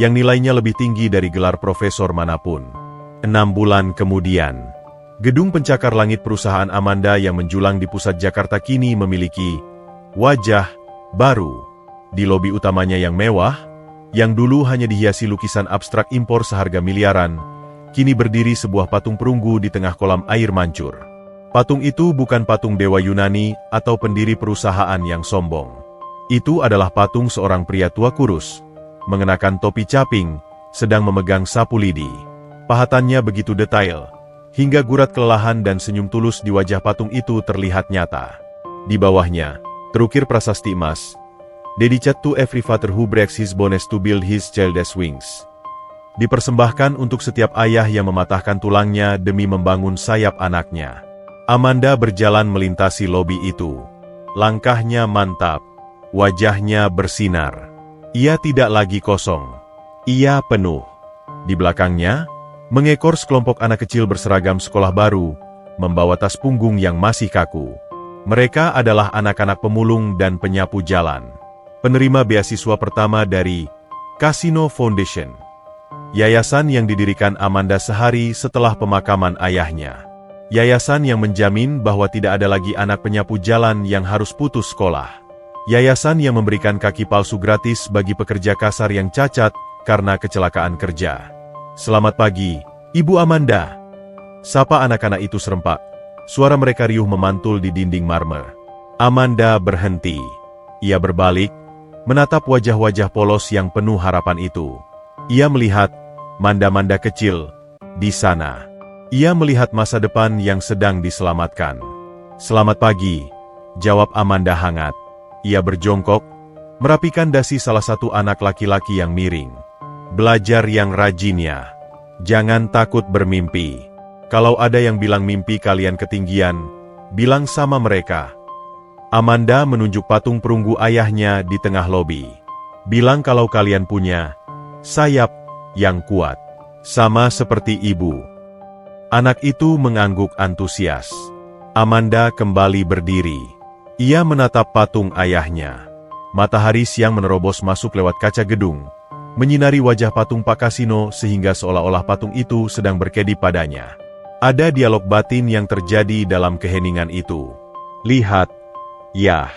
yang nilainya lebih tinggi dari gelar profesor manapun. 6 bulan kemudian, gedung pencakar langit perusahaan Amanda yang menjulang di pusat Jakarta kini memiliki wajah baru. Di lobi utamanya yang mewah, yang dulu hanya dihiasi lukisan abstrak impor seharga miliaran, kini berdiri sebuah patung perunggu di tengah kolam air mancur. Patung itu bukan patung dewa Yunani atau pendiri perusahaan yang sombong. Itu adalah patung seorang pria tua kurus, mengenakan topi caping, sedang memegang sapu lidi. Pahatannya begitu detail, hingga gurat kelelahan dan senyum tulus di wajah patung itu terlihat nyata. Di bawahnya, terukir prasasti emas, "Dedicated to every father who breaks his bones to build his child's wings." Dipersembahkan untuk setiap ayah yang mematahkan tulangnya demi membangun sayap anaknya. Amanda berjalan melintasi lobi itu. Langkahnya mantap, wajahnya bersinar. Ia tidak lagi kosong. Ia penuh. Di belakangnya, mengekor sekelompok anak kecil berseragam sekolah baru, membawa tas punggung yang masih kaku. Mereka adalah anak-anak pemulung dan penyapu jalan. Penerima beasiswa pertama dari Casino Foundation. Yayasan yang didirikan Amanda sehari setelah pemakaman ayahnya. Yayasan yang menjamin bahwa tidak ada lagi anak penyapu jalan yang harus putus sekolah. Yayasan yang memberikan kaki palsu gratis bagi pekerja kasar yang cacat karena kecelakaan kerja. "Selamat pagi, Ibu Amanda," sapa anak-anak itu serempak. Suara mereka riuh memantul di dinding marmer. Amanda berhenti. Ia berbalik, menatap wajah-wajah polos yang penuh harapan itu. Ia melihat manda-manda kecil di sana. Ia melihat masa depan yang sedang diselamatkan. "Selamat pagi," jawab Amanda hangat. Ia berjongkok, merapikan dasi salah satu anak laki-laki yang miring. Belajar yang rajin ya. Jangan takut bermimpi. Kalau ada yang bilang mimpi kalian ketinggian, bilang sama mereka. Amanda menunjuk patung perunggu ayahnya di tengah lobi. Bilang kalau kalian punya sayap yang kuat. Sama seperti ibu. Anak itu mengangguk antusias. Amanda kembali berdiri. Ia menatap patung ayahnya. Matahari siang menerobos masuk lewat kaca gedung, menyinari wajah patung Pak Kasino sehingga seolah-olah patung itu sedang berkedip padanya. Ada dialog batin yang terjadi dalam keheningan itu. Lihat, yah,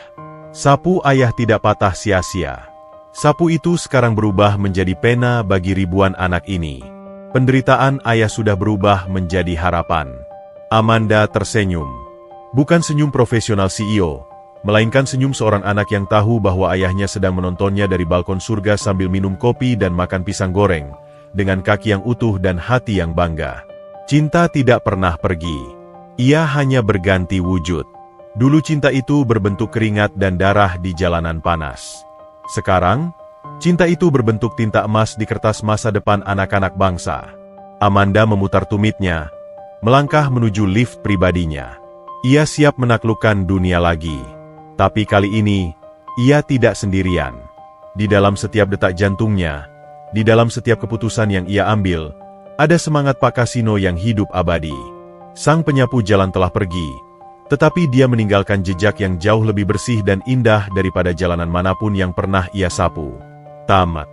sapu ayah tidak patah sia-sia. Sapu itu sekarang berubah menjadi pena bagi ribuan anak ini. Penderitaan ayah sudah berubah menjadi harapan. Amanda tersenyum. Bukan senyum profesional CEO, melainkan senyum seorang anak yang tahu bahwa ayahnya sedang menontonnya dari balkon surga sambil minum kopi dan makan pisang goreng, dengan kaki yang utuh dan hati yang bangga. Cinta tidak pernah pergi. Ia hanya berganti wujud. Dulu cinta itu berbentuk keringat dan darah di jalanan panas. Sekarang, cinta itu berbentuk tinta emas di kertas masa depan anak-anak bangsa. Amanda memutar tumitnya, melangkah menuju lift pribadinya. Ia siap menaklukkan dunia lagi. Tapi kali ini, ia tidak sendirian. Di dalam setiap detak jantungnya, di dalam setiap keputusan yang ia ambil, ada semangat Pak Kasino yang hidup abadi. Sang penyapu jalan telah pergi, tetapi dia meninggalkan jejak yang jauh lebih bersih dan indah daripada jalanan manapun yang pernah ia sapu. Tamat.